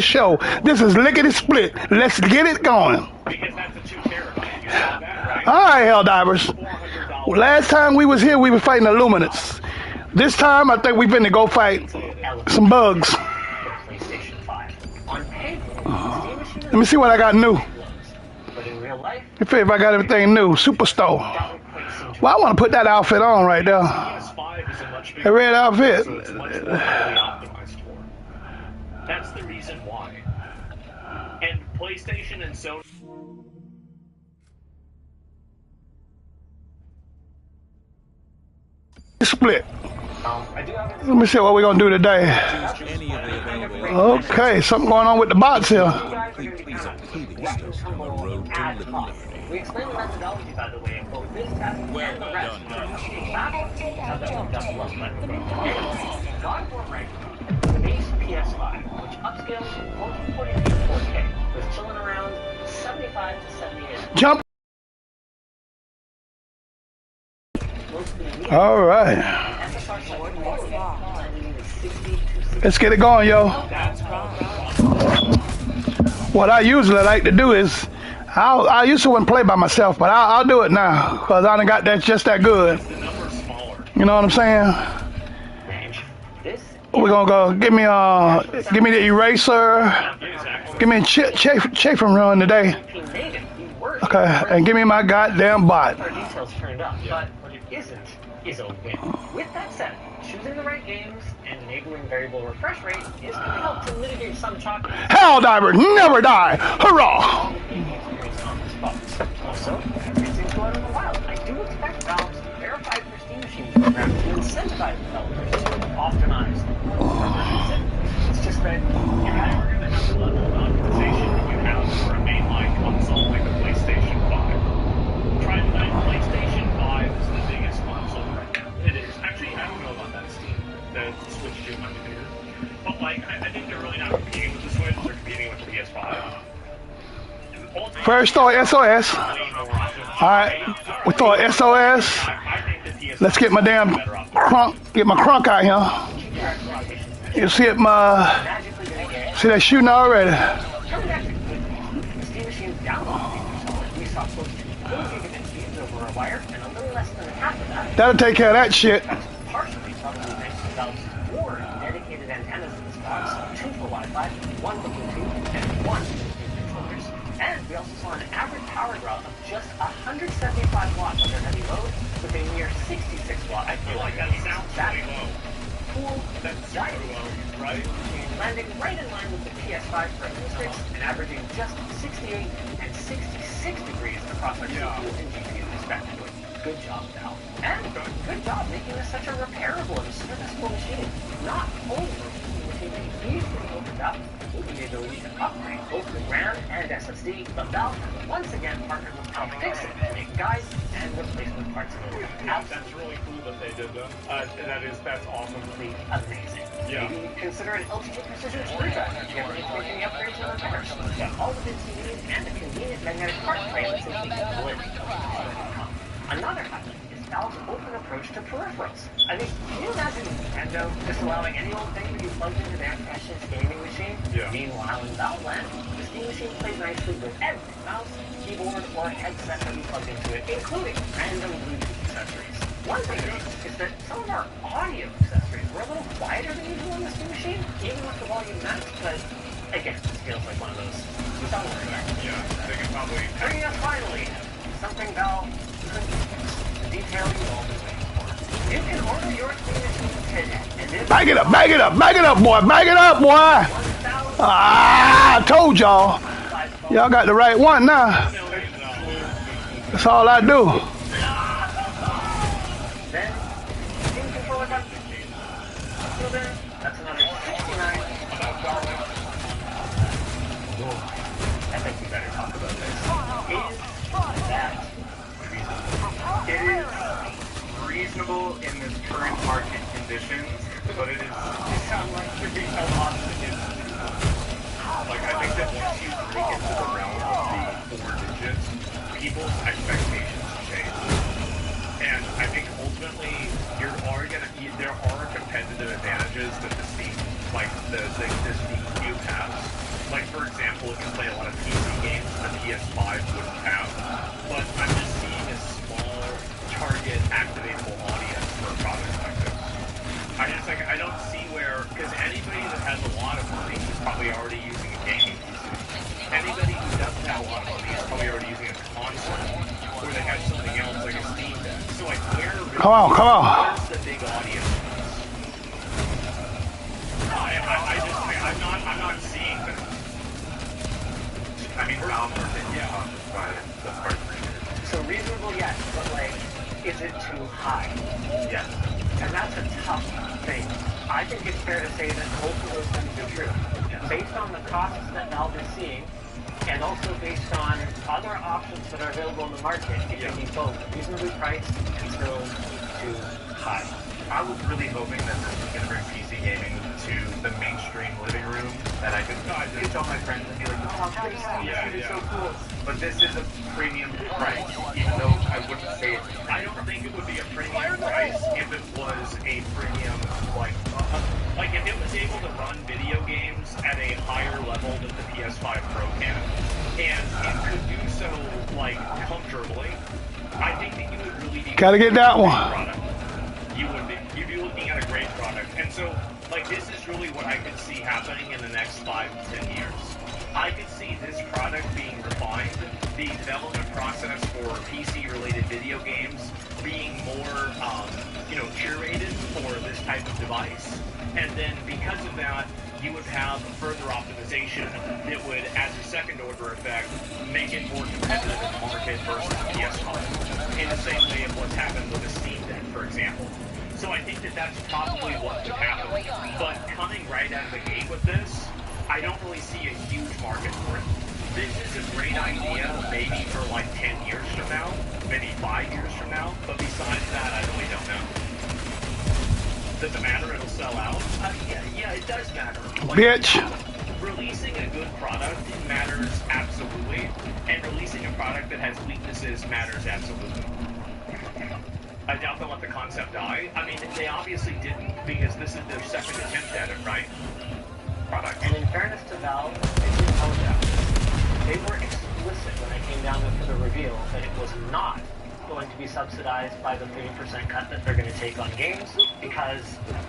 Show. This is Licketsplit. Let's get it going. All right, Hell Divers. Last time we was here, we were fighting Illuminates. This time, I think we're finna go fight some bugs. Let me see what I got new. If I got everything new, Superstore. Well, I want to put that outfit on right there. That red outfit. That's the reason why. And PlayStation and Sony. Split. Let me see what we're gonna do today. Okay, something going on with the bots here. We explained the methodology, by the way, of both this test and the rest. God of War Ragnarok, base PS5, which upscales from 1440 to 4K, was chilling around 75 to 78. Jump. All right. Let's get it going, yo. What I usually like to do is, I used to wouldn't play by myself, but I'll do it now because I done got that just that good. You know what I'm saying? We're gonna go. Give me the eraser. Give me a chafing run today. Okay, and give me my goddamn bot. Is a win. With that said, choosing the right games and enabling variable refresh rate is going to help to mitigate some choppiness. Hell Diver, never die! Hurrah! Also, everything's going in the wild. I do expect Valve's verified for Steam Machine program to incentivize developers to optimize. It's just that you're never going to have the level of optimization that you have for a mainline console like the PlayStation 5. Try to find PlayStation 5 is the biggest console right now. It is. Actually, I don't know about that Steam. The Switch 2 might be bigger. But, like, I think they're really not competing with the Switch. They're competing with the PS5. First throw SOS. Alright, we throw SOS. Let's get my damn crunk, get my crunk out here. You see it, see that shooting already. That'll take care of that shit. Partially probably thanks to Valve's 4 dedicated antennas in this box, 2 for Wi-Fi, 1 for Bluetooth, and 1 for controllers. And we also saw an average power draw of just 175 watts under heavy load, with a near 66 watt. I feel like that sounds really low. Cool, that's low, right? Landing right in line with the PS5 for acoustics and averaging just 68 and 66 degrees across our CPU and GPU respectively. Good job, Val. And good job making this such a repairable and serviceable machine. Not only was the machine easily opened up, including the ability to upgrade both the RAM and SSD, but Valve has once again partnered with Fixit to make guides and replacement parts available. That's really cool that they did that. That's awesomely amazing. Yeah. Maybe consider an LTG precision screwdriver if you ever need to make any upgrades or repairs. All the bits you need and a convenient magnetic part tray that simply split. Another highlight is Valve's open approach to peripherals. I mean, can you imagine Nintendo just allowing any old thing to be plugged into their precious gaming machine? Yeah. Meanwhile, in Valve land, the Steam machine plays nicely with every mouse, keyboard, or headset that we plug into it, including random Bluetooth accessories. One thing is that some of our audio accessories were a little quieter than usual on the Steam machine, even with the volume maxed, but again, this feels like one of those somewhere. Yeah, they can probably... Bringing us finally, something Valve the detail you all been waiting for. You can order your Steam machine today. Bag it up, boy, bag it up, boy. Ah, I told y'all. Y'all got the right one now. That's all I do. Then, Steam controller got that's another $69. I think we better talk about this. It is reasonable in this current market conditions, but it sounds like you're being held hostage. Like, I think that once you break into the realm of the 4 digits, people's expectations change. And I think ultimately there are competitive advantages that the Steam, like the Steam Cube has. Like, for example, if you play a lot of PC games, the PS5 wouldn't have. But I'm just seeing a small target activatable audience for a product like this. I don't see where, because anybody that has a lot of money is probably already using a gaming PC. Anybody who doesn't have a lot of money is probably already using a console, or they have something else like a Steam Deck. So like, Come on. where's the big audience? I'm not seeing that. I mean, Valve did, yeah, that's part of it. So reasonable, yes, but like, is it too high? Yes. And that's a tough thing. I think it's fair to say that both of those things are true. Yes. Based on the costs that Valve is seeing, and also based on other options that are available in the market, it can be both reasonably priced and still too high. I was really hoping that this was going to bring PC gaming to the mainstream living room, that I could tell my friends and be like, oh, this is so cool. But this is a premium price, even though I wouldn't say it. I don't think it would be a premium price if it was a premium, like if it was able to run video games at a higher level than the PS5 Pro can, and it could do so, like, comfortably. I think that you would really be... Gotta get that one. Product. You'd be looking at a great product. And so, like, this is really what I could see happening in the next 5 to 10 years. I could see this product being refined, the development process for PC-related video games being more, curated for this type of device. And then because of that, you would have further optimization that would, as a second-order effect, make it more competitive in the market versus the PS5. In the same way of what's happened with the Steam Deck, for example. So I think that that's probably what would happen. But coming right out of the gate with this, I don't really see a huge market for it. This is a great idea, maybe for like 10 years from now, maybe 5 years from now, but besides that, I really don't know. Does it matter it'll sell out? Yeah, it does matter. Like, Bitch. Releasing a good product matters absolutely, and releasing a product that has weaknesses matters absolutely. I doubt they'll let the concept die. I mean, they obviously didn't, because this is their second attempt at it, right? Product. And in fairness to Valve, they did telegraph this. They were explicit when they came down to the reveal that it was not going to be subsidized by the 30% cut that they're going to take on games, because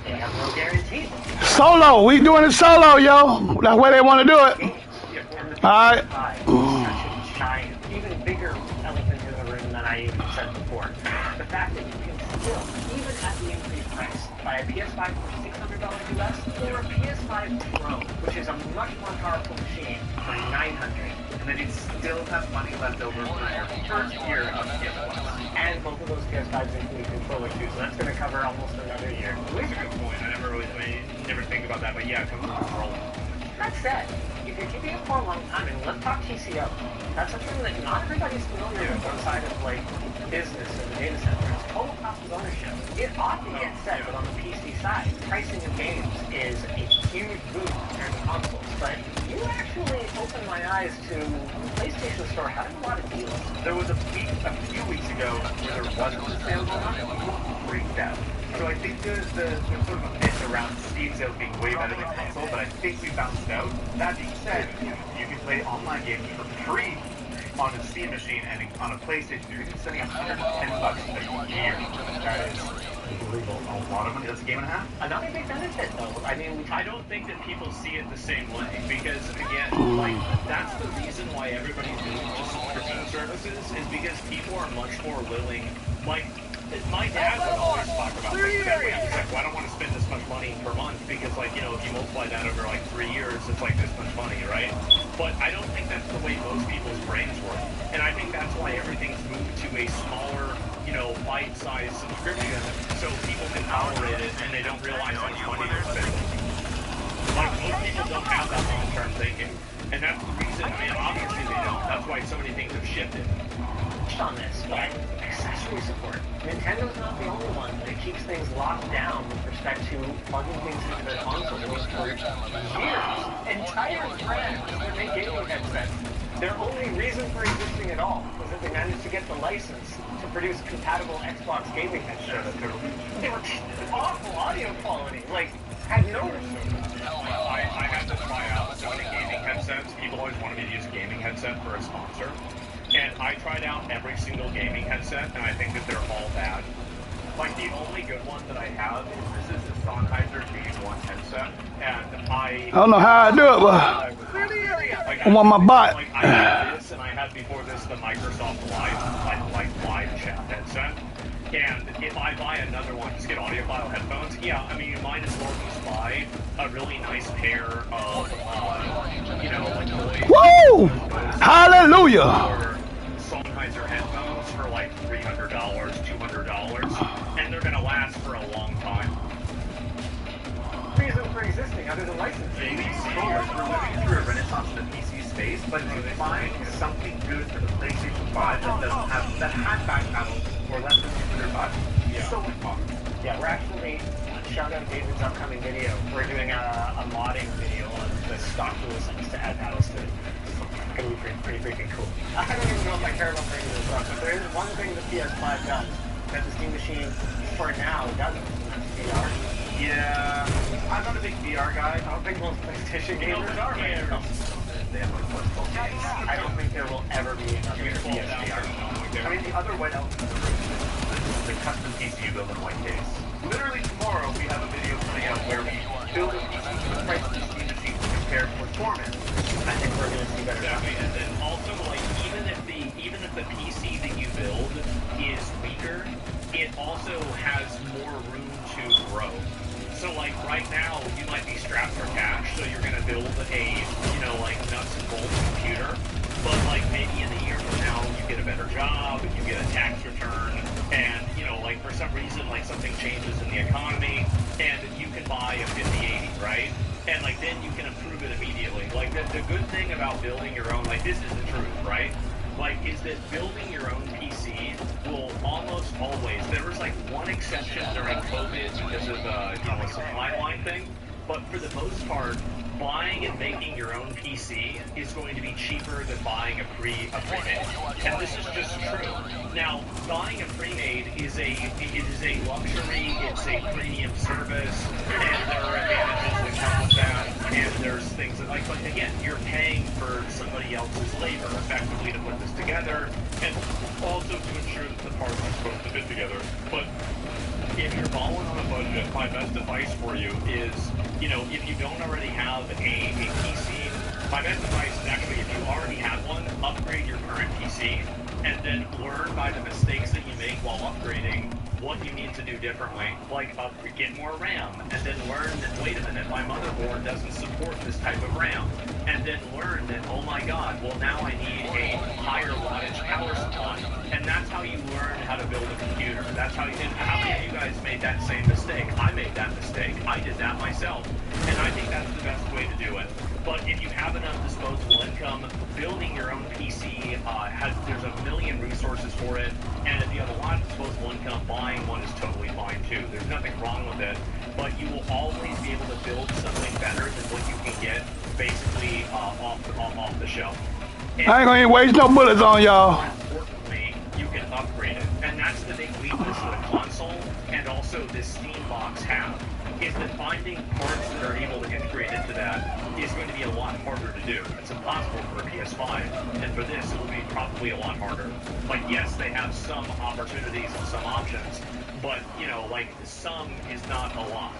they have no guarantee. Solo. We doing it solo, yo. That's where they want to do it. And the Alright. PS5 is such a giant, even bigger elephant in the room than I even said before. The fact that you can still, even at the increased price, buy a PS5 for $600 US, or a PS5 Pro, which is a much more powerful machine, for $900. And then you'd still have money left over for your first year of PS5. And both of those PS5s include controller too, so that's going to cover almost another year. That's a good point. I never think about that, but yeah, it comes with controller. That said, if you're keeping it for a long time, and let's talk TCO, that's a term that not everybody's familiar with outside of, like, business and the data center. It's total cost of ownership. It often gets said that on the PC side, pricing of games is a huge boom compared to consoles, but you actually opened my eyes to the PlayStation Store having a lot of deals. There was a few weeks ago where there wasn't a sale going on, and people freaked out. So I think there's sort of a myth around Steam sales being way better than console, but I think we bounced out. That being said, you can play online games for free on a Steam machine, and on a PlayStation, you're even spending $110 a year. That is unbelievable. A lot of money. That's a game and a half. Another big benefit, though, I don't think that people see it the same way, because again, like, that's the reason why everybody's moving to subscription services, is because people are much more willing. Like, my dad would always talk about, like, he's like, well, I don't want to spend this much money per month, because, like, if you multiply that over like 3 years, it's like this much money, right? But I don't think that's the way most people's brains work, and I think that's why everything's moved to a smaller, bite-sized subscription, so people can tolerate it and they don't realize how much money they're spending. Like, most people don't have that long-term thinking, and that's the reason. I mean, obviously they don't. That's why so many things have shifted. on this, but accessory support. Nintendo's not the only one that keeps things locked down with respect to plugging things into their consoles for years. Entire brands that make gaming headsets, their only reason for existing at all was that they managed to get the license to produce compatible Xbox gaming headsets. They were awful audio quality, like, had no... I had to try out Sony gaming headsets. People always wanted me to use a gaming headset for a sponsor. And I tried out every single gaming headset, and I think that they're all bad. Like, the only good one that I have is this is a Sennheiser G1 headset, and I don't know how I do it, but I'm on my bot. Like, I had this, and I had before this the Microsoft Live chat headset. And if I buy another one, just get audiophile headphones, yeah, I mean, you might as well just buy a really nice pair of, you know, like noise. Woo! Hallelujah! Or Sennheiser headphones for like $300, $200, and they're going to last for a long time. Reason for existing other than licensing. We're living through a renaissance in the PC space, but to find something good for the PlayStation 5 that doesn't have that had back panels for less than $200, so much fun. Yeah, we're actually, shout out David's upcoming video. We're doing a modding video on the stock DualSense to add paddles to it. It's gonna be pretty freaking cool. I don't even know if I care about bringing this up, but there is one thing the PS5 does that the Steam machine, for now, doesn't. VR. Yeah, I'm not a big VR guy. I don't think most PlayStation gamers are right now. They have like multiple games. I don't think there will ever be another PSVR. I mean, the other white elephant in the room is the custom PC you build in one case. Literally tomorrow, we have a video coming out where we build a PC for the price of the Steam machine to compare performance. I think we're going to see better. Exactly, and then also, like, even if the PC that you build is weaker, it also has more room to grow. So, like, right now, you might be strapped for cash, so you're going to build a, you know, like, nuts and bolts computer. But, like, maybe in a year from now, you get a better job, you get a tax return, and, you know, like, for some reason, like, something changes in the economy, and you can buy a 5080, right? And, like, then you can improve it immediately. Like, the good thing about building your own, like, this is the truth, right? Like, is that building your own PC will almost always, there was like one exception during COVID because of, you know, a supply line thing, but for the most part, buying and making your own PC is going to be cheaper than buying a pre-made. And this is just true. Now, buying a pre-made is a luxury, it's a premium service, and there are advantages that come with that, and there's things that, like, but again, you're paying for somebody else's labor effectively to put this together, and also to ensure that the parts are supposed to fit together. But if you're balling on a budget, my best advice for you is, you know, if you don't already have a PC, my best advice is actually, if you already have one, upgrade your current PC, and then learn by the mistakes that you make while upgrading what you need to do differently. Like, get more RAM, and then learn that, wait a minute, my motherboard doesn't support this type of RAM. And then learn that, oh my god, well now I need a higher wattage power supply. And that's how you learn how to build a computer. That's how you did. How many of you guys made that same mistake? I made that mistake. I did that myself. And I think that's the best way to do it. But if you have enough disposable income, building your own PC there's a million resources for it. And if you have a lot of disposable income, buying one is totally fine too. There's nothing wrong with it. But you will always be able to build something better than what you can get basically off the shelf. And I ain't gonna waste no bullets on y'all. importantly, you can upgrade it. And that's the big weakness of the console, and also this Steam box have, is that finding parts that are able to integrate into that is going to be a lot harder to do. It's impossible for a PS5, and for this, it will be probably a lot harder. Like, yes, they have some opportunities and some options, but, you know, like, some is not a lot.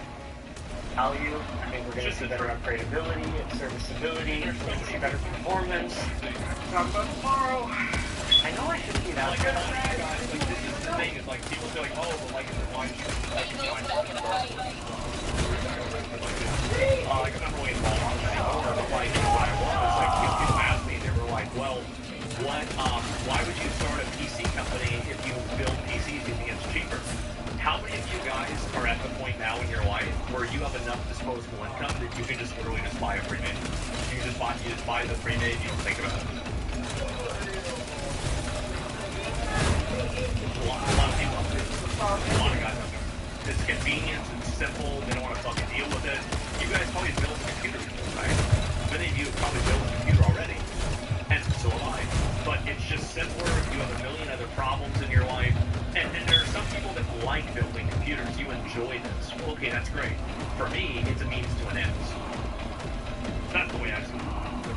Value, I think we're going to see better upgradability and serviceability, we're going to see better performance. Talk about tomorrow. I know I shouldn't be that Like, good. guys, like, this is the thing, is like, people say, like, oh, but like, it's a wine I got really involved in that anymore, but like, what I was, like, people asked me, they were like, well, why would you start a PC company if you build PCs you think it's cheaper? How many of you guys are at the point now in your life where you have enough disposable income that you can just literally just buy a pre-made? You just buy the pre-made, you don't think about it. A lot of people out there. A lot of guys out there. It's convenient, it's simple, they don't want to fucking deal with it. You guys probably built a computer, right? Many of you have probably built a computer already. And so have I. But it's just simpler, you have a million other problems in your life. And there are some people that like building computers. You enjoy this. Okay, that's great. For me, it's a means to an end.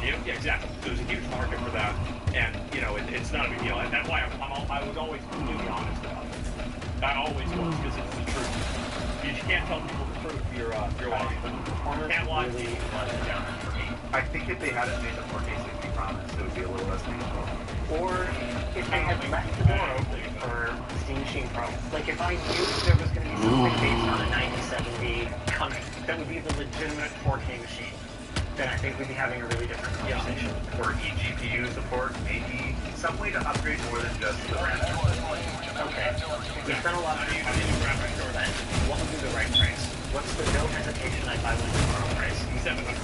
Yeah, exactly. There's a huge market for that, and you know it's not a big deal. And that's why I was always completely honest about it. I always was because it's the truth. You just can't tell people the truth. You're lying. Can't lie. Really was a downer for me. I think if they hadn't made the 4K 60 promise, it would be a little less painful. Or if they had left the door open for Steam Machine Pro. Like if I knew there was going to be something based on a 9070 coming that would be the legitimate 4K machine, then I think we'd be having a really different conversation. Or eGPU support, maybe some way to upgrade more than just the RAM. Okay. We spent a lot of time on the graphics card then. What would be the right price? What's the no hesitation I buy one tomorrow price? 700.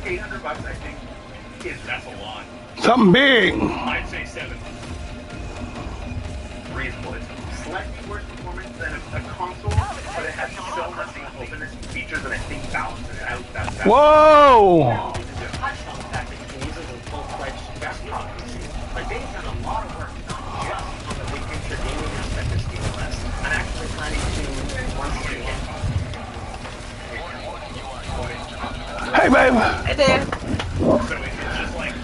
800 bucks, I think, That's a lot. Something big. I'd say 7. reasonable. It's slightly worse performance than a console, but it has so much openness and features that I think balances it out. That's Whoa! Touched on the fact that you can use it as a full-fledged desktop PC. Like they've done a lot of work, not just on the big picture gaming aspect of SteamOS. I'm actually planning to once again. Hey, babe. Hey, Dan. So it's just like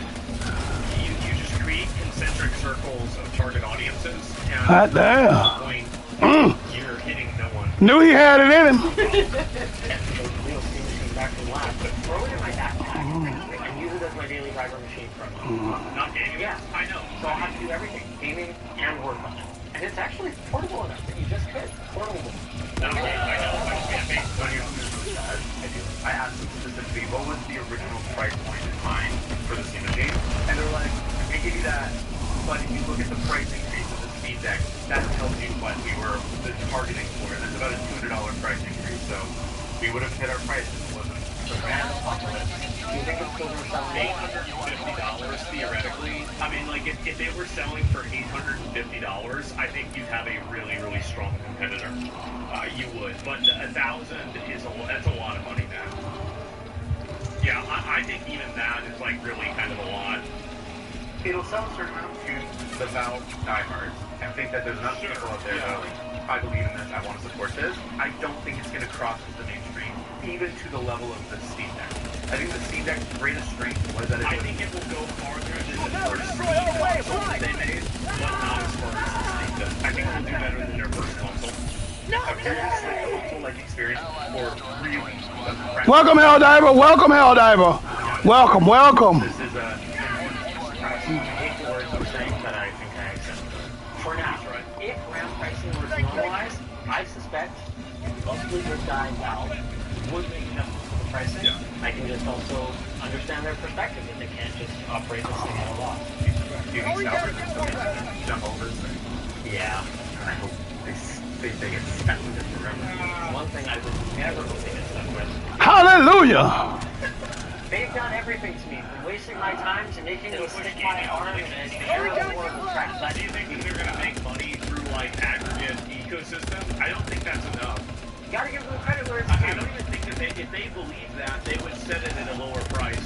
you just create concentric circles of target audiences, and Hot damn. at this point, you're hitting no one. Knew he had it in him. And the real Steam machine back from lab, but throw it in my backpack and use it as my daily driver machine for a month. Not gaming. Yeah. I know. So I'll have to do everything, gaming and work on it. And it's actually portable enough that you just could. Portable. I know. I can't make money on this. I asked them specifically, what was the original price point in mind for the Steam machine? And they're like, we give you that, but if you look at the price increase of the Steam Deck, that tells you what we were targeting for. And it's about a $200 price increase, so we would have hit our price if it wasn't the brand on it. Do you think it's still going to sell $850 theoretically. I mean, like if they were selling for $850, I think you'd have a really, really strong competitor. You would, but $1,000 is that's a lot of money now. Yeah, I think even that is like really kind of a lot. It'll sell a certain amount to the Valve diehards and think that there's enough people out there that I believe in this, I want to support this. I don't think it's going to cross the mainstream, even to the level of the Steam Deck. I think the Steam Deck's greatest strength was that I think it will go farther than the first console they made, but not as far as the Steam Deck. I think it'll do better than their first console. a very slick console-like experience for really the Welcome, Helldiver. Welcome, Helldiver. Welcome, welcome. This is a I hate the words I'm saying, but I think I accept them. For now, if RAM pricing were to normalize, I suspect mostly good guy Valve would make adjustments to the pricing. Yeah. I can just also understand their perspective that they can't just operate this thing at a loss. do these algorithms that jump over this thing. Yeah. And I hope they get stuck with it forever. One thing I would never hope they get stuck with. Hallelujah. They've done everything to me, from wasting my time to making me stick my arm in an arrow war of track. Do you think that they're going to make money through like aggregate ecosystem? I don't think that's enough. You gotta give them credit where it's I due. don't even think that if they believe that, they would set it at a lower price.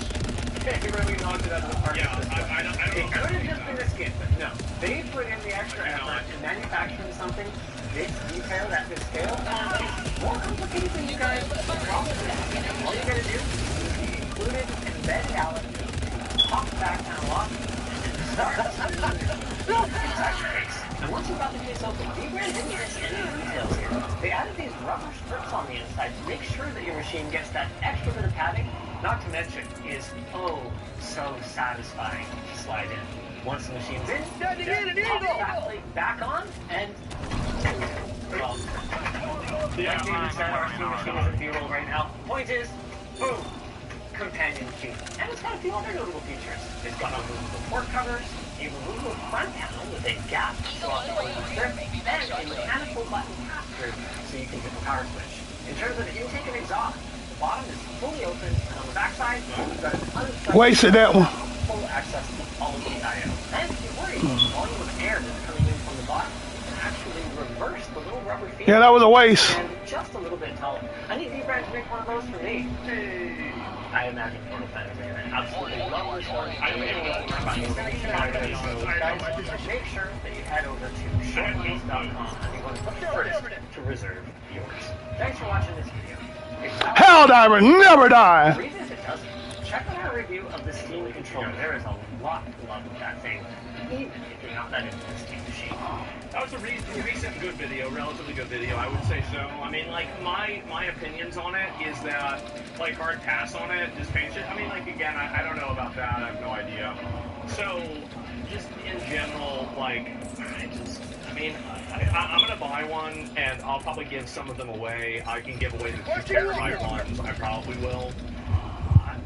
You really knocked it out of the park. Yeah, I don't It know. could have just been a skip, but no. They put in the extra effort in manufacturing something this detail at this scale. It's more complicated than you guys probably think. All you gotta do is be included, embedded out, pop back analog, and start. Inside your case. And once you got the case open, V-Brand didn't miss any details here. They added these rubber strips on the inside to make sure that your machine gets that extra bit of padding. Not to mention, is so satisfying to slide in. Once the machine's in, pop the back plate back on, and well, like David said, our Steam machine is in B-roll right now. Point is, boom, companion key. And it's got a few other notable features. It's got removable port covers, a removable front panel with a gap slot strip, and a mechanical button pass-through so you can hit the power switch. In terms of intake and exhaust, the bottom is fully open, and on the backside, you've got an unobstructed Wasted that one. full access to all of the I/O. And if you're worried about the volume of air that's coming in from the bottom, you can actually reverse the little rubber feet. Yeah, that was a waste. And just a little bit taller. I need V-Brand to make one of those for me. Hey. I I imagine Total fans are going to absolutely love this one. I don't even know what we're about to see. So guys, make sure that you head over to shortwheels.com and be one of the first to reserve yours. Thanks for watching this video. Hell diver never die. Or even if it doesn't, check out our review of the Steam controller. There is a lot to love with that thing, even if you're not that into the Steam machine. That was a recent good video, relatively good video, I would say so. I mean, like, my opinions on it is that, like, hard pass on it, just change it. I mean, like, again, I don't know about that, I have no idea. So, just in general, like, I'm gonna buy one, and I'll probably give some of them away. I can give away the 2 terabyte ones, I probably will.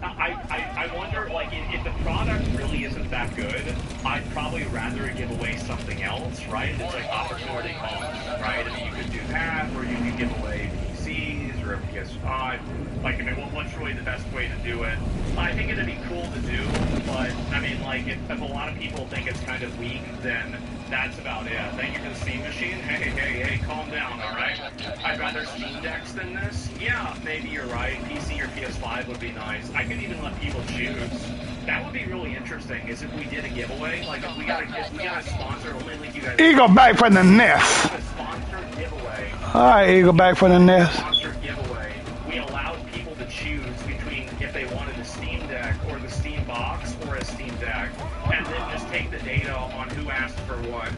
I wonder, like, if the product really isn't that good, I'd probably rather give away something else, right? It's like opportunity cost, right? I mean, you could do that, or you could give away PCs or a PS5. Like, I mean, what's really the best way to do it? I think it'd be cool to do, but, I mean, like, if a lot of people think it's kind of weak, then that's about it. Thank you for the Steam machine. Hey, calm down, alright? I'd rather Steam Decks than this. Yeah, maybe you're right. PC or PS5 would be nice. I could even let people choose. That would be really interesting, is if we did a giveaway. Like, if we got a sponsor, only link you guys... Eagle back from the nest. A sponsored giveaway. Alright, Eagle back from the nest. Sponsored giveaway. We allowed people to choose between if they wanted a Steam Deck or the Steam Box or a Steam Deck, and then just take the data on who asked for what.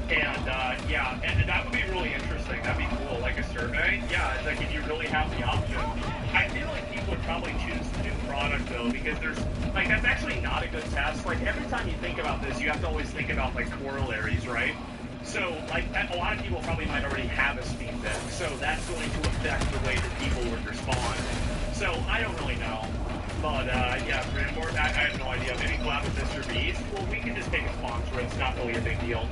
And yeah, and that would be really interesting. That'd be cool, like a survey. Yeah, it's like if you really have the option. I feel like people would probably choose the new product though, because there's like that's actually not a good test. Like every time you think about this, you have to always think about like corollaries, right? So, like, a lot of people probably might already have a Steam Deck, so that's going to affect the way that people would respond. So, I don't really know. But, yeah, Brandmore, I have no idea. Maybe collab with Mr. Beast? Well, we can just take a sponsor. It's not really a big deal.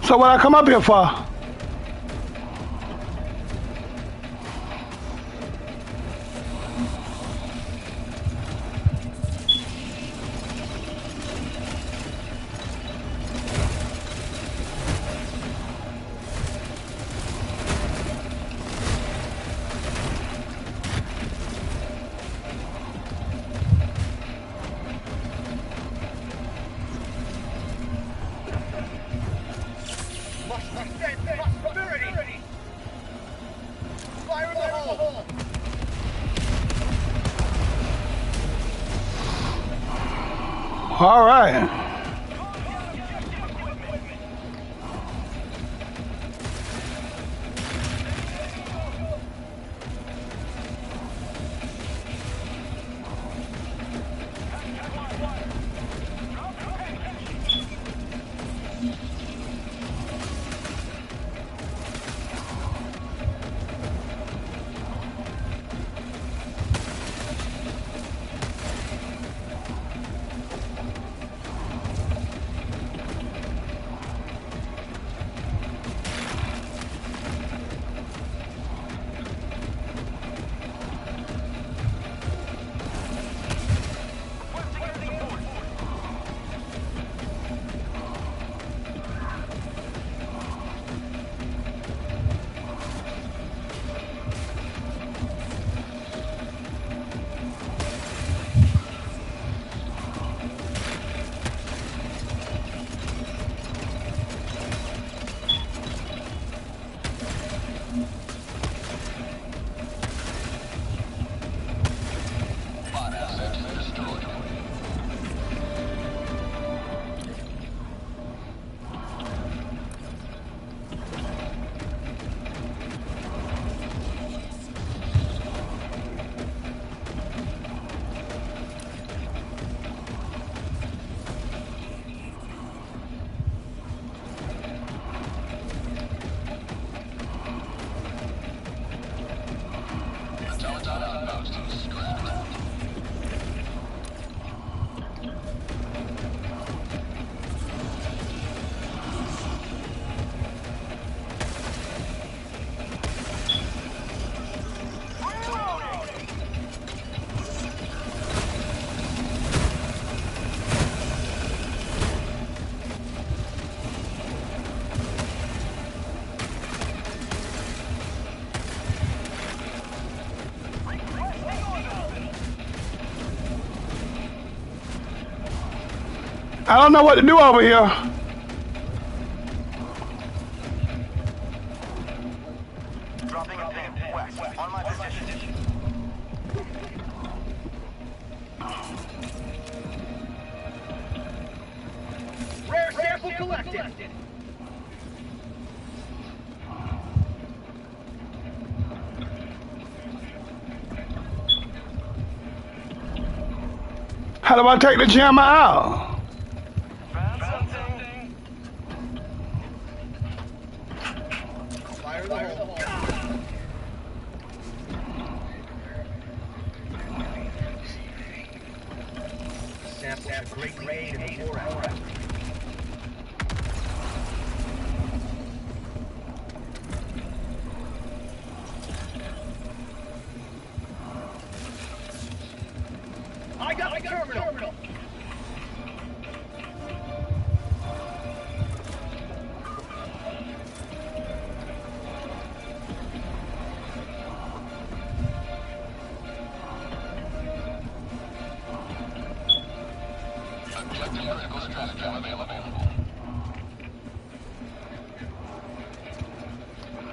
So what I come up here for? All right. I don't know what to do over here. Dropping a pin west on my position. Rare sample collected. How do I take the jammer out? Found something. Fire the hole. Samples a great grade in the 4 hour. I got the terminal.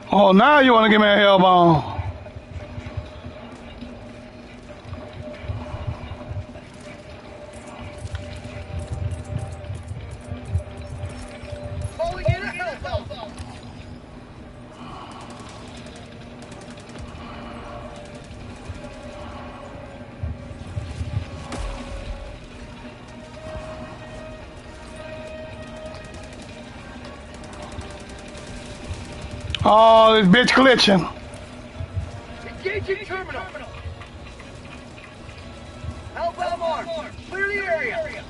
Oh, now you want to give me a hell bomb. Falling in a hell bomb. Oh, this bitch glitching. Engaging terminal. Outbound arms. Clear the area.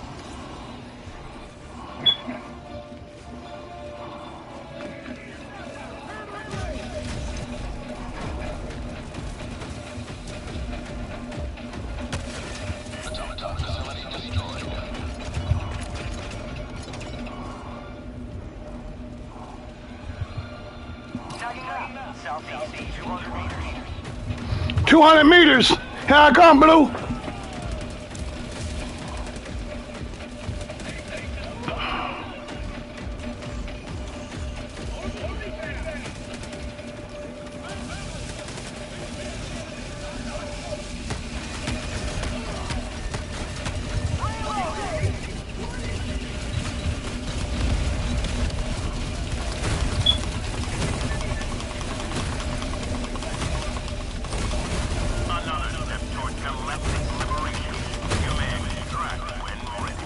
Southeast, 200 meters. 200 meters. Here I come, Blue. Another step toward galactic liberation. You may extract when ready.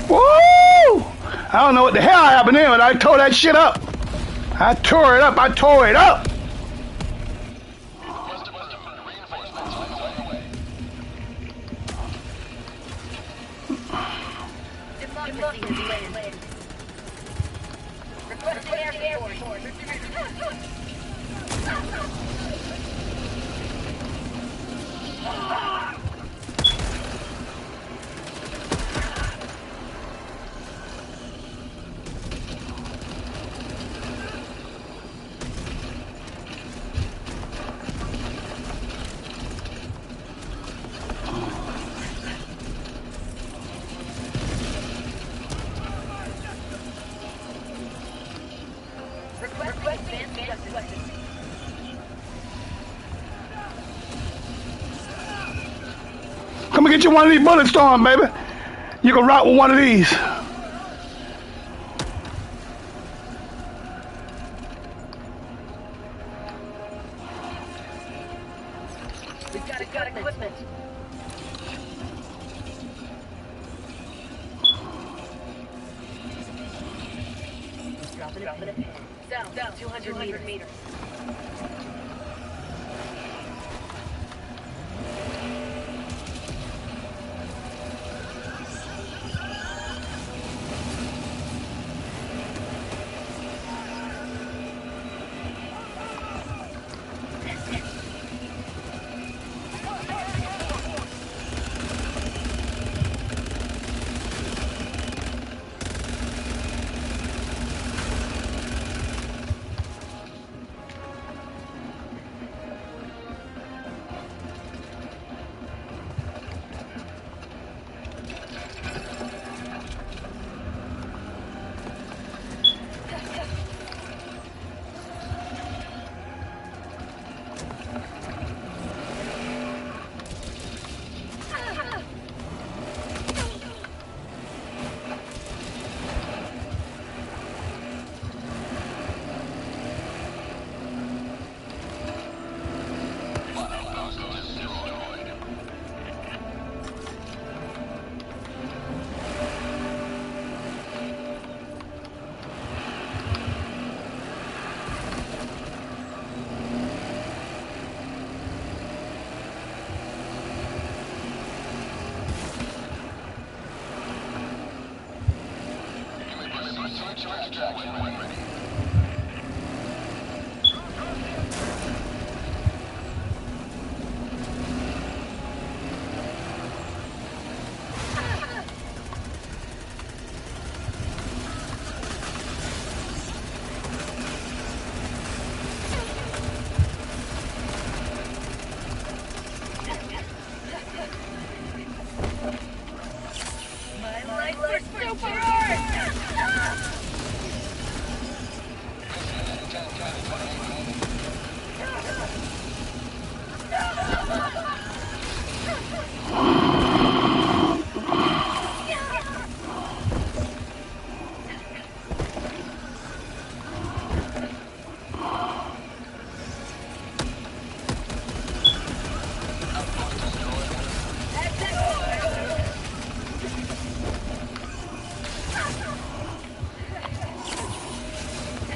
Woo! I don't know what the hell happened there, but I tore that shit up. I tore it up. I tore it up. Democracy has landed. Requesting air support. 50 meters. Requesting advanced weapons. Come and get you one of these bullet storms, baby. You can rock with one of these. We've got equipment. Dropping it. Down. 200 meters.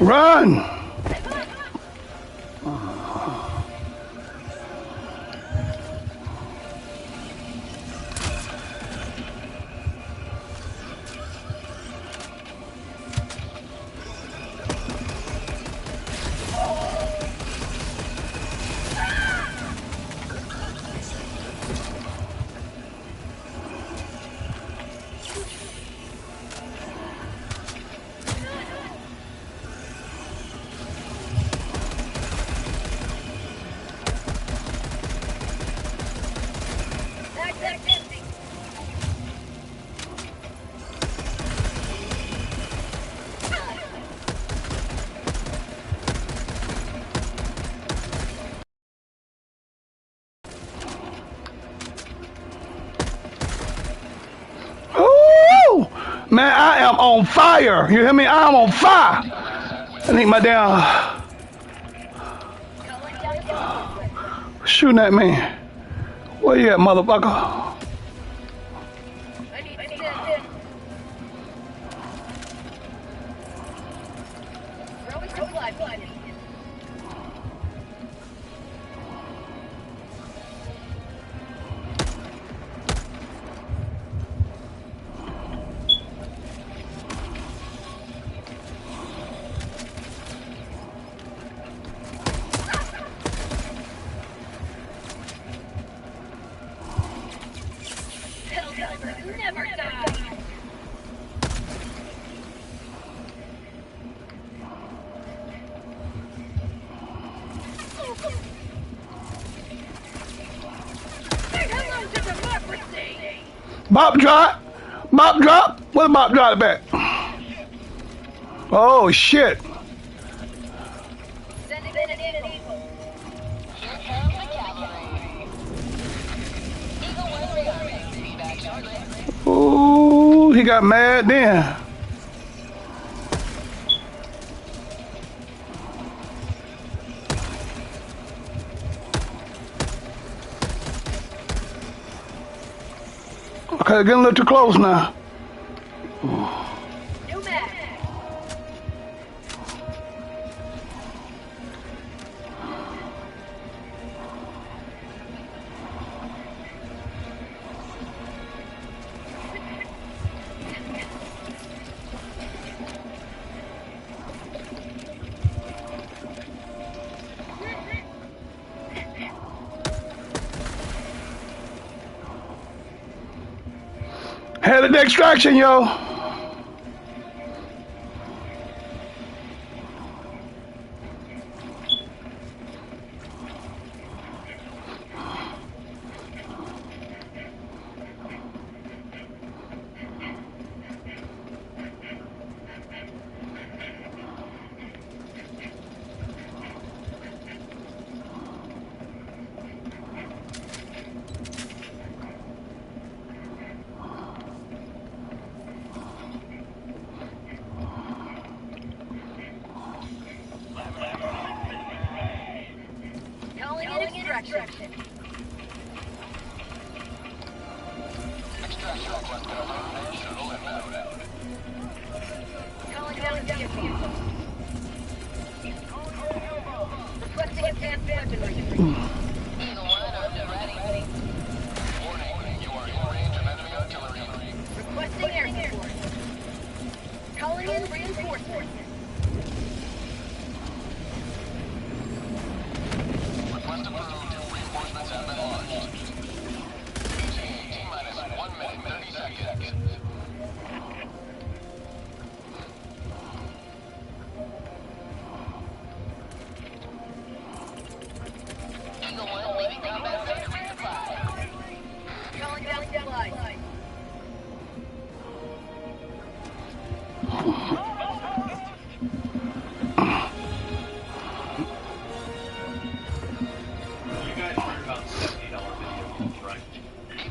Run! Ooh! Man, I am on fire. You hear me? I'm on fire. I need my damn shooting at me. Where you at, motherfucker? Never die. Hello to democracy. Bop drop. Bop drop. Where the bop drop back? Oh shit. Send it in an evil. Here comes the cavalry. Eagle 1 rearming. Be back shortly. Ooh, he got mad then. Okay, getting a little too close now. New map. Headed to extraction, yo. Calling in extraction. Extraction request confirmed. Shuttle inbound. Calling down a vehicle. Requesting advanced weaponry. Eagle 1 armed and ready. Warning, you are in range of enemy artillery. Requesting air support. Calling in reinforcements.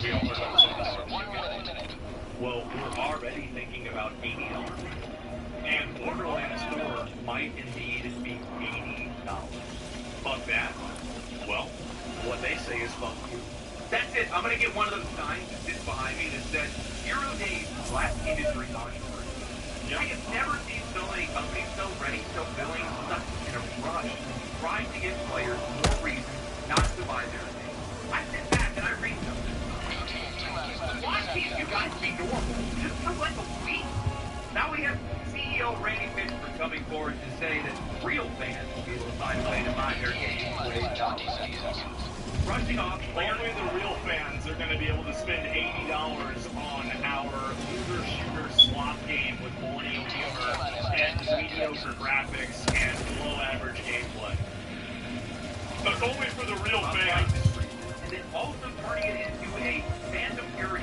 We all heard about 1 minute. Well, we're already thinking about $80. And Borderlands 4 might indeed be $80. Fuck that? Well, what they say is fuck you. That's it. I'm gonna get one of those signs that sits behind me that says 0 days last industry controversy. I have never seen so many companies so ready, so willing, such in a rush, trying to give players more reasons not to buy their things. I sit back and I read them. Why can't you guys be normal? Just for like a week? Now we have CEO Randy Pitchford coming forward to say that real fans will be able to find a way to buy their games without rushing off. Only the real fans are going to be able to spend $80 on our looter shooter slot game with millennial humor and mediocre graphics and below average gameplay. But only for the real fans. And then also turning it into a Phantom Fury.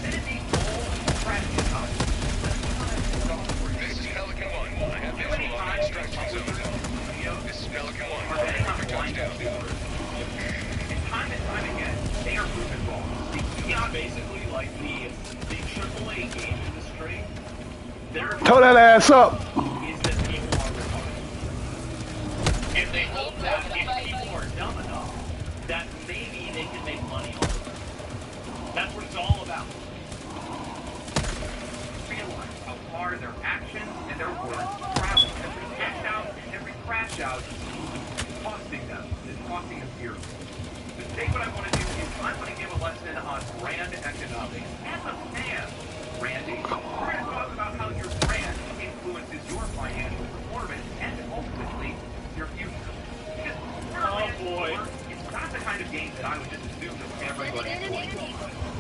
Instead of being old, trash up. This is Pelican 1. I have visual on instructions over. This is Pelican 1. Are betting on Touchdown. blind time and time again, they are proven wrong. It's basically like the AAA game industry. Their Tow that ass up. is that people are retarded. And they hope that if people are dumb enough, that maybe they can make money off of it. That's what it's all about. Realize how far their actions and their words travel. Every cash out and every crash out is costing them. It's costing them dearly. Today what I want to do is I'm going to give a lesson on brand economics. As a fan, Randy, we're going to talk about how your brand influences your financial performance and ultimately your future. Because it's not the kind of game that I would just assume that everybody enjoys,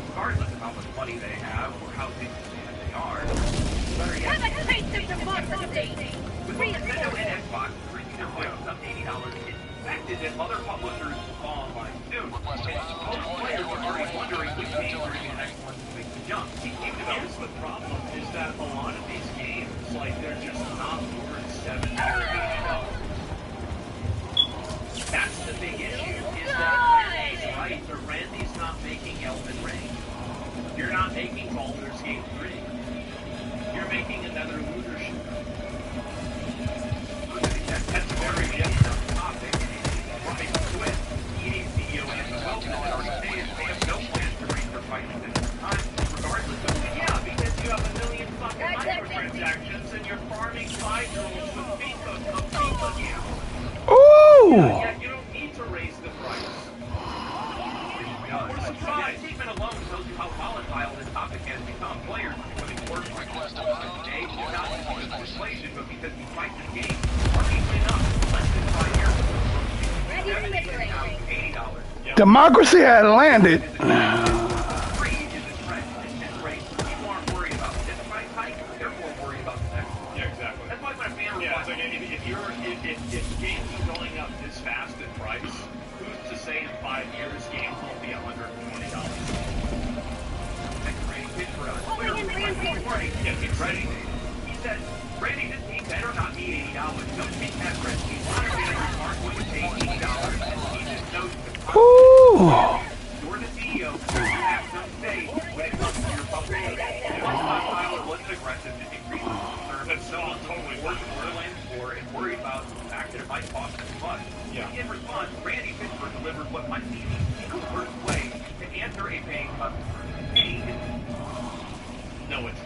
regardless of how much money they have or how big they are. Better yet, with Nintendo and Xbox increasing their prices up $80, it's expected that other publishers will fall in line soon. And most players are already wondering which games are the next ones to make the jump. Here's the problem, is that a lot of these games, like, they're just not worth $70 or $80. That's the big issue, is that Randy's right, but Randy's not making Elden Ring. You're not making Baldur's Gate 3. You're making another looter shooter. That's a very different topic. Running to it, EA CEO and development already stated they have no plans to raise their prices at this time, regardless of because you have a million fucking microtransactions and you're farming 5-year-olds with FIFA games. Ooh. Yeah, you don't need to raise the price. That statement alone tells you how volatile this topic has become. Players are becoming worse by today, not just because of inflation, but because the price of games are even up less than 5 years ago. $80. Democracy had landed. Free is a trend. It's great. People aren't worried about this price hike, they're more worried about the next one. Yeah, exactly. That's why when a fan Yeah, it's like if games are going up this fast in price, who's to say in 5 years games won't be $120? Get ready. He said, Randy, this game better not be $80. Don't take that risk. A lot of gamers aren't going to pay $80, and he just knows the Ooh. You're the CEO. You have some say when it comes to your publishing. One stockpiler wasn't aggressive to increase the concern of someone totally working Borderlands 4 and worried about the fact that it might cost too much. Yeah. In response, Randy Pitchford delivered what might be the single worst way to answer a paying customer. Paying No, it's not.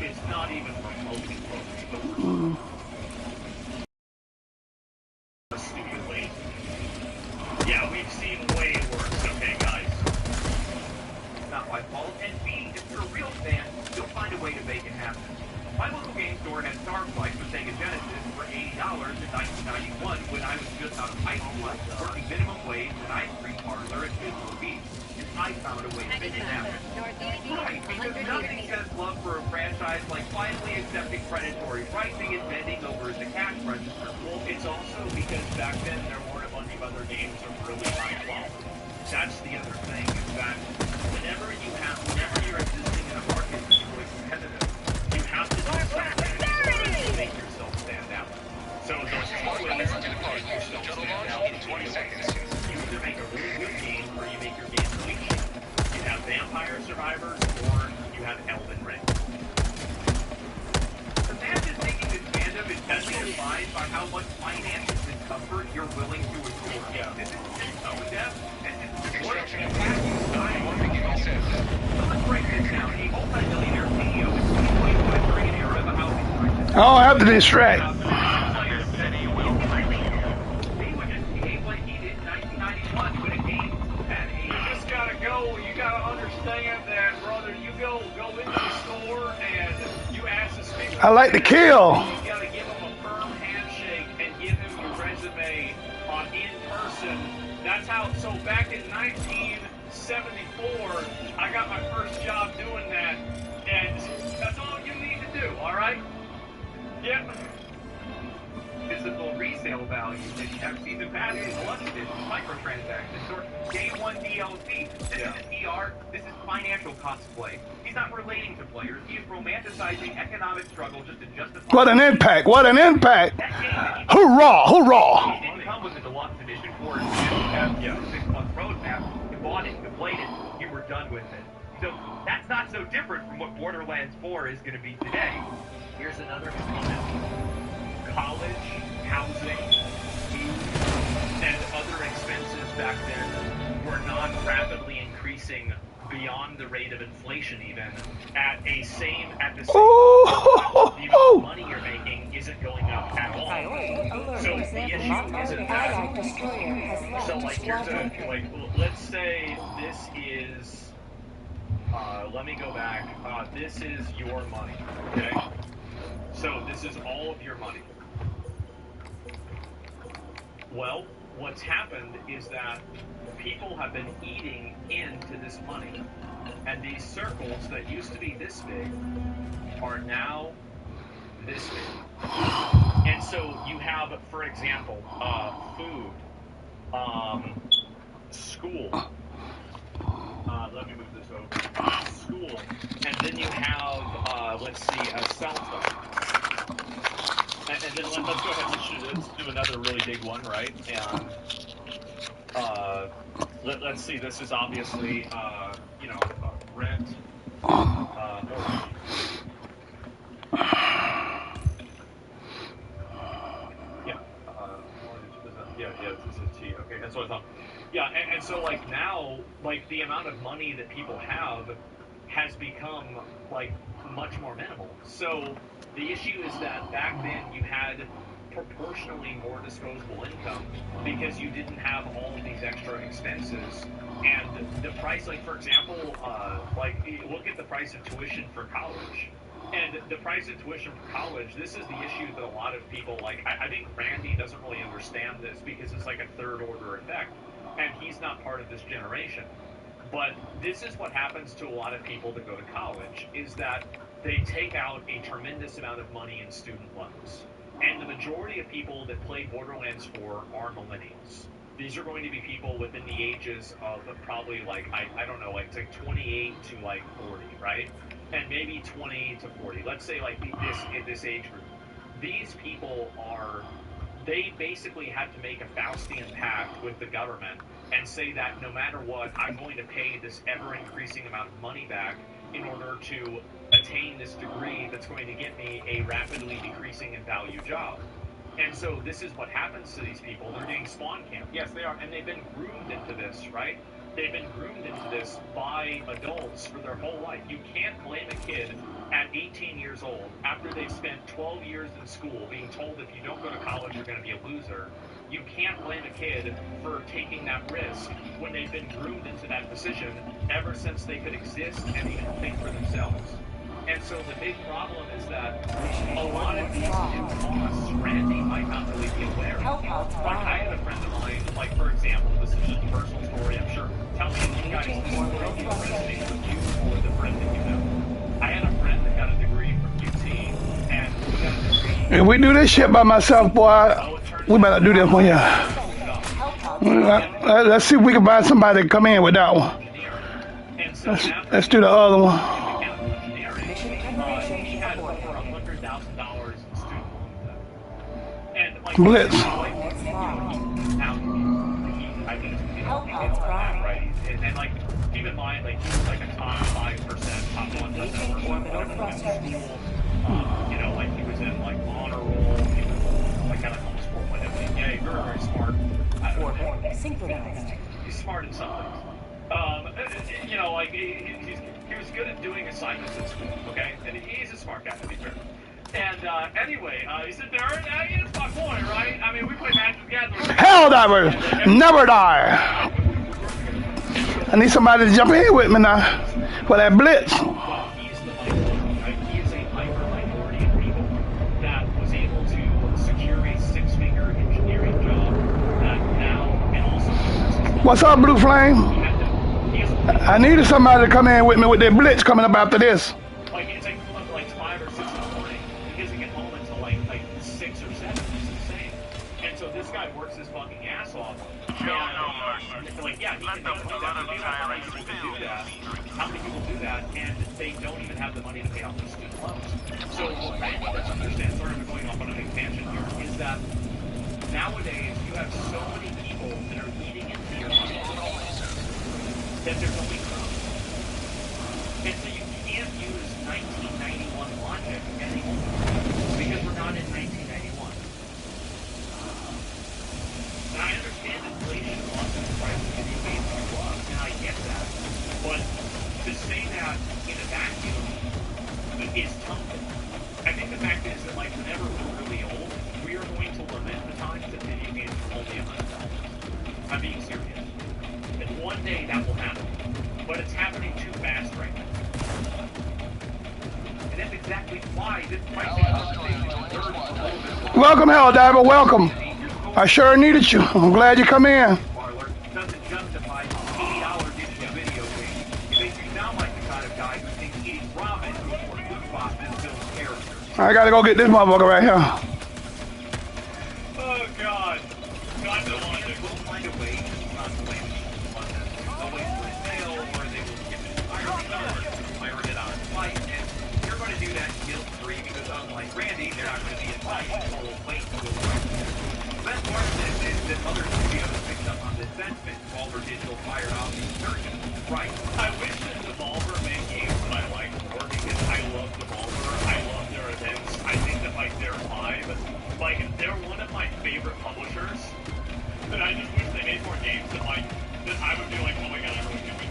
It's not even remotely close. Stupidly. Yeah, we've seen way worse, okay, guys? Not my fault. And B, if you're a real fan, you'll find a way to make it happen. My local game store had Starflight for Sega Genesis for $80 in 1991 when I was just out of high school, working minimum wage at an ice cream parlor at Bismarck Beach. And I found a way to make it happen. Right, because nothing says love for a franchise like finally accepting predatory pricing and bending over at the cash register. Well, it's also because back then there weren't a bunch of other games of really high quality. That's the other thing, is that whenever you're existing in a market that's really competitive, you have to do something to make yourself stand out. So there's two ways to make yourself stand out in 20 seconds. You either make a really good game or you make your game really drivers or you have Elden Ring. Imagine thinking that fandom is best defined by how much financial discomfort you're willing to endure. Yeah. This is tone deaf. This is Construction Warning all set. So let's break this down. A multi-millionaire CEO is 2.5 trillionaire of a housing crisis. I don't have to distract. He would just behave like he did in 1991 when a game had a... You just gotta go. You gotta understand that, brother. You go into the store and you ask the speaker. I like to kill. You gotta give him a firm handshake and give him your resume in person. That's how. So back in 1974, I got my first job doing that, and that's all you need to do. All right? Yep. Physical resale value that you have season passes, plus editions, microtransactions, or day one DLC. This isn't PR, this is financial cosplay. He's not relating to players, he is romanticizing economic struggle just to justify... What an impact! What an impact! That game that he Hoorah! Hoorah! didn't come with the deluxe edition for it. You have 6-month roadmap, you bought it, you played it, you were done with it. So that's not so different from what Borderlands 4 is going to be today. Here's another component. College, housing, food, and other expenses back then were not rapidly increasing beyond the rate of inflation even at the same the amount of money you're making isn't going up at all. So the issue isn't that. So like here's let's say this is let me go back. This is your money. Okay? So this is all of your money. Well, what's happened is that people have been eating into this money. And these circles that used to be this big are now this big. And so you have, for example, food, school. Let me move this over. School. And then you have, let's see, a cell phone. And then let's go ahead and let's do another really big one, right? And let's see. This is obviously rent. This is T. Okay, that's what I thought. Yeah, and so like now, like the amount of money that people have has become like much more minimal. So the issue is that back then you had proportionally more disposable income because you didn't have all of these extra expenses. And the price, like for example, look at the price of tuition for college. And the price of tuition for college, this is the issue that a lot of people, like, I think Randy doesn't really understand this because it's like a third order effect. And he's not part of this generation. But this is what happens to a lot of people that go to college, is that they take out a tremendous amount of money in student loans. And the majority of people that play Borderlands 4 are millennials. These are going to be people within the ages of probably like, I don't know, like it's like 28 to like 40, right? And maybe 20 to 40. Let's say like this age group. These people they basically have to make a Faustian pact with the government and say that no matter what, I'm going to pay this ever-increasing amount of money back in order to attain this degree that's going to get me a rapidly decreasing in value job. And so this is what happens to these people. They're getting spawn camped. Yes, they are. And they've been groomed into this, right? They've been groomed into this by adults for their whole life. You can't blame a kid at 18 years old after they've spent 12 years in school being told if you don't go to college, you're going to be a loser. You can't blame a kid for taking that risk when they've been groomed into that position ever since they could exist and even think for themselves. And so the big problem is that a lot of these costs, Randy might not really be aware of. Like, I had a friend of mine, like, for example, this is just a personal story, I'm sure. Tell me if you guys resonates with you or the friend that you know. I had a friend that got a degree from UT, and he got a degree. If we do this shit by myself, boy, we better do this one, yeah. Let's see if we can find somebody to come in with that one. Let's do the other one. Blitz. And like keep in mind, like, he was like a top 5%, top 1% person, whatever, like, in school. You know, like, he was in, like, honor roll. He was, like, had a homeschool, but yeah, he's very, very smart. Synchronized. He's smart in some things. You know, like, he was good at doing assignments at school, okay? And he's a smart guy, to be fair. And, anyway, he said, Darren, it's my boy, right? I mean, we play Magic the Gathering. Hell divers never die. I need somebody to jump in with me now for that blitz. Well, he's the minority, right? He is a minority of people that was able to secure a 6-figure engineering job that now, and also... What's up, Blue Flame? I needed somebody to come in with me with their blitz coming up after this. Like, it's like 5 or 6 in the morning. He doesn't get home until like 6 or 7. It's insane. And so this guy works his fucking ass off. Like, yeah, he can definitely do that. But how many people can do that? How many people do that and they don't even have the money to pay off their student loans? So what Randy doesn't understand, sort of going off on a big tangent here, is that nowadays you have so many people that are eating into your money that there's only growth. And so you can't use 1991 logic anymore because we're not in 1991. And I understand inflation causes the price of video games to go up, and I get that. But to say that in a vacuum is tough. I think the fact is that, like, whenever we're really old, we are going to lament the times that video games were only $100. I'm being serious. And one day that will happen. But it's happening too fast right now. And that's exactly why this pricing conversation is Welcome, Hell Diver. Welcome. I sure needed you. I'm glad you come in. parlor doesn't justify $80 digital video game. It makes you sound like the kind of guy who thinks eating ramen before food boxes builds character. I gotta go get this motherfucker right here. Oh God. God no longer will find a way to not blame they'll wait for a sale or they will give it pirate it on a site, and you're going to do that guilt-free because unlike Randy, they're not going to be invited, so we'll wait until the best part of this is that other studios picked up on this sentiment. Devolver Digital fired off the insurgent. Right. I wish that Devolver made games that I liked more because I love Devolver. I love their events. I think that, like, they're live. Like, they're one of my favorite publishers. And I just wish they made more games that, like, that I would be like, oh my God, I really do it.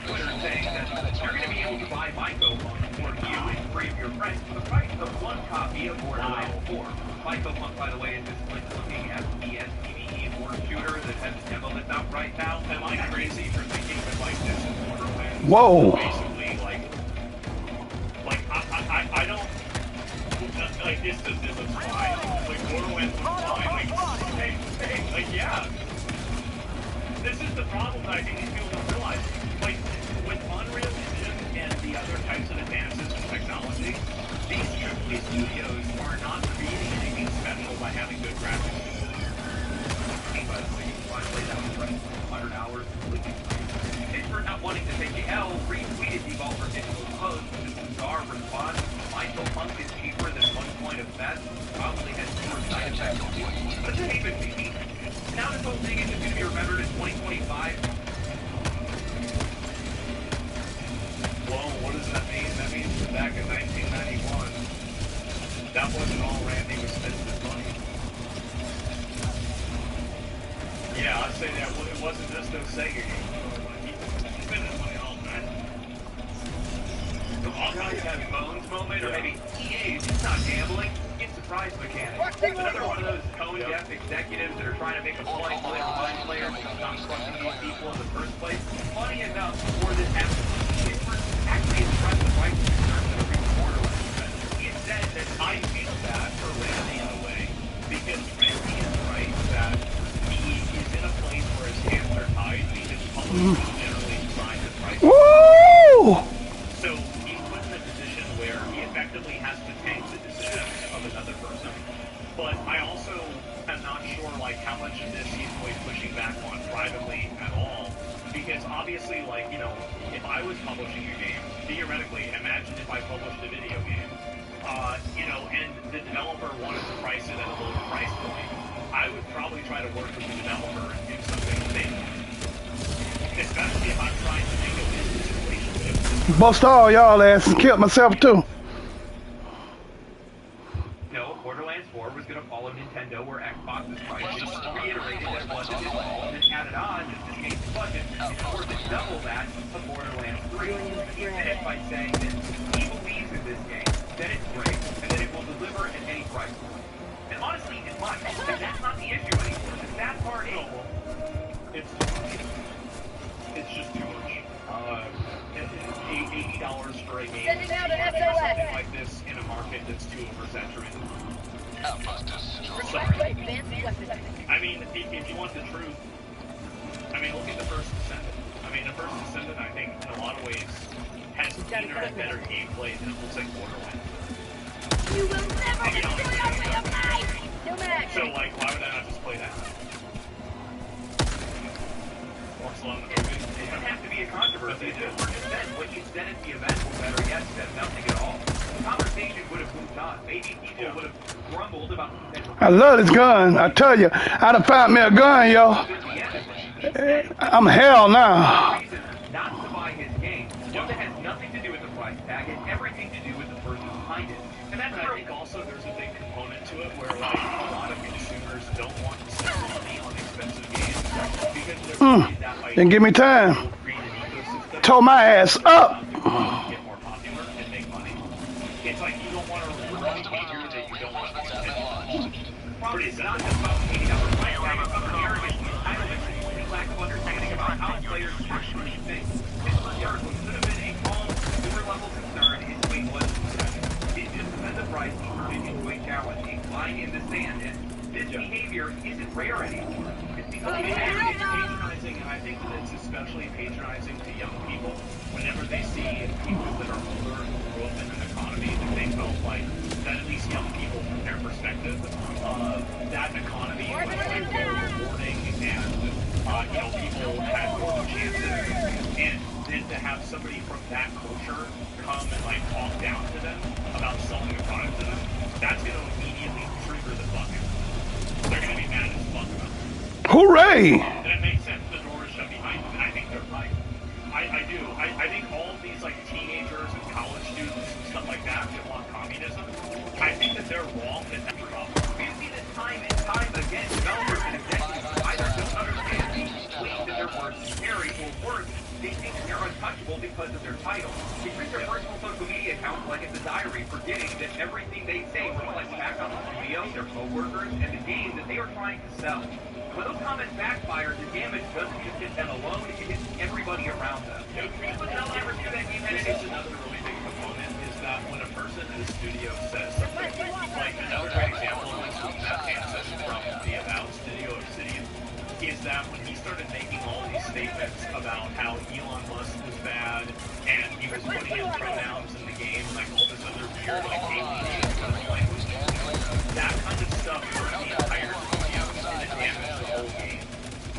Twitter saying that you're going to be able to buy MyCoPunk for you and 3 of your friends for the price of 1 copy of War 904. MyCoPunk, by the way, is this looking at the SPVE board shooter that has a demo that's out right now. Am I crazy for thinking that, like, this is Borderlands? Whoa. Basically, like I don't, like, this is fine. Like, Borderlands is fine. Like, yeah. This is the problem that I think these people don't realize. Like, with Unreal Engine and the other types of advances in technology, these AAA studios are not creating anything special by having good graphics. But you finally that was right, 100 hours completely. And for not wanting to take the L, retweeted Devolver Digital post with a bizarre response. MyCoPunk is cheaper than 1 point of bet. Probably has fewer side effects. But you even me. Now this whole thing is just going to be remembered in 2025. Well, what does that mean? That means that back in 1991, that wasn't all Randy was spending his money. Yeah, I'd say that it wasn't just those Sega games. He spent his money all the time. All guys have phones moment, or maybe EA's, it's not gambling, it's surprise mechanics. Another one of those tone-deaf executives that are trying to make a point to their mind players and stop trusting these people in the first place. Funny enough, before this happened, they were actually impressed with rights concerns that are Borderlands event. He had said that I feel bad for Randy in a way, because Randy is right that he is in a place where his hands are tied because publishers generally design his rights. Woo! So he's put in a position where he effectively has to tank the decision of another person. But I also am not sure, like, how much of this he's really pushing back on privately at all. Because obviously, like, you know, if I was publishing a game, theoretically, imagine if I published a video game, you know, and the developer wanted to price it at a lower price point, I would probably try to work with the developer and do something big. Especially Bust all y'all asses. Killed myself too. No, Borderlands 4 was going to follow Nintendo where Xbox's price just reiterated that it wasn't its fault and added on just this game's budget in order to double that of Borderlands 3. He finished by saying that he believes in this game, that it's great, and that it will deliver at any price point. And honestly, it might. And that's not the issue anymore. The sad part is, it's too much. It's just too much. $80 for a game. Sending out an Something SOS. like this in a market that's too oversaturated. Sorry. Advanced weapons. I mean, if you want the truth, I mean, look at the first Descendant. I mean, the first Descendant, I think, in a lot of ways, has cleaner and better gameplay than it looks like Borderlands. You will never destroy our way of life! No match! So, like, why would I not just play that? Or slow in the movie? It doesn't have to be a controversy. What you said at the event, or better yet, said nothing at all. The conversation would have moved on. Maybe people would have grumbled about the potential. I love this gun. I tell you, I done found me a gun, yo. I'm hell now. Reason not to buy his game. One that has nothing to do with the price tag and everything to do with the person behind it. And that's I think also there's a big component to it where like a lot of consumers don't want to spend money on expensive games because they're worried that like Didn't give me time. will create an ecosystem Tore my ass up. get more popular and make money. It's like you don't want to reward behavior that you don't want to continue. But it's not just about $80 price tag, it's about arrogance, entitlement, and lack of understanding about how players actually think. It's absurd. What could have been a calm, consumer level concern is wait, what is this? It just spent the price to turn it into a challenge, a line in the sand, and this behavior isn't rare anymore. It's becoming Oh, it's patronizing, and I think that it's especially patronizing to young people whenever they see people that are older who grew up in an economy that they felt like that at least young people from their perspective, that economy was like more rewarding and people had more chances, and then to have somebody from that culture come and like talk down to them about selling a product to them, that's gonna immediately trigger the bucket. They're gonna be mad as fuck about it. Hooray! And it makes sense the door is shut behind them, and I think they're right. I do. I think all of these like teenagers and college students and stuff like that want communism. I think that they're wrong and that's wrong. We see this time and time again. Developers and executives either don't understand the claim that their words carry, or worse, they think that they're untouchable because of their title. They treat their personal social media accounts like it's a diary, forgetting that everything they say reflects back on the studio, their co-workers, and the game that they are trying to sell. When those comments backfire, the damage doesn't just hit them alone, it hits everybody around them. People don't ever do that game editing. It's another really big component is that when a person in the studio says something, like another great example of this was Matt Hansen from the About Studio Obsidian, is that when he started making all these statements about how Elon Musk was bad, and he was putting in pronouns in the game, like all this other weird, like, alien language, that kind of stuff hurt the entire studio, and it damaged the whole game.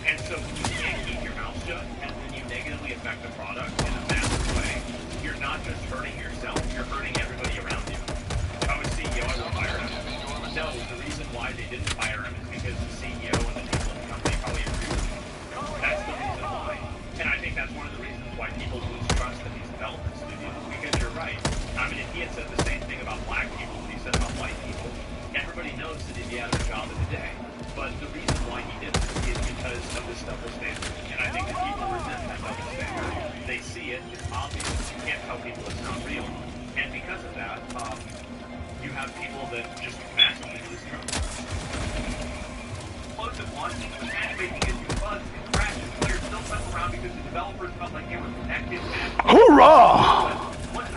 And so when you can't keep your mouth shut, and then you negatively affect the product in a massive way, you're not just hurting yourself, you're hurting everybody around you. If I was CEO, I would fire him. No, the reason why they didn't fire him is because the CEO and the people in the company probably agree with him. That's the reason why. And I think that's one of the reasons why people lose trust in these development studios, because you're right. I mean, if he had said the same thing about black people as he said about white people, everybody knows that he'd be out of a job in a day. But the reason why he didn't is because of this double standard. And I think that people resent that double standard. They see it, it's obvious, you can't tell people it's not real. And because of that, you have people that just massively lose trust. Explosive launch, the matchmaking issue bugs and crashes. Players still stuck around because the developers felt like they were connected. Hoorah!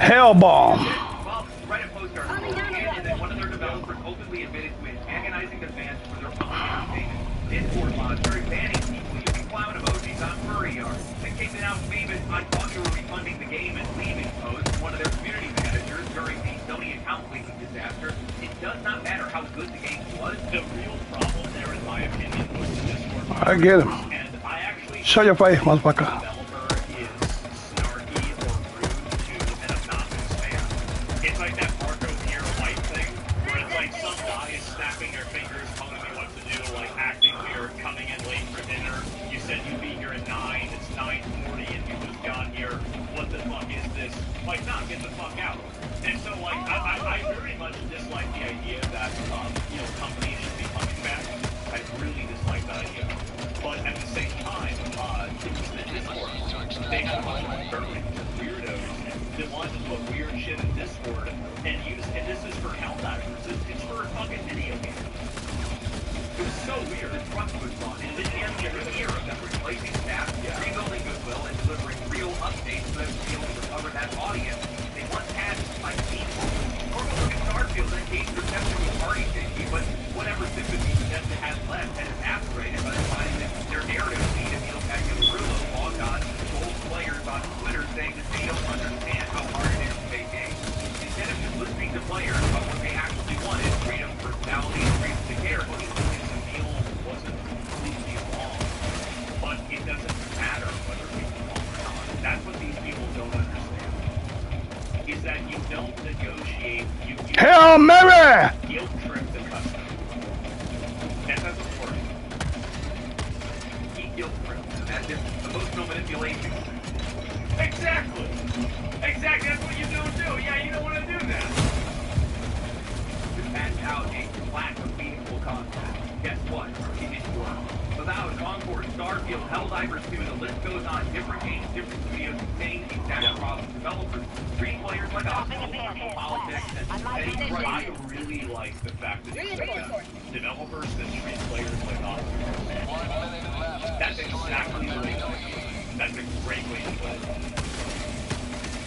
Hell bomb. Well, Reddit post article, and then one of their developers openly admitted to antagonizing the fans for their public entertainment. Discord mods started banning people using clown emojis on furry art. They kicked it out famous "I thought you were refunding the game and leaving" post. One of their community managers during the Sony account leaking disaster. It does not matter how good the game was. The real problem there, in my opinion, was the Discord mods. I get him. And I actually Show your face, motherfucker. developer is snarky or rude to an obnoxious fan. It's like that Marco Pierre White thing, where it's like some guy is snapping their fingers, telling me what to do, like acting weird, coming in late for dinner. You said you'd be here at 9, it's 9:40, and you just got here. What the fuck is this? Like, nah, get the fuck out. And so, like, I very much dislike the idea that, you know, companies should be coming back. I really dislike that idea. But at the same time, the Discord, they have a bunch of conservatives and weirdos that want to put weird shit in Discord and use, and this is for Helldivers, it's for a fucking video game. It was so weird. The trust was gone. And then you have the year of them replacing staff, rebuilding goodwill, and delivering real updates so that we be able to recover that audience. They once had, like, people. Normal look at Starfield and engaged reception with party safety, but whatever sympathy Bethesda has left has evaporated by the time that their narrative feed of Neil Peck and Rulo logged on to old players on Twitter saying that they don't understand how hard it is to make games. Instead of just listening to players about what they actually wanted, freedom, personality, and reason to care, what Neil wasn't completely wrong. But it doesn't matter whether people are wrong or not. That's what these people don't understand. Is that you don't negotiate, you Hail Mary! guilt trip the customer. That doesn't work. He guilt trips, and that's emotional manipulation. Exactly! Exactly, that's what you don't do. Yeah, you don't want to do that. To patch out a lack of meaningful content. Guess what? It didn't work. Without Concord, Starfield, Helldivers 2, the list goes on. Different games, different studios, same exact problem. Developers, treat players like obstacles, politics, and I really like the fact that you said that. Developers that treat players like obstacles. That's exactly the way to put it. That's a great way to put it.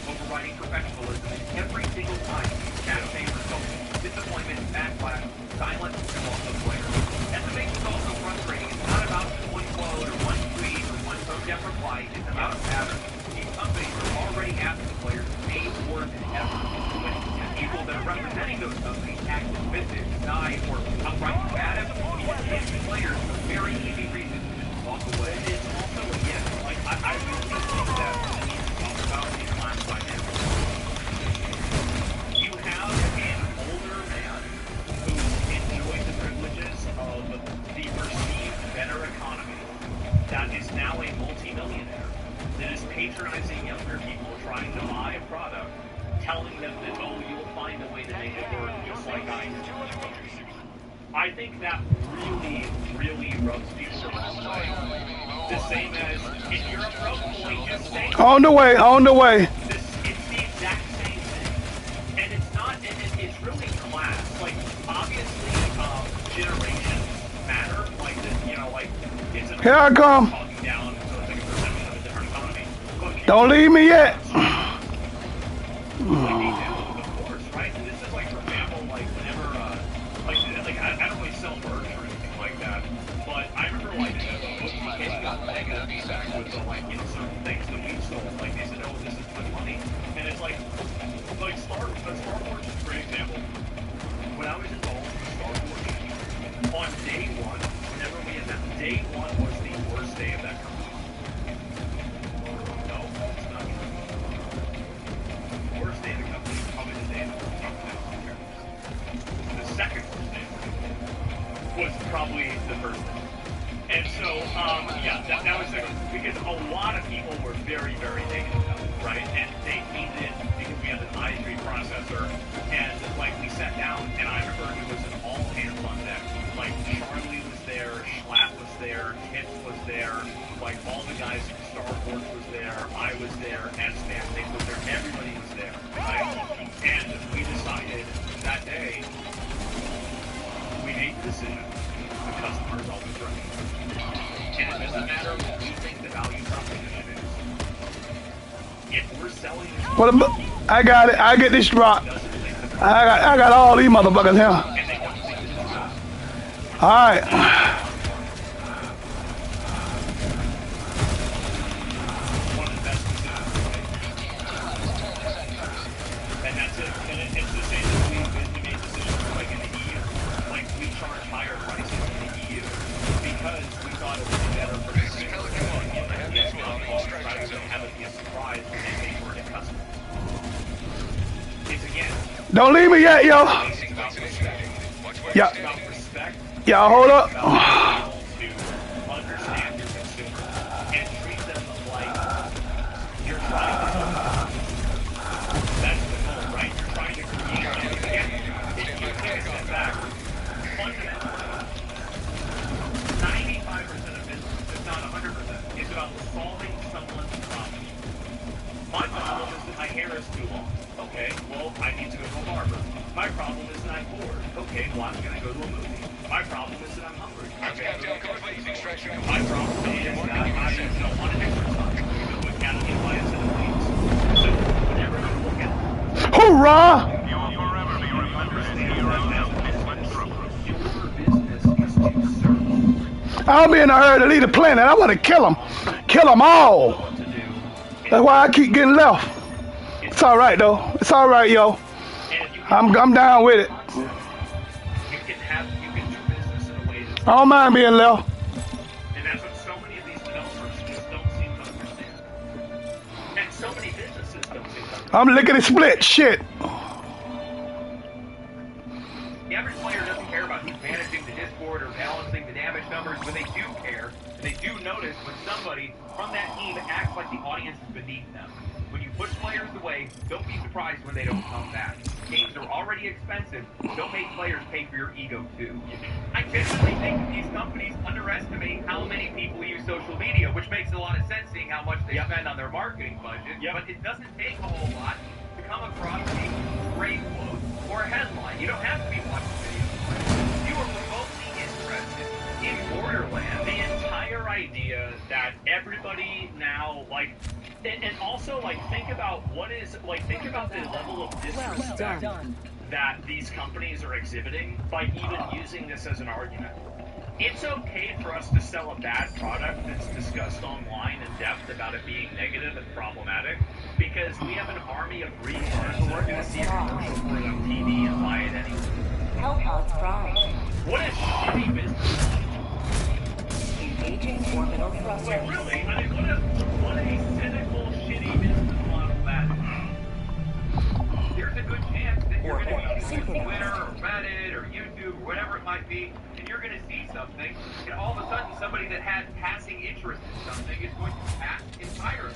Overriding professionalism every single time. That same result. Disappointment, backlash, silence, and loss of players. And what makes this also frustrating is not about one quote or one tweet or one so-deaf reply. It's about a pattern. These companies are already asking players to pay more than ever. When people that are representing those companies act dismissive, deny, or outright combative, it gives players a very easy reason to just walk away. It's also, again, like, I really think that we need to talk about these last dynamics. You have an older man who enjoyed the privileges of the perceived better economy that is now a multimillionaire that is patronizing younger people trying to buy a product, telling them that, oh, you'll find a way to make it work just like I did. I think that really, really rubs people the wrong way. The same as, if you're a pro boy, just say On the way, on the way. it's the exact same thing. And it's not, it's really class. Like, obviously, generations matter. Like, you know, like, it's an Here I come. talking down, so it's like a perception of a different economy. But Don't leave me yet. like they do, of course, right? And this is like, for example, like whenever, like I don't really sell merch or anything like that, but I remember like getting got negative feedback with the like, you know, certain things that we sold. Like they said, oh, this is good money, and it's like Star Wars is a great example. When I was involved with Star Wars, on day one, whenever we announced, day one was the worst day of that company. No, it's not true. Worst day of the company is probably the day that we're talking about characters. The second worst day was probably the first day. And so, yeah, that was because a lot of people were very, very negative about it, right? And they hated it because we had an i3 processor, and like we sat down, and I remember it was an all hands on deck. Like Charlie was there, Schlatt was there, Kit was there, like all the guys from Star Wars was there, I was there, S-Man Nick was there, everybody was there, right? And we decided that day, we made the decision, the customer's always right. And it doesn't matter what we think the value proposition is. If we're selling this, What about, I got it. I get this rock. I got all these motherfuckers here. and they don't think this is good. All right. One of the best decisions we made. And that's it. And it's the same as we made decisions like in the EU. Like we charge higher prices in the EU because we thought it would be better for the consumer. Rather than have it be a surprise when they pay for it at customs. It's again, Don't leave me yet, yo. it's about respect. Yeah. It's about respect. Y'all hold up. About being able to understand your consumer and treat them like you're trying to. Okay, well, I'm gonna go to a movie. My problem is that I'm hungry. I've got down covered by easy extraction. My problem is that I don't want to exercise. I'm gonna go Academy and buy a set of weights. So whenever you look at Hoorah! you understand that your business is to serve. I'll be in a hurry to leave the planet. I want to kill them. Kill them all. What to do. That's why I keep getting left. It's all right, though. It's all right, yo. And if you I'm down with it. you can do business in a way that's I don't mind being left. and that's what so many of these developers just don't seem to understand. And so many businesses don't seem to understand. I'm Licketsplit. Shit. The average player doesn't care about who's managing the Discord or balancing the damage numbers. When they do care, they do notice when somebody from that team acts like the audience is beneath them. When you push players away, don't be surprised when they don't come back. Games are already expensive. Don't make players pay for your ego too. I genuinely think that these companies underestimate how many people use social media, which makes a lot of sense seeing how much they spend on their marketing budget. But it doesn't take a whole lot to come across a great quote or a headline. You don't have to be watching videos. You are remotely interested in Borderlands. The entire idea that everybody now, like, and also, like, think about think about the level of disrespect that these companies are exhibiting by even using this as an argument. It's okay for us to sell a bad product that's discussed online in depth about it being negative and problematic, because we have an army of retards who are going to see a commercial for it on TV and buy it anyway. Hellpods Prime. What a shitty business. Engaging orbital Like, thrusters. really? I mean, what a cynical, shitty business model that is. There's a good chance that you're going to be using Twitter or Reddit or YouTube or whatever it might be, and you're going to see something, and all of a sudden somebody that had passing interest in something is going to pass entirely.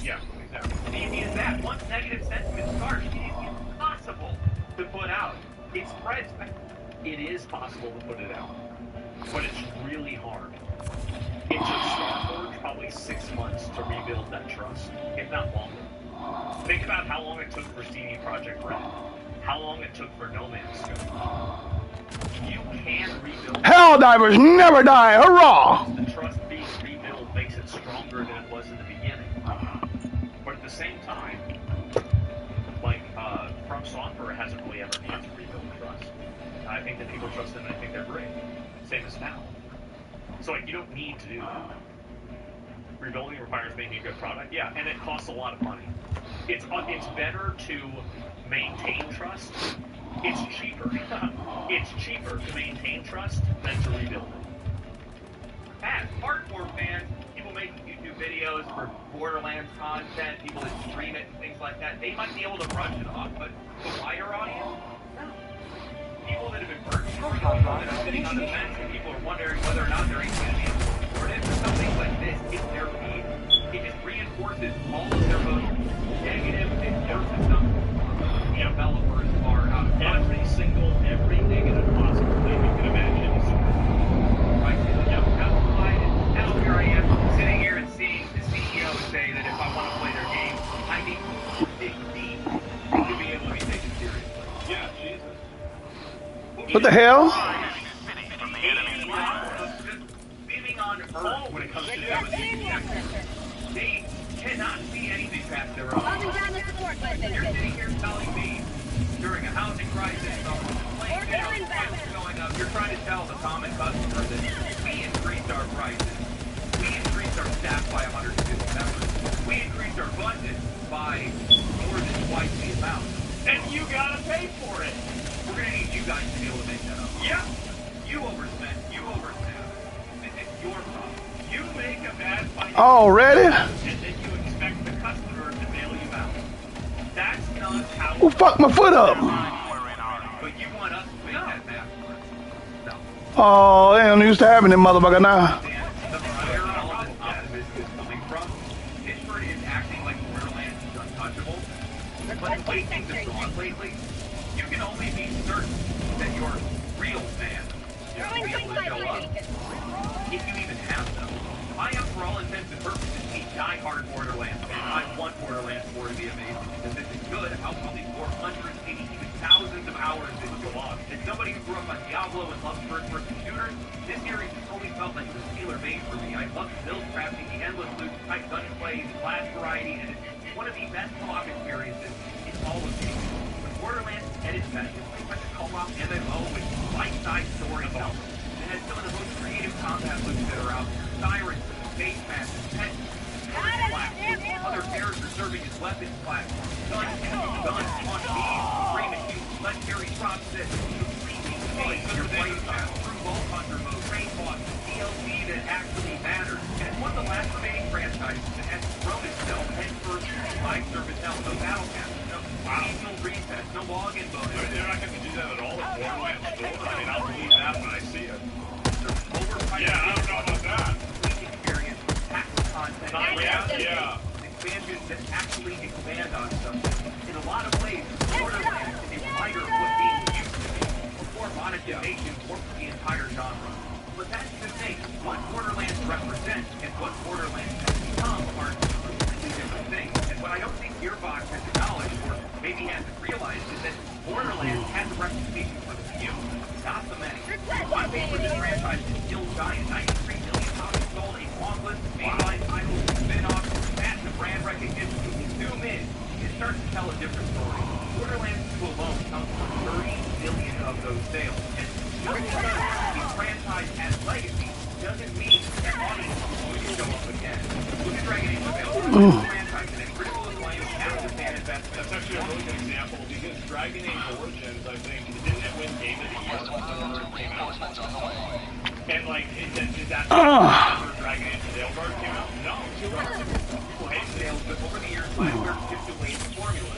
Yeah, exactly. And the idea is that once negative sentiment starts, it is impossible to put out. It spreads. It is possible to put it out, but it's really hard. It took Starforge probably 6 months to rebuild that trust, if not longer. Think about how long it took for CD Projekt Red, how long it took for No Man's Sky. You can rebuild. Helldivers never die. Hurrah! The trust being rebuilt makes it stronger than it was in the beginning. But at the same time, like, From Software hasn't really ever needed to rebuild trust. I think that people trust them and I think they're great. Same as now. So, like, you don't need to do that. Rebuilding requires making a good product. Yeah, and it costs a lot of money. It's better to maintain trust. It's cheaper. It's cheaper to maintain trust than to rebuild it. As hardcore fans, people making YouTube videos for Borderlands content, people that stream it and things like that, they might be able to brush it off, but the wider audience, no. People that have been purchasing for people that are sitting on the fence and people are wondering whether or not they're even going to be supported for something like this in their feed, it just reinforces all of their most negative and narcissism developers are out of every negative possible thing you can imagine. Right? Now here I am sitting here and seeing the CEO say that if I want to play their game, I need to dig deep to be able to be taken seriously. Yeah, Jesus. What the hell? Living on Earth when it comes to they cannot see anything past their own. Calling down the support button. You're sitting here telling me during a housing crisis, prices going up, you're trying to tell the common customer that we increased our prices, we increased our staff by 150 members, we increased our budget by more than twice the amount, and you gotta pay for it. We're gonna need you guys to be able to make that up. Yep. You overspent. You overstaffed. This is your problem. You make a bad financial Already? and then you expect the customer to bail you out. That's not how. Who fucked my foot up? But you want us to make that math work. No. Oh, they ain't used to having them motherfucker now. The where all of this optimism is coming from, Pittsburgh is acting like Borderlands is untouchable. But the way things have gone lately, you can only be certain that your real fans, your real to show up, if you even have them. I am, for all intents and purposes, a die-hard Borderlands fan. I want Borderlands 4 to be amazing, because if it's good, how will the 480 even thousands of hours that go on? And somebody who grew one of the best co-op experiences in all of games. With Borderlands and its meta, it's pretty much a co-op MMO with bite-sized storytelling. It has some of the most creative combat loops that are out there. Sirens, face masks, pets, other characters serving as weapons platforms, guns, launch beams, spray machines, legendary drop sets, completely change your playstyle, through Vault Hunter mode, train boss, DLC that actually matters. And it's one of the last remaining franchises that has grown itself head first into live service hell, no battle passes, no seasonal resets, no login bonus. They're not going to do that at all at Borderlands 4. I mean, I'll believe that when I see it. Yeah, I don't know about that. Experience, tactical content, expansions that actually expand on something. In a lot of ways, Borderlands is a reminder of what games used to be before monetization worked the entire genre. But that's the thing. What Borderlands represents and what Borderlands has become are completely different things. And what I don't think Gearbox has acknowledged or maybe hasn't realized is that Borderlands has a reputation for the few, not the many. On paper, this franchise is still giant. 93 million copies sold, a long list of mainline titles, spin-offs, massive brand recognition. If you zoom in, it starts to tell a different story. Borderlands 2 alone comes from 30 million of those sales. And just because the franchise has legacy doesn't mean that audiences will show up again. Look at Dragon Age available. Franchise and a critical acclaim after fan investment. That's actually a really good example because Dragon Age Origins, I think, didn't it win Game of the Year when it came out? And like, did that after Dragon Age Sailguard came out? No. People hate sales, but over the years, Bioware chipped away the formula.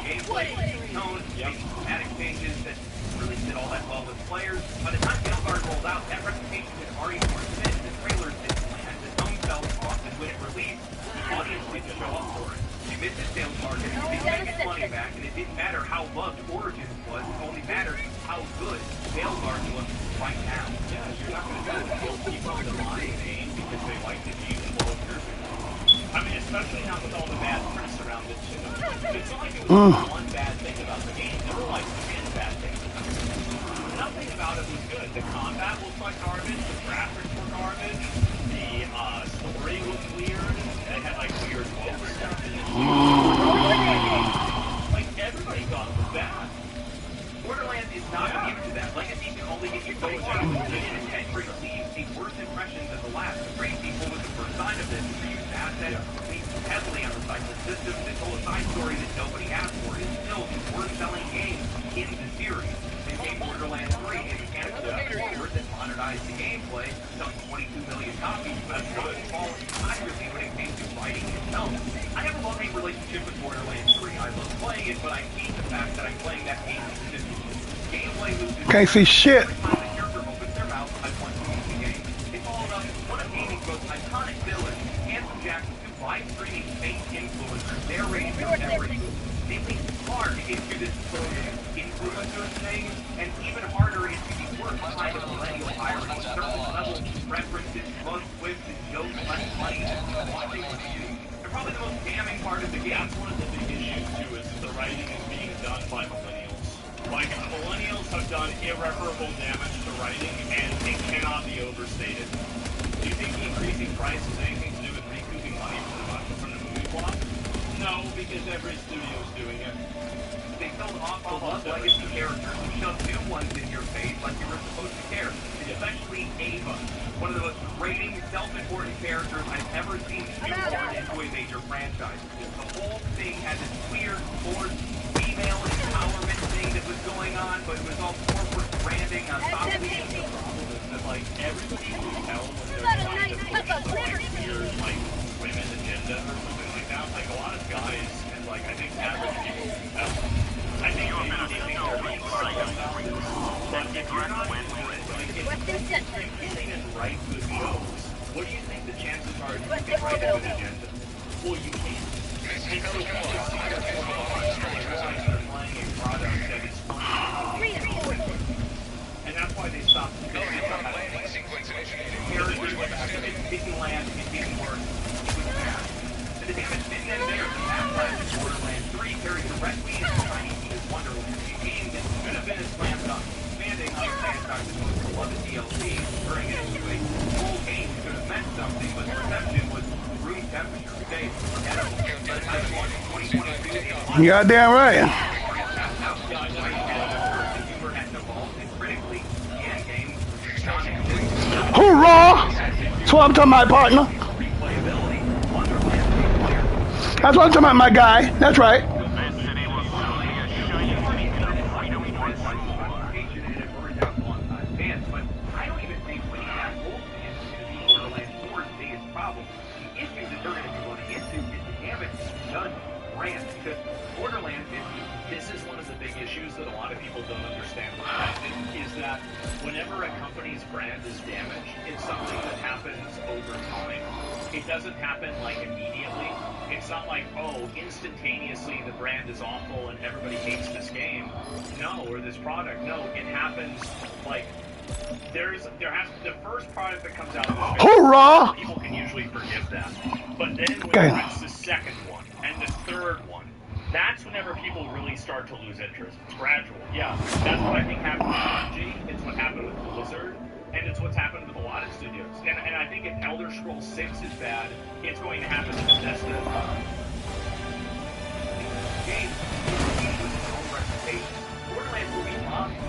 Gameplay, tone, thematic changes that really did all that well with players. By the time Sailguard rolled out, that reputation had already worn thin. The trailers didn't land. The tone fell off, and when it released, the audience didn't show up for it. They missed the sales market, they didn't make its money back, and it didn't matter how loved Origins was, it only mattered how good Sailguard was right now. Yeah, you're not going to do it. You'll keep on the buying name because they like the game and love years ago. I mean, especially now with all the bad press around it, too. It's not like it was one bad thing about the game. There were like 10 bad things about it. Nothing about it was good. The combat looked like garbage. The graphics were garbage. The story was weird. They had like weird woke stuff in it. Like everybody thought it was bad. Borderlands is not immune to that. Legacy can only get you so far. Its entry leaves a worse impression than the last. The Free People was the first sign of this. Reused assets, leans heavily on recycled systems. They told a side story that nobody asked for. It's still the worst-selling game in the series. They made Borderlands 3 a mechanical step forward that modernized the gameplay, selling 22 million copies, but it's not fall entirely when it came to writing and tone. I have a love-hate relationship with Borderlands 3. I love playing it, but I hate the fact that I'm playing that game consistently. Gameplay loses. Can't see shit. Every time the character opens their mouth, I want to use the game. They followed up one of gaming's most iconic villains, Handsome Jack's two live-streaming fake influencers narrating their every move. They lean hard into this influencer thing, and even harder into the worst kind of millennial irony. Surface level references, bug quips, and jokes less money than watching reviews. They're probably the most damning part of the game. That's one of the big issues, too, is that the writing is being done by millennials. Like, millennials have done irreparable damage to writing, and it cannot be overstated. Do you think the increasing price has anything to do with recouping money from the movie plot? No, because every studio's doing it. They killed off all those legacy characters and shoved new ones in your face like you were supposed to care. Especially Ava, one of the most grating, self-important characters I've ever seen shoehorned into a major franchise. The whole thing had this weird, forced female empowerment thing that was going on, but it was all corporate branding on top of it. The problem is that, like, everybody can tell when they're trying to push the, like, weird, like, women agenda or something like that. Like, a lot of guys, and, like, I think average people can tell. I think maybe they think they're being right about this. But if you're not into it, like, if anything is right with shows, what do you think the chances are that you can write a good agenda? Well, you can't. And so people see that they're playing a product that is funny. And that's why they stopped. It didn't land, it didn't work, it was bad. And the damage didn't end there. The backlash in Borderlands 3 carried directly into Tiny Tina's Wonderland, a game that should have been a slam dunk. Expanding on the franchise's most beloved DLC, turning it into a full game should have meant something, but the reception was room temperature. Okay, forgettable. By the time Goddamn right. Hoorah! That's what I'm talking about, partner. That's what I'm talking about, my guy. That's right. This is one of the big issues that a lot of people don't understand with Reddit, is that whenever a company's brand is damaged, it's something that happens over time. It doesn't happen like immediately. It's not like, oh, instantaneously the brand is awful and everybody hates this game. No, or this product. No, it happens like the first product that comes out of the Hoorah! people can usually forgive that. But then when Okay. it's the second one and the third one, that's whenever people really start to lose interest. It's gradual. Yeah, that's what I think happened with Bungie. It's what happened with Blizzard. And it's what's happened with a lot of studios. And I think if Elder Scrolls 6 is bad, it's going to happen with Bethesda as well. Game with its own reputation. Borderlands will be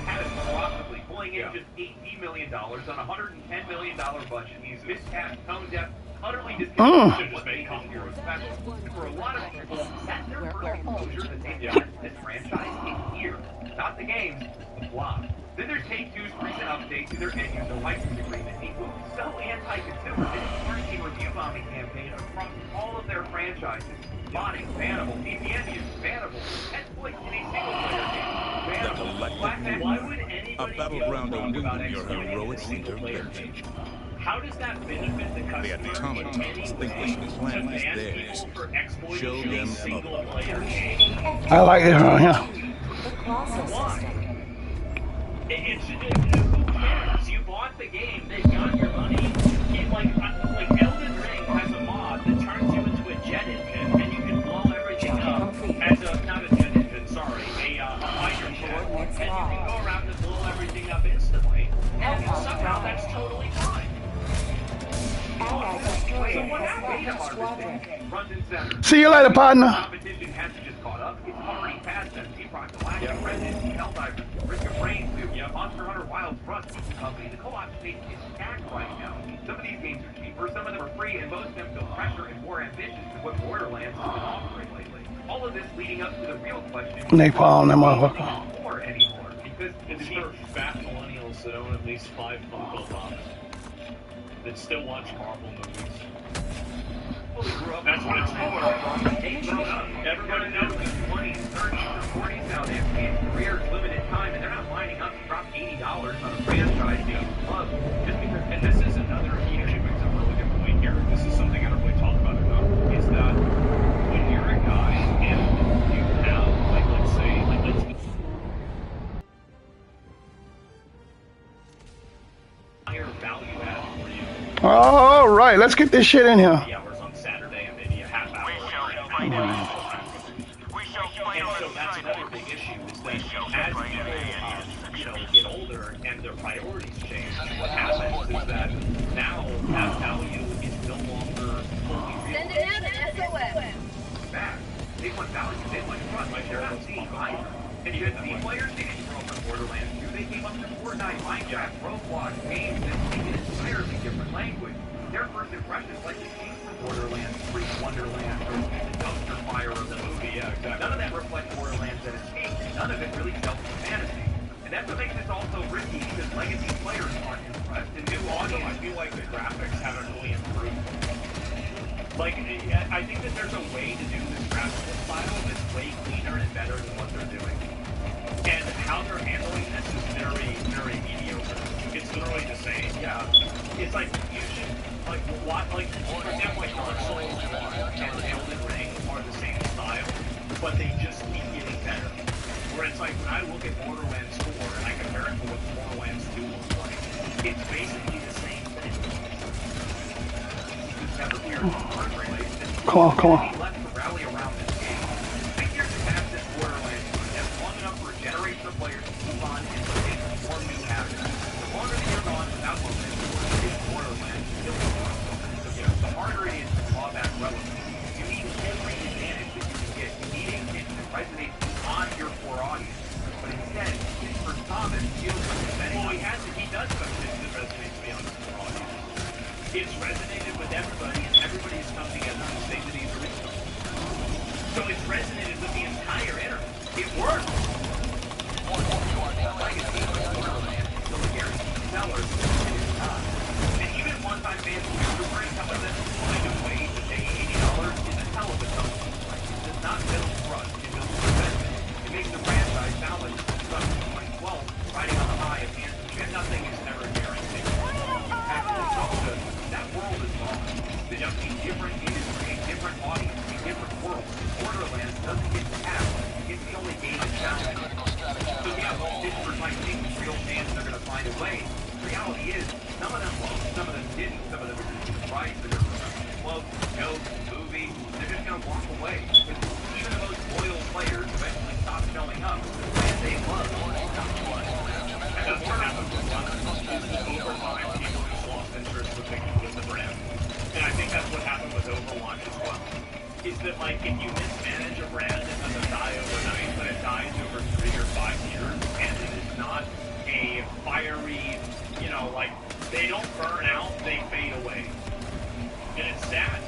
catastrophically pulling in just $18 million on a $110 million budget. He's miscast, tone deaf, utterly disconnected. Just made Conqueror special. And for a lot of people, that's their first exposure that they've got to this franchise in years. Not the games, the plot. Then there's Take-Two's recent update to their end-user license agreement. They moved so anti-consumer that it's starting a review bombing campaign across all of their franchises. Modding, bannable. VPN use, bannable. Exploit in a single-player game, bannable. Why would anybody battleground talk about of your exploiting heroic a single-player game? intervention. How does that benefit the customer? The automatons think this plan is theirs. Show them a another. single-player game. I like this one, yeah. The Colossus system. Who cares? You bought the game, they got your money. Like Elden Ring has a mod that turns you into a jet engine, and you can blow everything up as not a jet engine, sorry, a fighter jet, and you can go around and blow everything up instantly, and somehow that's totally fine. Allied destroyer So what has happened? left squadron. Front and center. See you later, partner. Competition hasn't just caught up, it's already passed them. Prophylactic, Resident, Helldivers, Risk of Rain 2, Monster Hunter Wilds, Rust, Company. The co-op space is stacked right now. Some of these games are cheaper, some of them are free, and most of them feel fresher and more ambitious than what Borderlands has been offering lately. All of this leading up to the real question: Napalm, that motherfucker. more anymore? Because it's for fat millennials that own at least 5 Funko Pops that still watch Marvel movies. That's what it's for. They grown up. Everybody knows in 20s, 30s, or 40s now they have kids, careers, limited time, and they're not lining up to drop $80 on a franchise they love just because. And this is another. He actually brings up a really good point here. This is something I don't really talk about enough. Is that when you're a guy and you have, let's say, higher value add for you. All right, let's get this shit in here. Hours on Saturday and maybe a half hour. And so that's another big issue is that as people, get older and their priorities change, what happens is that now that value is no longer fully real. Send it out an SOS. Back. They want value. They want trust. Like they're not team either. And you had team players, they didn't grow up in Borderlands 2. They came up through Fortnite, Minecraft, Roblox, games that speak an entirely different language. Their first impressions likely came from Borderlands 3, Wonderland, or the dumpster fire of the movie. Yeah, exactly. None of that reflects Borderlands at its peak. None of it really sells the fantasy. And that's what makes this also risky because legacy players aren't impressed. And new audience, I feel like the graphics haven't really improved. Like, I think that there's a way to do this graphical style that's way cleaner and better than what they're doing. And how they're handling this is very, very mediocre. It's literally the same. Yeah. It's like, you should, like, for example, like Dark Souls 1 and Elden Ring are the same style, but they just keep getting better. Where it's like, when I look at Borderlands 4 and I compare it to what Borderlands 2 looks like, it's basically the same thing. Come on, come on. Left to rally around this game. 6 years have passed since Borderlands 2. That's long enough for a generation of players to move on and create more new habits. The longer that you're gone without momentum, Borderlands still the harder it is to claw back relevance. You need every advantage that it's resonated with the entire internet. It works. Legacy of Borderlands is still a guaranteed seller, and it's not. And even one-time fans who bring some of them find a way to pay $80 is a hell of a selling price. It does not build trust, it builds investment. It makes the franchise sound like it's stuck in 2012, riding on the high of hands and nothing is ever guaranteed. Actually, that world is gone. It's just a different industry, a different audience, a different world. Borderlands doesn't get cast. It's the only game that's found. So yeah, I think real fans are going to find a way. The reality is, some of them won't, some of them didn't, some of them are just right, they're going to quote, joke, movie, they're just going to walk away. Because even the most loyal players eventually stop showing up. And they love and that's what happens with over time, people just lost interest with the brand. And I think that's what happened with Overwatch as well. Is that like if you mismanage a brand, it doesn't die overnight, but it dies over 3 or 5 years, and it is not a fiery, you know, like they don't burn out, they fade away. And it's sad.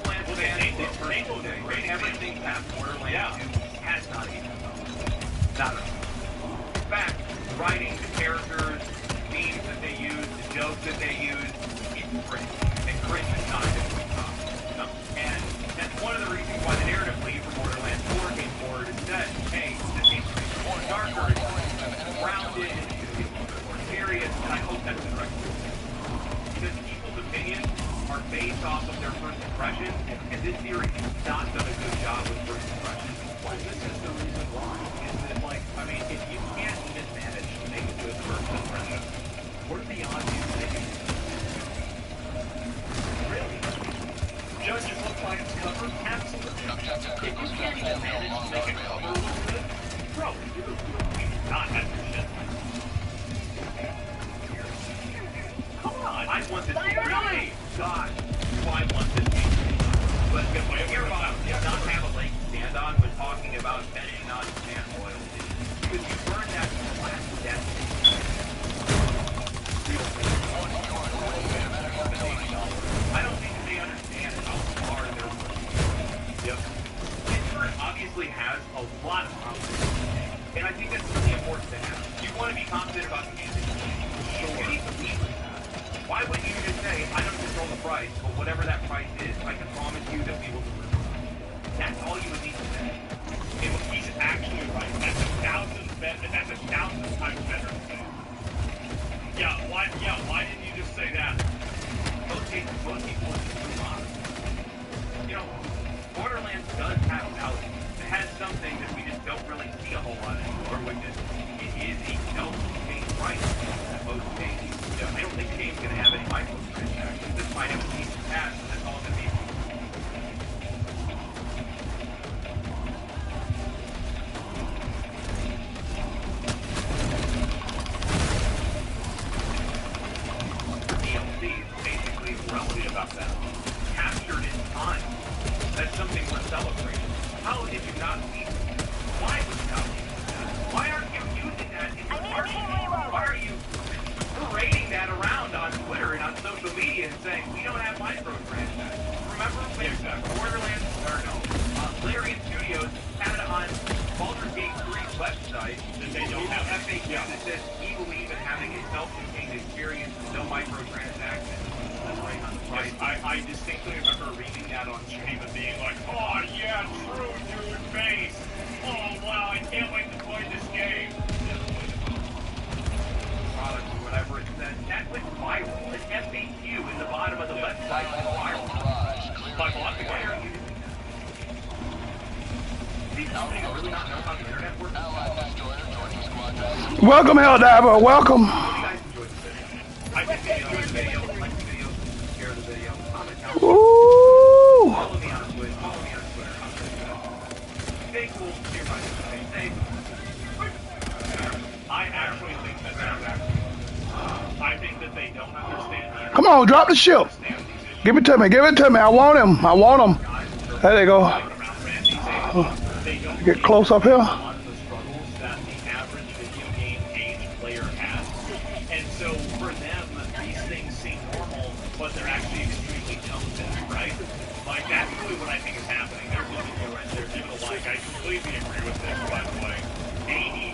Well, they will do great. Everything past Borderlands 2 has not aged well. Not at all. In fact, writing, the characters, the memes that they use, the jokes that they use, it's cringe. And cringe is not a good no. And that's one of the reasons why the narrative lead for Borderlands 4 came forward and said, hey, this game's going to be more darker, it's going to be grounded, it's going to be a little bit more serious, and I hope that's the right decision. Because people's opinions are based off of their first impression, and this series has not done a good job with first impressions. Well, this is the reason why. Is that, like, I mean, if you can't mismanage to make a good first impression, what are the odds you think? Really? Judges look like it's covered? Absolutely. If you can't even manage to make a cover look good, bro, you're not at your shit. Come on, I want this game. Really? God, I want this game. But if you're about to not have a leg to stand on when talking about betting on fan loyalty, because you learned that from the last decade. I don't think they understand how far they're working. Yep. Pittsburgh obviously has a lot of confidence, and I think that's really important to have. You want to be confident about the music. Sure. You need to lead with that. Why wouldn't you just say, I don't control the price, but whatever that price is, I can promise you that we will deliver. That's all you would need to say. And he's actually right. That's 1,000 times better than that. Why didn't you just say that? Most people are just too honest. You know, Borderlands does have value. It has something that we just don't really see a whole lot anymore, which is it is a self-contained price that most games. I don't think the game's going to have any microtransactions. This might have a piece of cash, and that's all it's going to be. DLC is basically relevant about that. Captured in time. That's something worth celebrating. How did you not see it? Why was you not using that? Why aren't you using that in the marketing? Why are you parading that around on Twitter and on social media and saying, we don't have microtransactions? Remember when Borderlands, or no, Larian Studios had it on Baldur's Gate 3's website that they don't have FAQ that says we believe in having a self-contained experience with no microtransactions. That's right on the price. I distinctly remember reading that on stream and being like, oh yeah, true, dude, face. Oh wow, I can't wait to play this game. Product or whatever it said, that went viral. An FAQ in the bottom of the website went viral. Why are you doing that? These companies really not know how the internet works. Welcome, Helldiver. Welcome. Hope you guys enjoyed the video. I think they enjoyed the video, like the video, share the video, comment down below. Ooh. Follow me on Twitter. I'm pretty good. Stay cool. Stay right. Stay safe. I actually think that that's actually. I think that they don't understand. Come on, drop the ship. Give it to me. Give it to me. I want him. I want him. There you go. Get close up here. A lot of the struggles that the average video game age player has, and so for them, these things seem normal, but they're actually extremely chosen, right? Like that's really what I think is happening. They're giving Mike. I completely agree with this, by the way. $80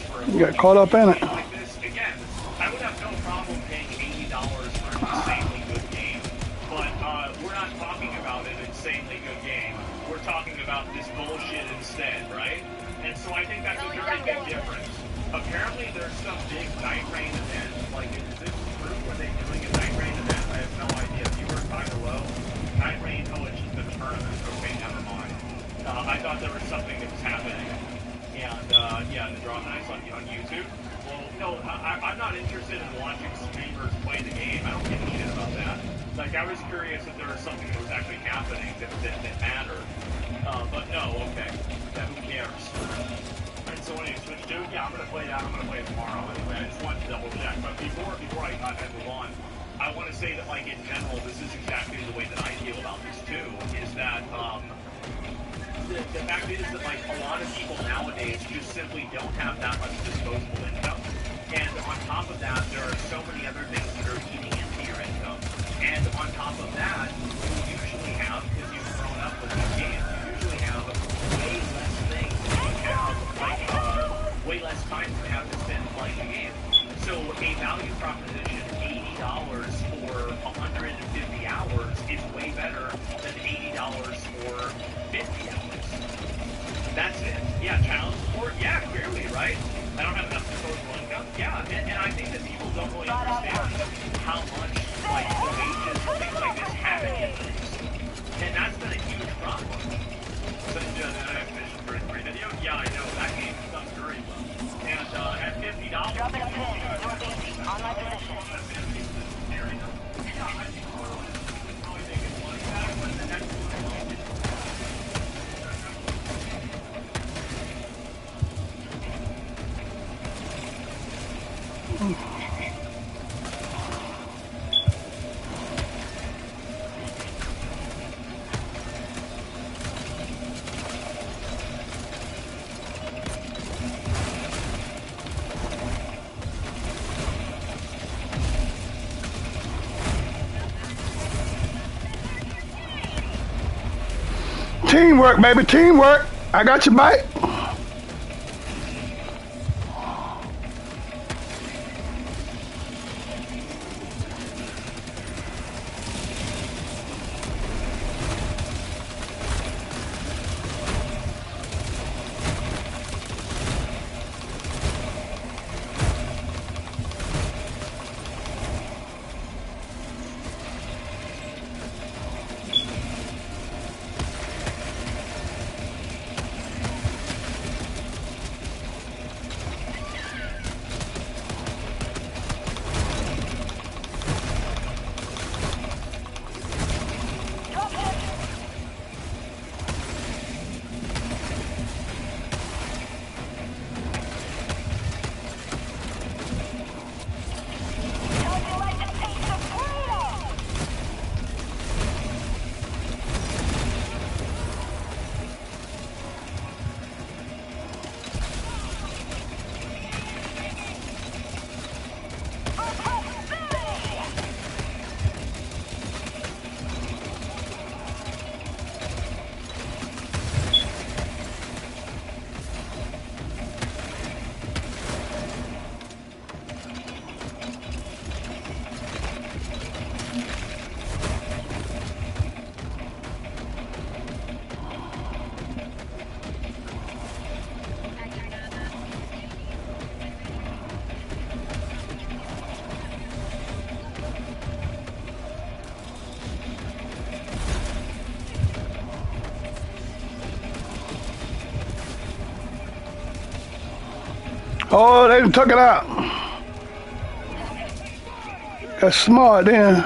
for a You got caught up in it. game like this. Again, I would have no problem paying $80 for an insanely good game. But we're not talking about an insanely good game. We're talking about this bullshit instead, right? And so I think that's a very big difference. Apparently there's some big night rain event. Like, is this true? Were they doing a night rain event? I have no idea. If you were kind of low, night rain, oh, it's just a tournament. Okay, never mind. I thought there was something that was happening. And, yeah, the draw nights on YouTube. Well, no, I'm not interested in watching streamers play the game. I don't give a shit about that. Like, I was curious if there was something that was actually happening that mattered. But no, okay. Who cares? And so when you switch to, yeah, I'm going to play that. I'm going to play it tomorrow anyway. I just wanted to double check. But before I move on, I want to say that, like, in general, this is exactly the way that I feel about this, too, is that, the fact is that, like, a lot of people nowadays just simply don't have that much disposable income. And on top of that, there are so many other things that are eating into your income. And on top of that, you usually have, because you've grown up with these games, you usually have way less things that you have, like, way less time to have to spend playing the game. So a value proposition, $80 for 150 hours is way better than $80 for 50 hours. That's it. Yeah, child support. Yeah, clearly, right? I don't have enough disposable income. Yeah, and I think that people don't really understand how much, like, the wages and things like this haven't increased. And that's been a huge problem. So, I have Vision 33 video. Yeah, I know. That game has done very well. And at $50... Drop it a pin. Northeast. On my position. Yeah, I think probably think it's like that, but the next one... Teamwork, baby, teamwork. I got your back. Oh, they done took it out. That's smart then.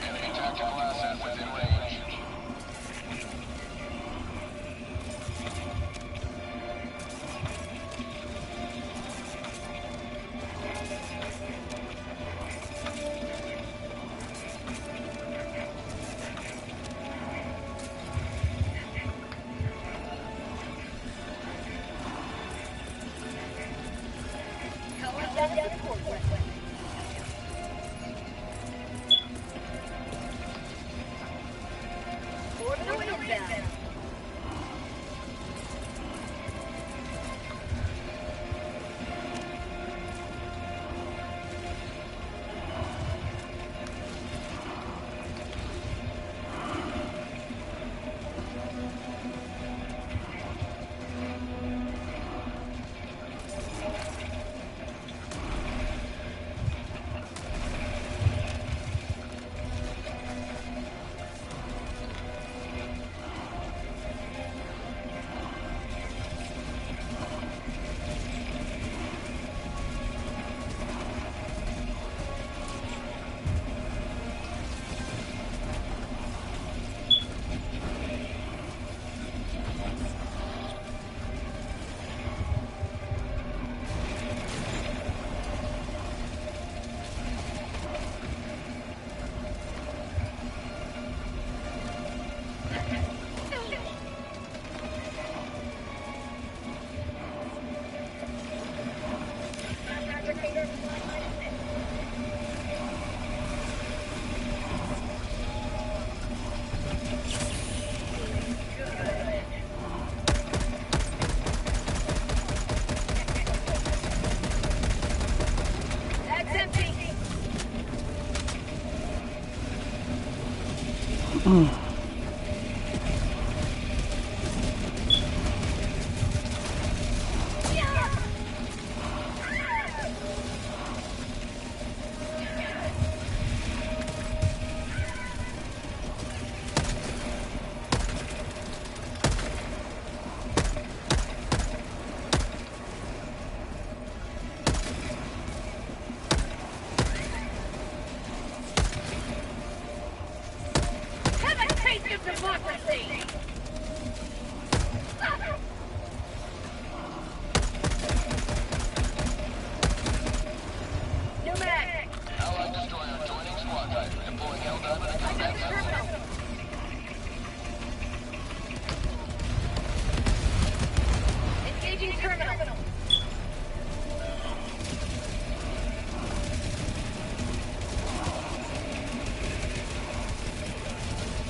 Enemy tactical asset within range.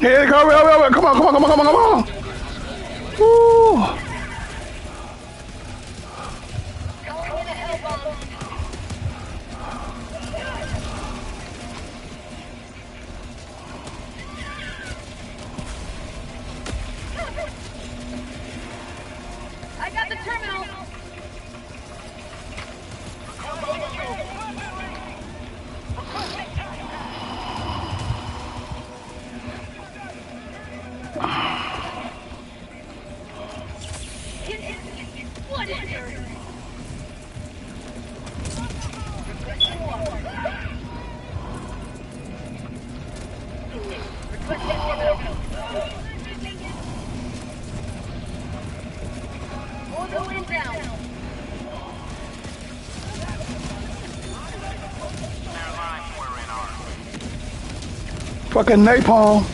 Here, come on, come on, come on, come on, come on, come on. Woo. I got the terminal. What is it? Orbital inbound. Fucking napalm.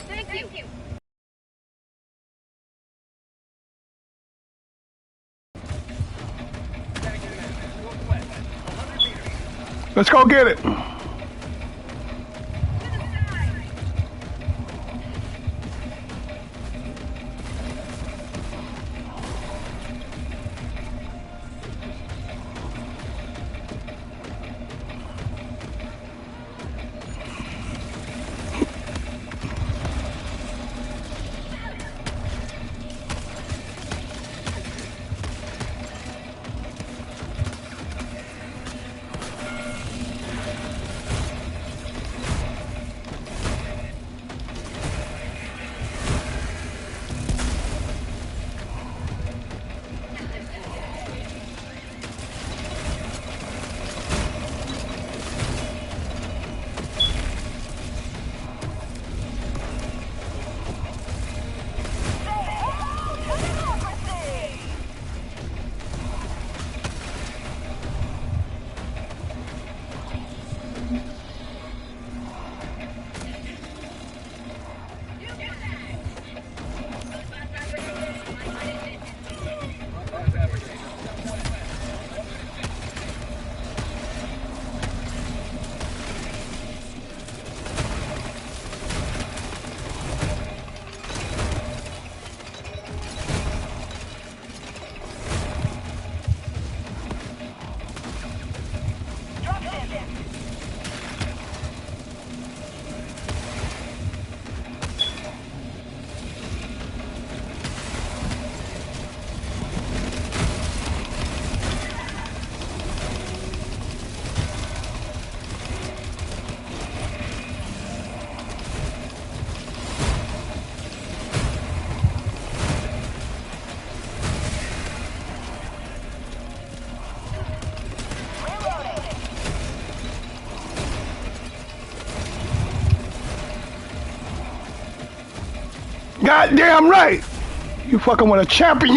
Thank you. Let's go get it. Goddamn right. You fucking with a champion.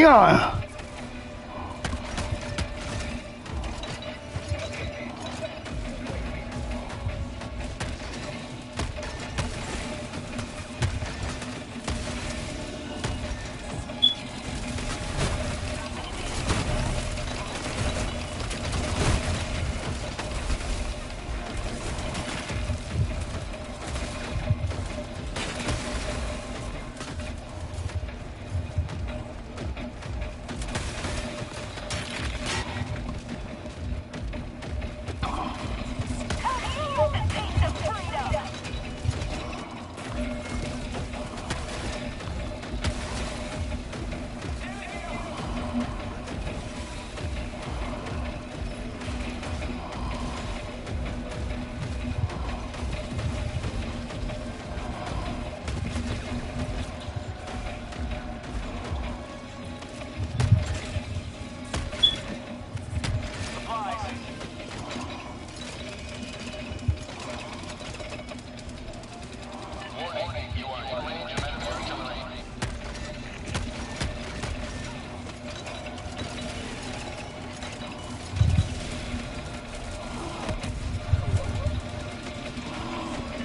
Warning, you are in range of enemy artillery.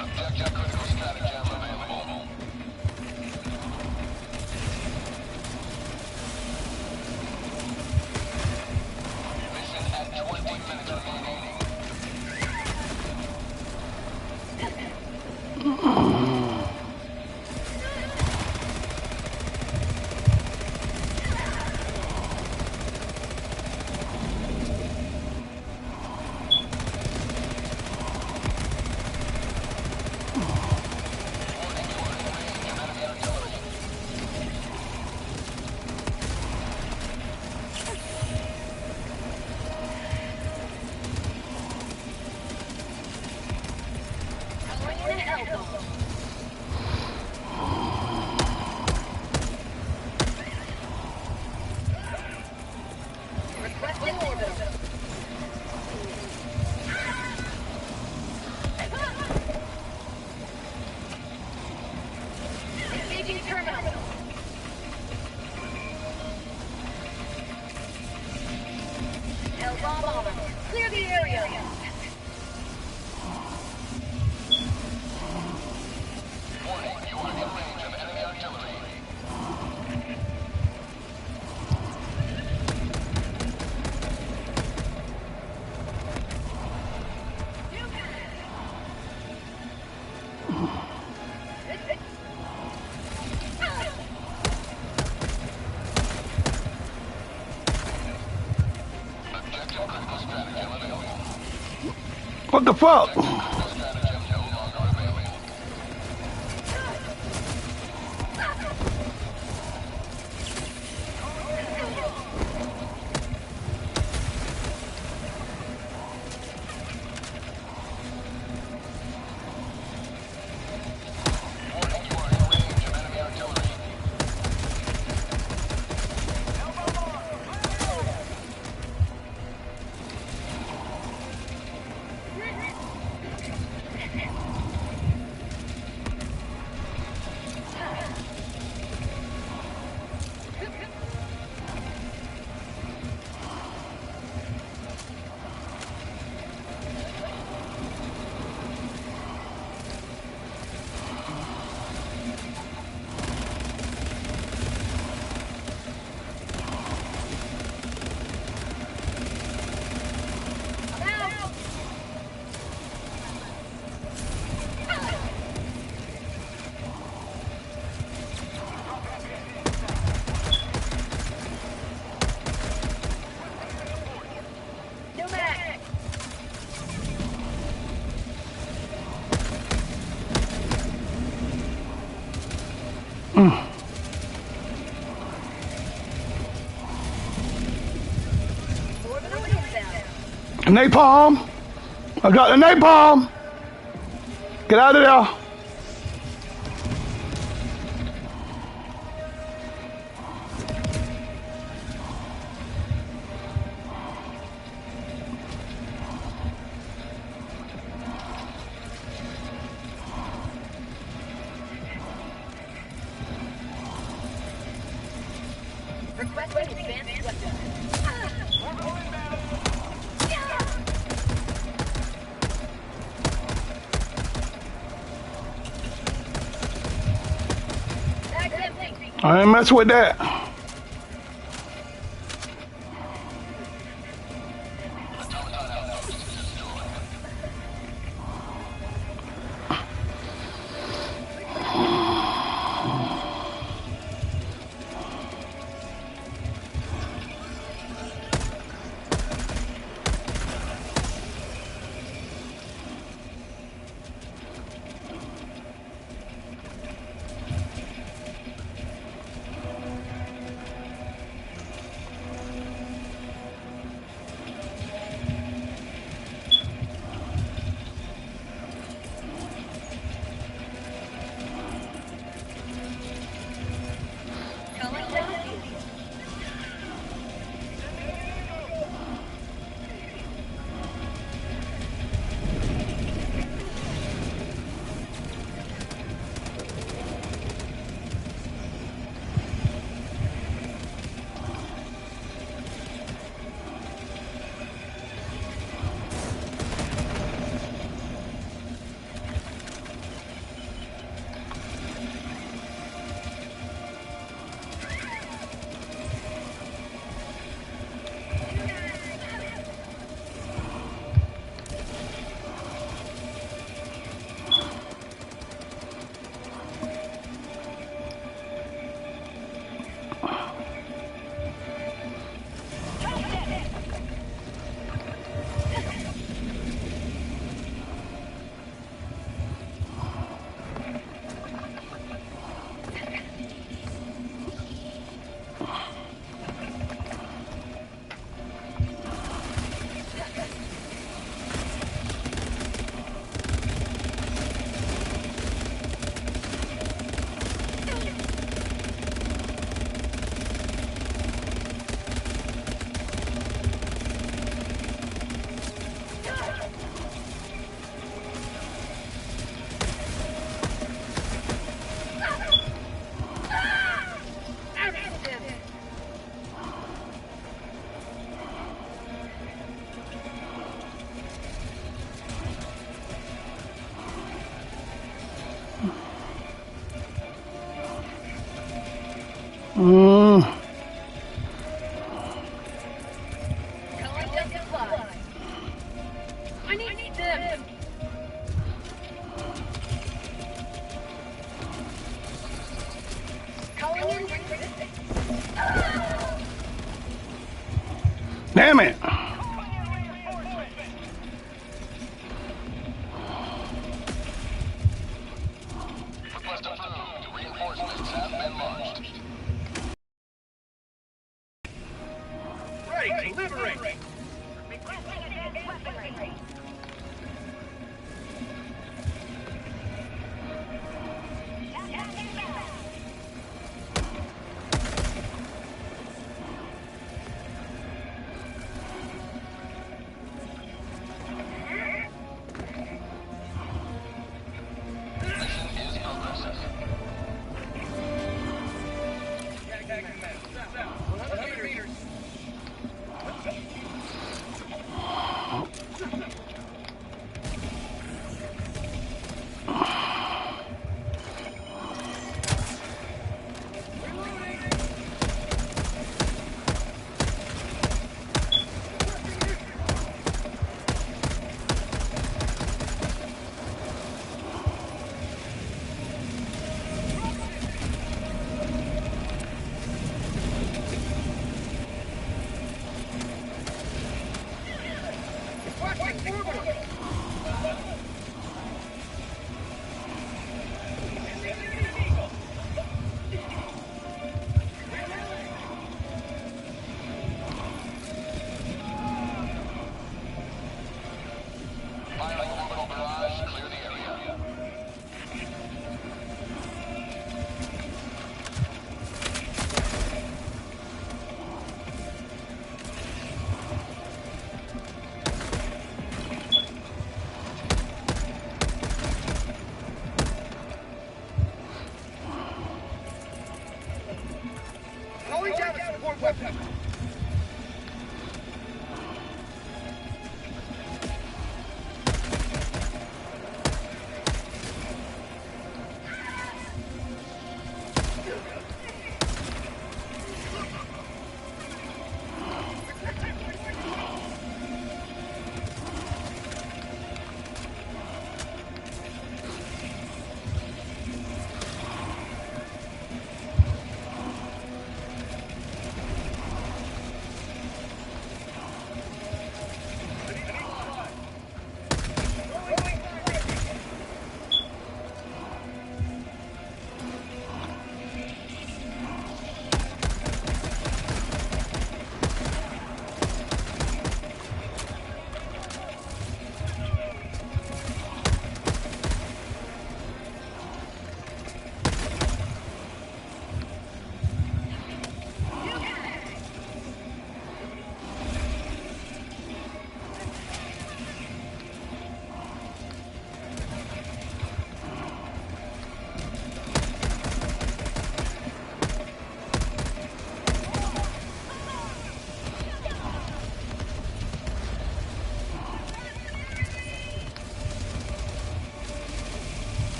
Objective critical stratagem available. Mission at 20 minutes remaining. Clear the area. Warning, you are in range of enemy artillery. Objective critical stratagem available. What the fuck? Critical stratagem no longer available. Warning, you are in range of enemy artillery. No mag. Orbital inbound. Napalm. I got the napalm. Get out of there. Requesting advanced weapons. Bag's empty. I ain't mess with that. I need them. Calling in resistance. Damn it. Request approved. Reinforcements have been launched. Ready to liberate. Requesting advanced weaponry.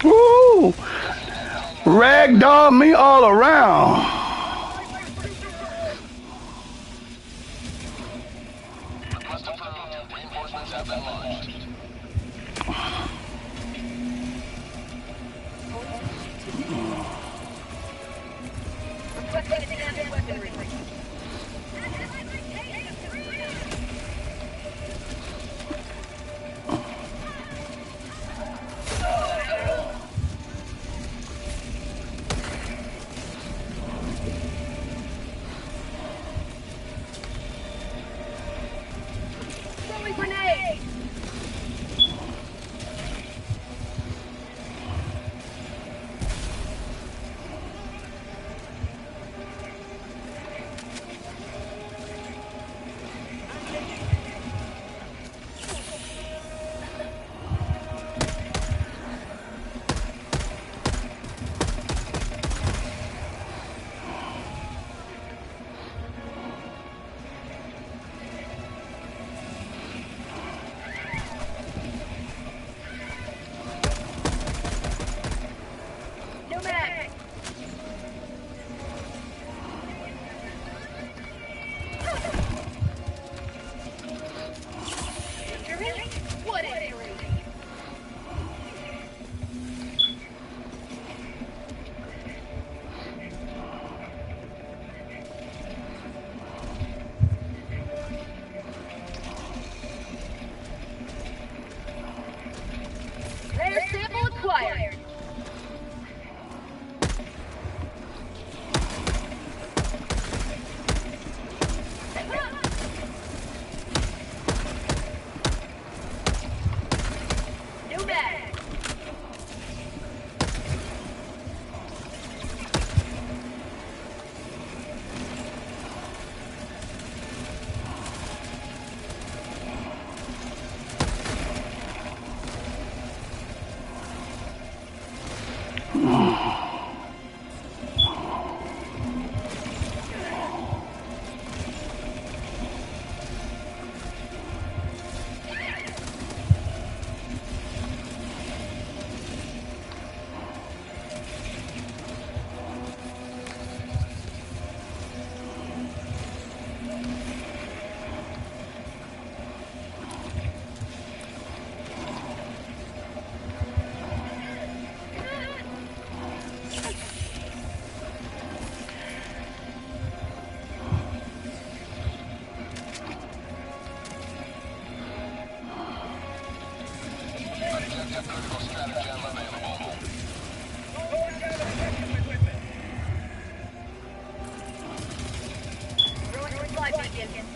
Woo! Ragdoll me all around. Request approved. Reinforcements have been launched. Requesting advanced weaponry. Throwing grenade! No mag! Injury? What injury? Rare sample acquired. New mag. Objective critical stratagem available. Throwing supply beacon.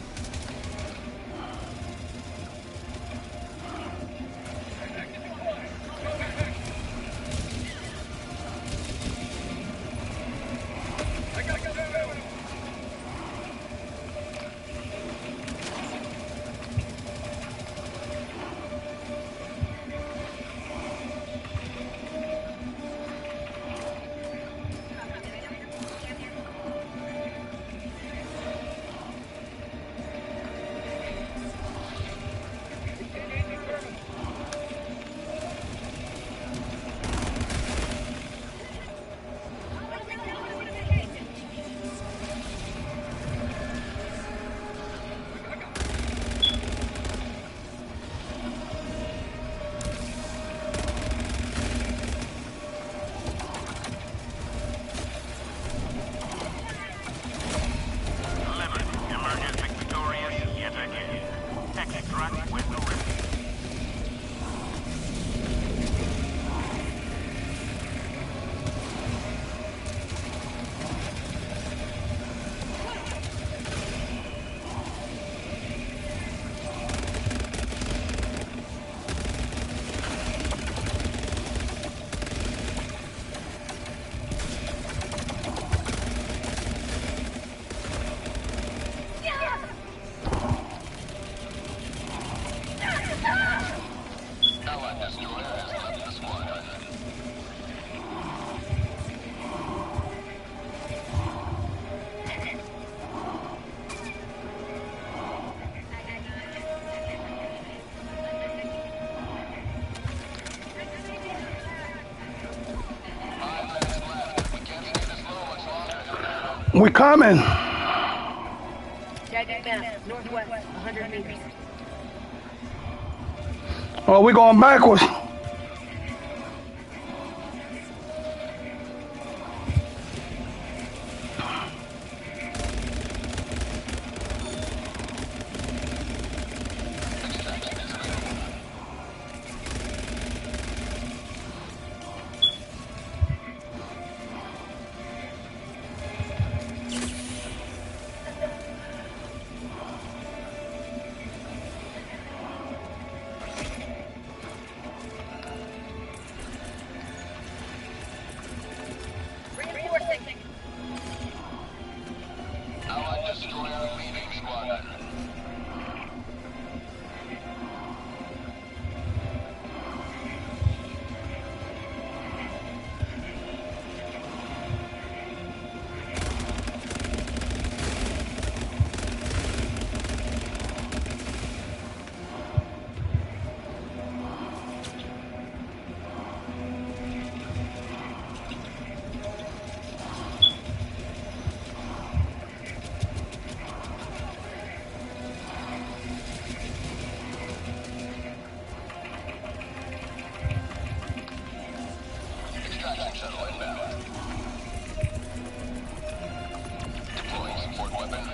Allied destroyer has left the squadron. We coming. Jagged map, northwest, 100 meters. Oh, we going backwards. Reinforcing. Allied destroyer leaving squadron. Extraction shuttle inbound. Deploying support weapon.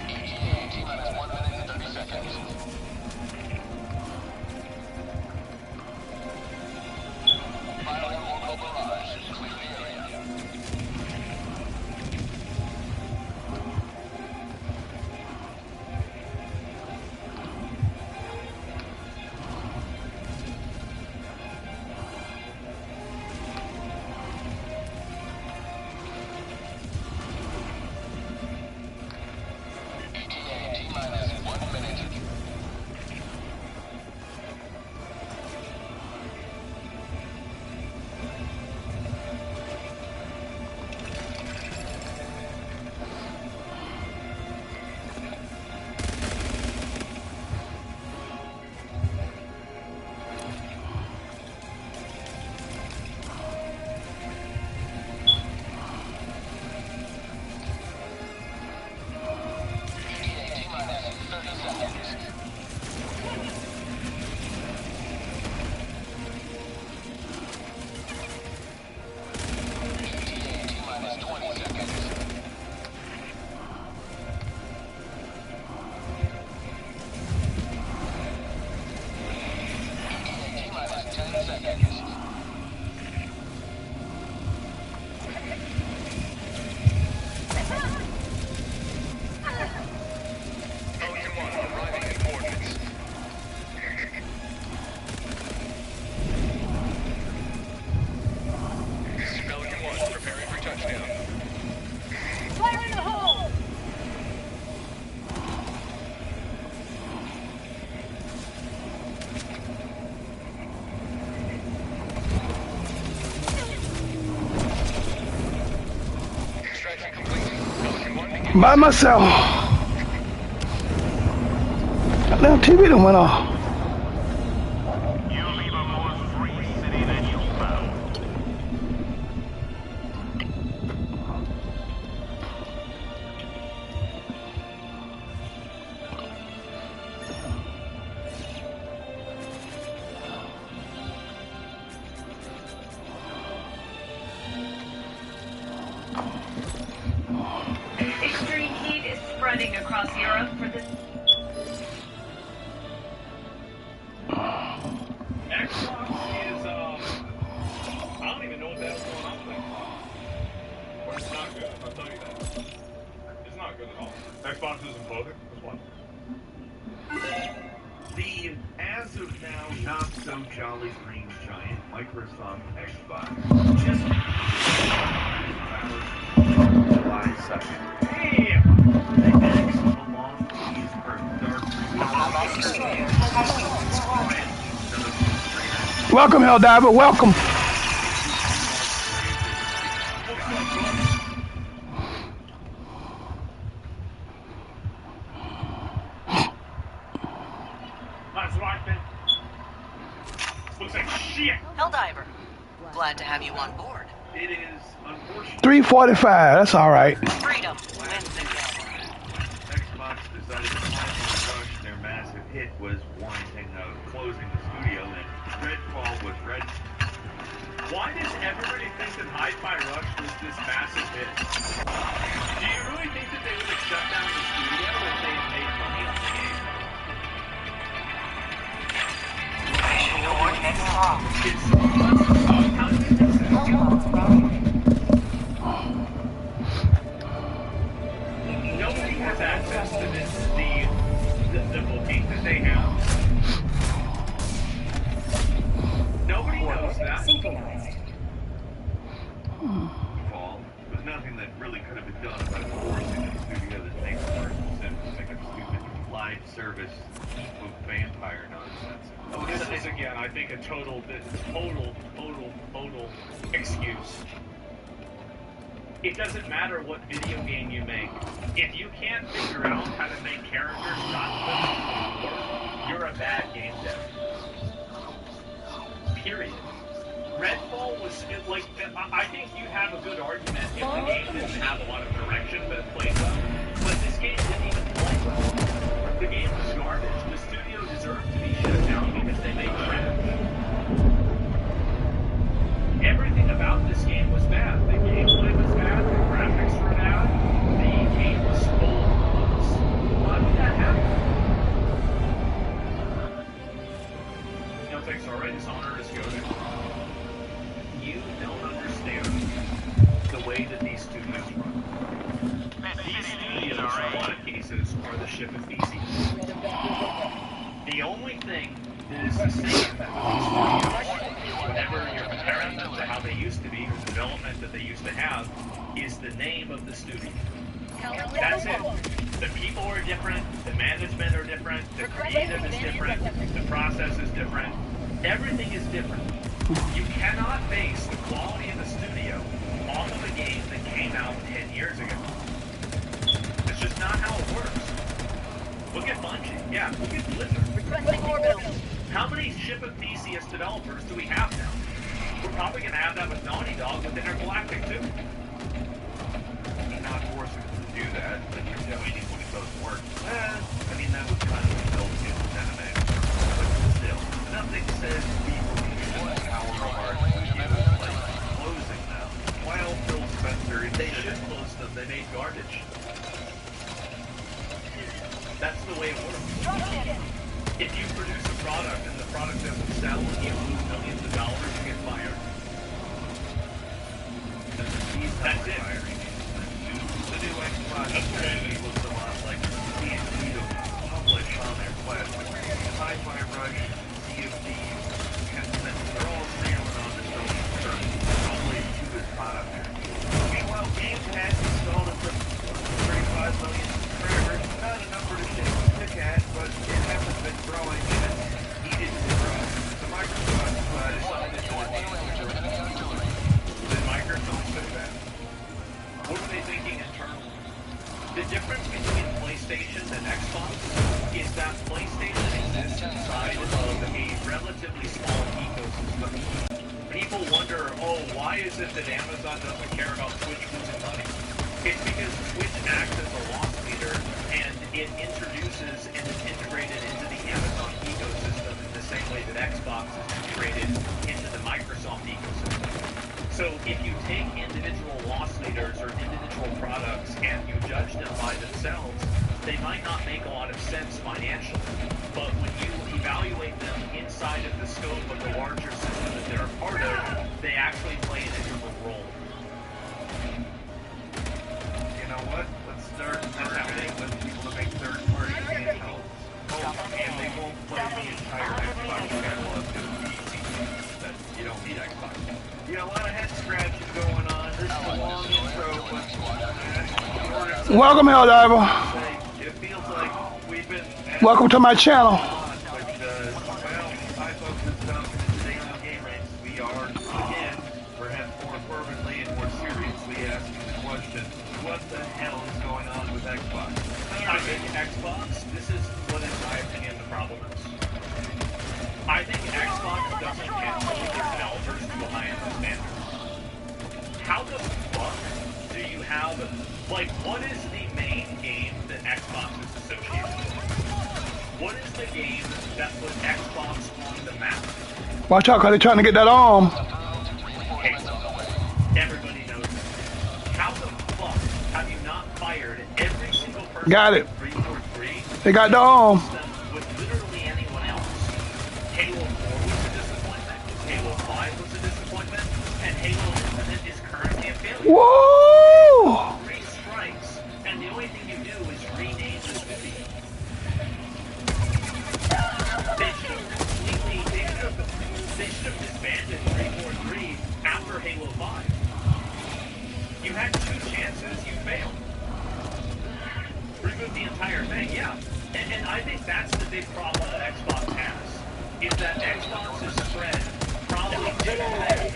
ETA T-minus 1 minute and 30 seconds. Firing orbital barrage. Clear the area. ETA T-minus 1 minute. ETA T-minus 30 seconds. ETA T-minus 20 seconds. ETA T-minus 10 seconds. Pelican 1 arriving in coordinates. This is Pelican 1 preparing for touchdown. Fire in the hole! Extraction complete. Pelican 1 begin. By myself. Now TV done went off. You leave a more free city than you found. Extreme heat is spreading across Europe for this. Xbox is, I don't even know what the hell's going on with Xbox. But it's not good, I'll tell you that. It's not good. Xbox isn't clothing. That's one. The as of now not so jolly green giant Microsoft Xbox just July 2nd. Hey! Welcome, Helldiver. Welcome. That's right, man. Looks like shit. Helldiver, glad to have you on board. It is unfortunate. 345. That's all right. Freedom wins again. Xbox decided to rush their massive hit was warranting of closing the studio, and Redfall was red. Why does everybody think that Hi-Fi Rush was this massive hit? Do you really think that they would have shut down the studio if they had made money on the game? How do you think that? Nobody has access to this, the booking that they have. Nobody knows that. Synchronized. Fall. There's nothing that really could have been done about forcing the studio to take part in like a stupid live service with vampire nonsense. Oh, this is again, I think, a total excuse. It doesn't matter what video game you make. If you can't figure out how to make characters not live war, you're a bad game dev. Period. Redfall was like, I think you have a good argument if the game didn't have a lot of direction, but it played well. But this game didn't even play well. The game was garbage. The studio deserved to be shut down because they made trash. Everything about this game was bad. The gameplay was bad. The graphics were bad. The game was full of bugs. Why would that happen? No thanks, alright. Dishonor is good. You don't understand the way that these studios run. These studios, in a lot of cases, are the ship of Theseus. The only thing that is the same about these studios, whenever you're comparing them to how they used to be, or the development that they used to have, is the name of the studio. That's it. The people are different, the management are different, the creative is different, the process is different. Everything is different. You cannot base the quality of the studio off of a game that came out 10 years ago. It's just not how it works. Look at Bungie. Yeah, look at Blizzard. How many Ship of Theseus developers do we have now? We're probably going to have that with Naughty Dog with Intergalactic too. You're not forcing them to do that, but you're doing it when it doesn't work. I mean, that was kind of built into anime. But still, nothing says people can use the power of our studios like closing them. While Phil Spencer, They should close them. They made garbage. That's the way it works. If you produce a product and the product doesn't sell and you lose millions of dollars, you get fired. That's it. The new Xbox looks a lot like D&D to publish on their platform. Hi-Fi Rush, DFD, Tencent, they're all sailing on this own turn. Probably too good product. Meanwhile, Games has installed it for 35 million subscribers. Not a number to stick at, but it hasn't been growing and it's needed to grow. So Microsoft decided to Did Microsoft say that? What were they thinking internally? The difference between PlayStation and Xbox is that PlayStation exists inside of a relatively small ecosystem. People wonder, oh, why is it that Amazon doesn't care about Twitch losing money? It's because Twitch acts as a loss leader, and it introduces and is integrated into the Amazon ecosystem in the same way that Xbox is integrated into the Microsoft ecosystem. So if you take individual loss leaders or individual products and you judge them by themselves, they might not make a lot of sense financially. But when you evaluate them inside of the scope of the larger system that they're a part of, they actually play an integral role. You know what? Let's start everything with Welcome, Helldiver. It feels like we've been Welcome to my channel. but I focus on today's game rates. We are again, perhaps more fervently and more seriously asking the question: what the hell is going on with Xbox? I think Xbox, this is what, in my opinion, the problem is. I think Xbox doesn't hold their developers to a high enough standard. How the fuck do you have, like, what is the main game that Xbox is associated with? What is the game that put Xbox on the map? Watch out, because they're trying to get that arm. Halo. Everybody knows it. How the fuck have you not fired every single person Got it. 343 They got the arm. with literally anyone else? Halo 4 was a disappointment. Halo 5 was a disappointment. And Halo Infinite is currently a failure. Woo! 3 strikes, and the only thing you do is rename the city. They should have disbanded 343 after Halo 5. You had 2 chances, you failed. Reboot the entire thing, yeah. And I think that's the big problem that Xbox has, is that Xbox is spread probably too thin,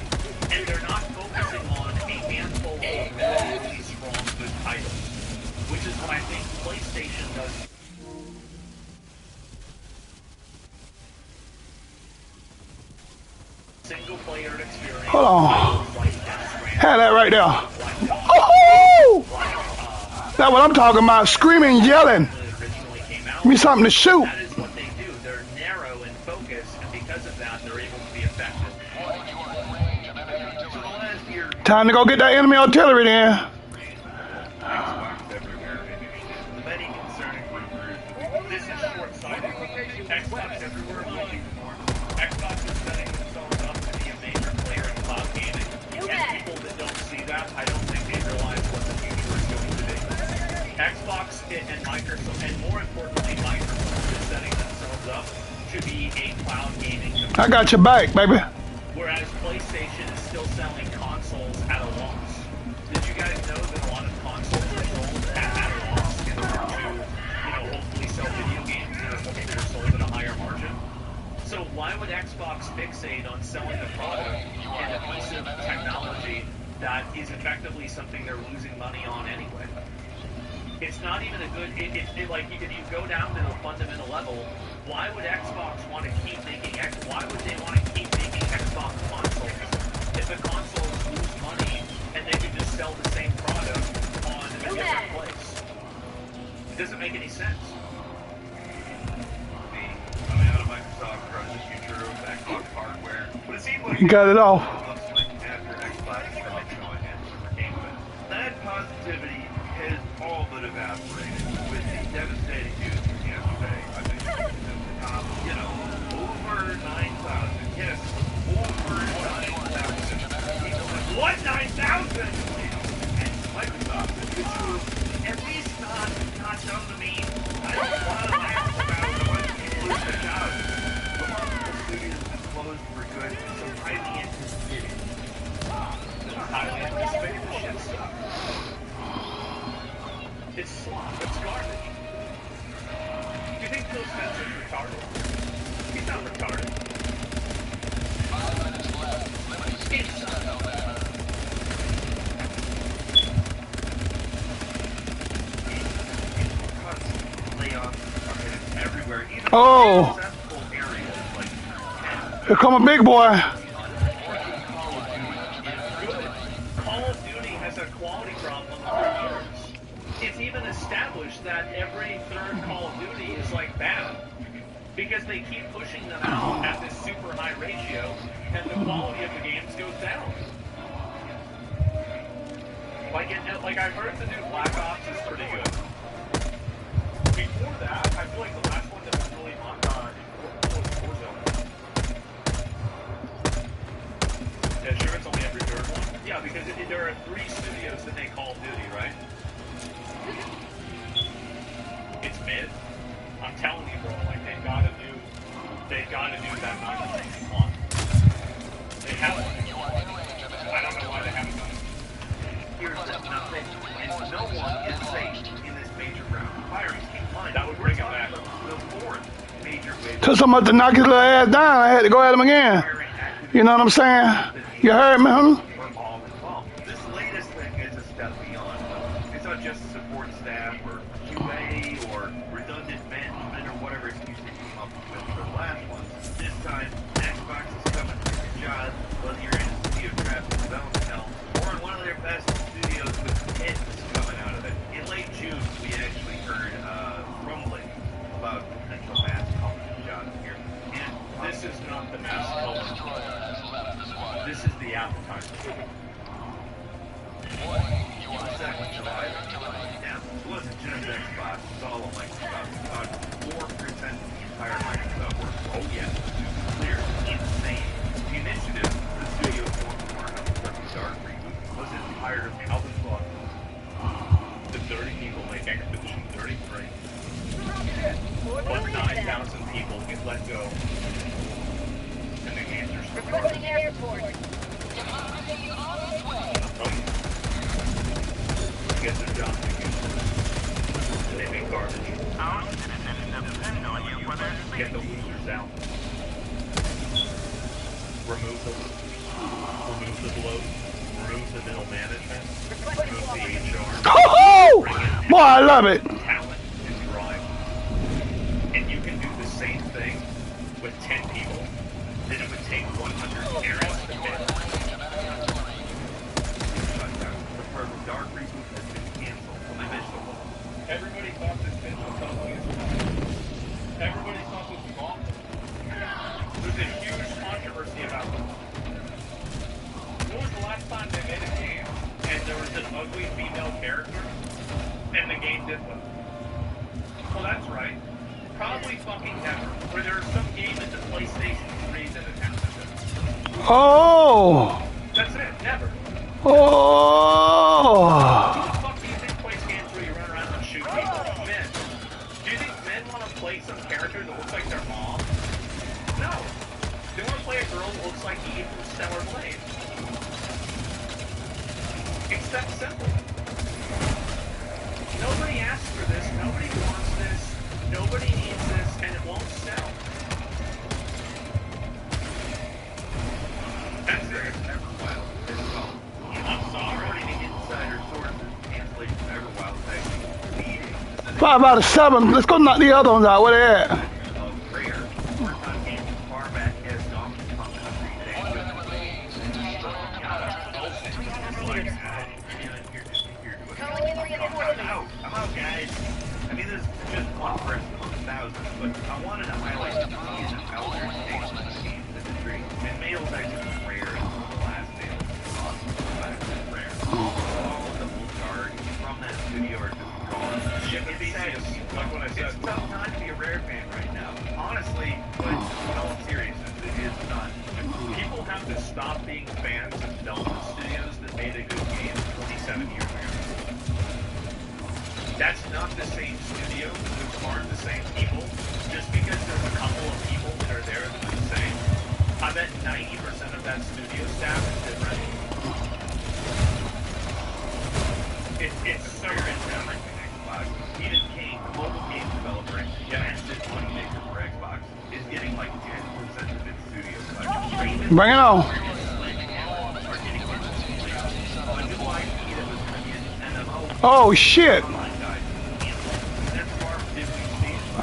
and they're not focusing on a handful of really strong, good titles, which is what I think PlayStation does. Single player experience. Hold on. Like Death Stranding, Had that right there. Oh! That's what I'm talking about. Screaming, yelling. originally came out. Give me something to shoot. That is what they do. They're narrow in focus, and because of that, they're able to be effective. So the last year, Time to go get that enemy artillery then. Xbox everywhere initiative. Many concerning rumors. This is short-sighted. Xbox everywhere looking for. Xbox is setting themselves up to be a major player in cloud gaming. And people that don't see that, I don't think they realize what the future is going to be. Xbox and Microsoft, and more importantly, Microsoft is setting themselves up to be a cloud gaming company. I got your back, baby. Whereas PlayStation is still selling consoles at a loss. Did you guys know that a lot of consoles are sold at a loss in order to, hopefully sell video games that are sold at a higher margin? So why would Xbox fixate on selling a product and a piece of technology that is effectively something they're losing money on anyway? It's not even a good, like, if you go down to a fundamental level, why would Xbox want to keep making why would they want to keep making Xbox consoles if the consoles lose money and they could just sell the same product on a different place? It doesn't make any sense. Coming out of Microsoft runs the future of Xbox hardware. But it seems like You got it all. upswing after Xbox Controller and Super Game Pass. That positivity has all but evaporated with the devastating news from yesterday. I mean, over 9,000. Yes, over 9,000. What, 9,000? And Microsoft, which was at least not done to me. I don't want to laugh about what people lose their jobs. The Marvel Studios is closed for good. It's so highly anticipated. Highly anticipated. This shit sucks. It's slop. It's garbage. Do you think Phil Spencer's retarded? He's not retarded. 5 minutes left. Liberty City, Nevada. Layoffs are everywhere. Even Oh, successful areas like here come a big boy. Call of Duty has a quality problem for years. It's even established that every third Call of Duty is like bad because they keep pushing them out at this super high ratio, and the quality of the games goes down. Like I've heard the new Black Ops is pretty good. Before that, I feel like the last one that was really on was Warzone. Yeah, sure, it's only every third one. Yeah, because there are 3 studios that make Call of Duty, right? It's mid. I'm telling you, bro. Like they've got to do that 991. They have one. I don't know why they haven't done it. here's nothing. And no one is safe in this major round of firings. Keep in mind, That would bring it back. the fourth major wave. Took so much to knock his little ass down, I had to go at him again. You know what I'm saying? You heard me, huh? Are all involved. This latest thing is a step beyond. It's not just support staff or QA or redundant management or whatever excuse they came up with for the last one. This time, Xbox is coming for your job, whether you're in a studio traffic development hell or in one of their best studios with hits coming out of it. In late June, we actually heard rumbling about potential mass culling jobs here. And This is not the mass culling. This is the appetizer. Exactly, July. Yeah, it wasn't just Xbox. It's all of Microsoft. About 4% of the entire Microsoft workforce. Oh yeah, clear, insane. The initiative, the studio formed to work on the Perfect Dark reboot, was inspired of Calvin Clark. The 30 people make Expedition 33. But 9,000 people get let go. And the answers for Requesting airport. get their jobs again. They make garbage. Get the losers out. Remove the losers. Remove the bloat. Remove the middle management. Remove the HR. Ho-ho! Boy, I love it. Talent and drive. And you can do the same thing with 10 people that it would take 100 parents to manage. The Perfect Dark reboot has been canceled. I missed the whole. Everybody thought this thing was something. Everybody thought this was awful. There's a huge controversy about this. When was the last time they made a game and there was an ugly female character and the game did well? Well, that's right. Probably fucking never. Where there was some game in the PlayStation 3 that attempted this. Oh. That's it. Never. Oh. Who the fuck do you think plays games where you run around and shoot people? Men. Do you think men want to play some character that looks like their mom? No. They want to play a girl that looks like Eve from Stellar Blade. It's that simple. Nobody asked for this. Nobody wants this. Nobody needs this, and it won't sell. That's it. Everwild as well. I'm sorry. According to insider sources, cancellation of Everwild is actually leading 5 out of 7. Let's go knock the other ones out. Where they at? of Rare. Worked on games as far back as Donkey Kong Country Day. I'm out, guys. I mean, this is just one person among thousands, but I wanted to highlight the millions of elder states in the games industry. And Mail's actually Rare is the last Mail. Awesome. Rare. All of the old guard from that studio are just gone. Shit, it's sad. Like what I said. It's a tough time to be a Rare fan right now. Honestly, but in all seriousness, it is not. People have to stop being fans of development studios that made a good game 27 years ago. That's not the same studio, those aren't the same people. Just because there's a couple of people that are there that are the same, I bet 90% of that studio staff is different. It's so interesting. Xbox. Even King, the mobile game developer and massive moneymaker for Xbox, is getting like 10% of its studio budget. Bring it on. Oh, shit.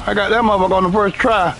I got that motherfucker on the first try.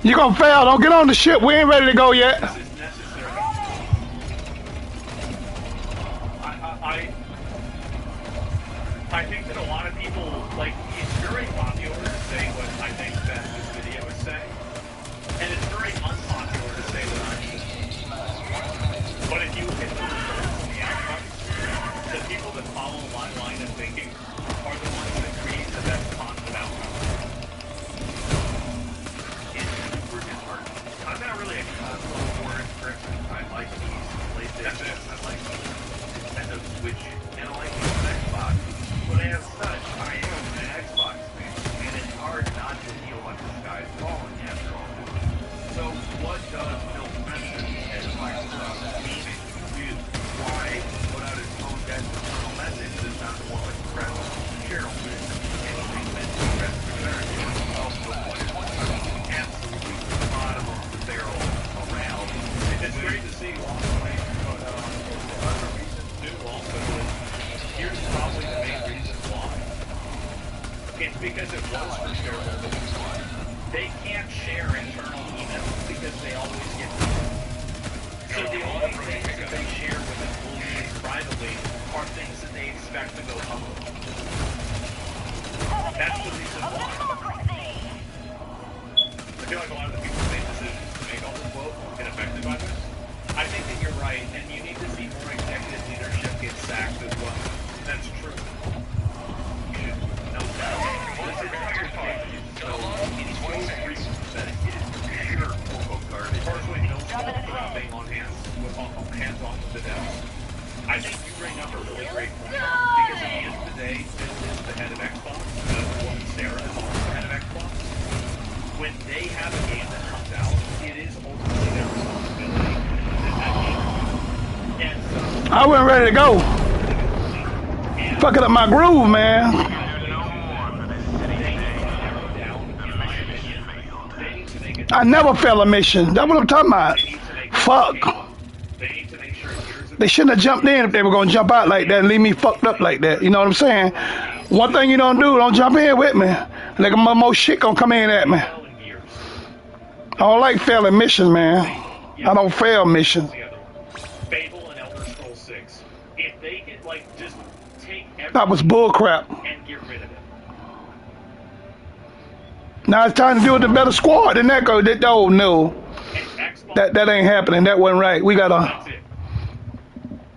You gonna fail. Don't get on the ship. We ain't ready to go yet. This is necessary. I think that a lot of people, like, it's very popular to say what I think that this video is saying, and it's very unpopular to say what I'm saying. PlayStation, I like Nintendo Switch, and I like Xbox. But as such, I am an Xbox fan, and it's hard not to feel like the sky's falling after all this. So what does Phil Spencer as Microsoft aiming to do? Why put out his own detrimental message that sounds more like the press shareholders? Anything meant to press return is also what is absolutely the bottom of the barrel around. It's great to see long range, but other reasons too also is, here's probably the main reason why. It's because it was for shareholders. They can't share internal emails because they always get so the only things that they share with employees privately are things that they expect to go public. That's the reason why. I feel like a lot of the people who make decisions to make all this vote get affected by this. I think that you're right, and you need to see more executive leadership get sacked as well. That's true. You should know that. This entire thing is so pathetic. It is pure quote garbage. Personally, no fault for not being on hands on with the devs. I think you bring up a really great point because at the end of the day, Phil is the head of Xbox. Sarah is also the head of Xbox. When they have a game that comes out, it is ultimately their responsibility that that game. And so I wasn't ready to go. Fucking up my groove, man. I never fail a mission. That's what I'm talking about. Fuck. They shouldn't have jumped in if they were gonna jump out like that and leave me fucked up like that. You know what I'm saying? One thing you don't do, don't jump in with me. Like more shit gonna come in at me. I don't like failing missions, man. I don't fail missions. Fable and Elder Scrolls 6. If they could just take That was bullcrap. and get rid of it. Now it's time to do it the better squad. Then that go. Oh no, that ain't happening. That wasn't right. We gotta. That's it.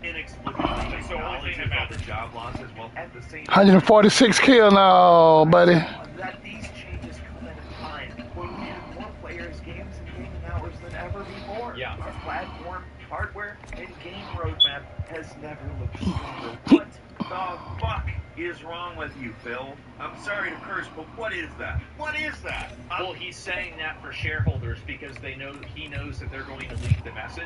Inexplicably. So one thing about the job losses, well, at the same 146 kill now, buddy. that these changes come at a time when we have more players, games, and gaming hours than ever before. Yeah. Our platform, hardware, and game roadmap has never looked stronger. What the fuck is wrong with you, Phil? I'm sorry to curse, but what is that? What is that? well, he's saying that for shareholders because he knows that they're going to leak the message.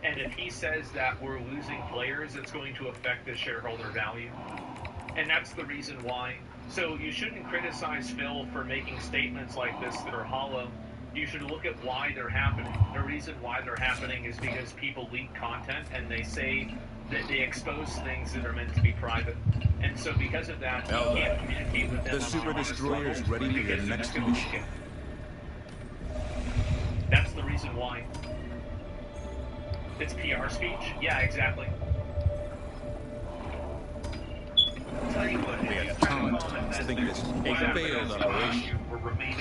And if he says that we're losing players, it's going to affect the shareholder value. And that's the reason why. So you shouldn't criticize Phil for making statements like this that are hollow. You should look at why they're happening. The reason why they're happening is because people leak content and they say that they expose things that are meant to be private. And so because of that, you can't communicate with them. The Super Destroyer is ready for their next mission. That's the reason why. It's PR speech? Yeah, exactly. Tell you what, We have taunt to think this is a failed operation.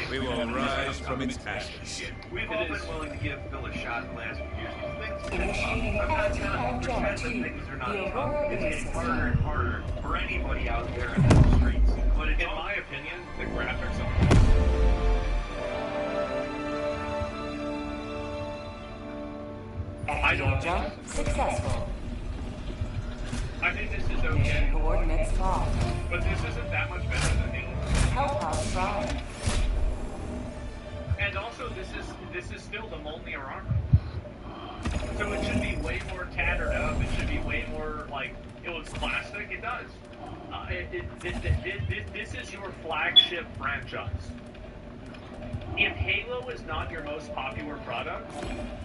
We will rise from its ashes. We've all been willing to give Phil a shot in the last few years. Things are tough. I'm not telling you that things are not tough. It's getting harder and harder for anybody out there in the streets. But In my opinion, the graphics are... I don't Jump successful. I think this is okay, Coordinates locked. but this isn't that much better than Halo. Help house prime. And also, this is still the Mjolnir armor. So it should be way more tattered up. It should be way more like it looks plastic. It does. This is your flagship franchise. If Halo is not your most popular product,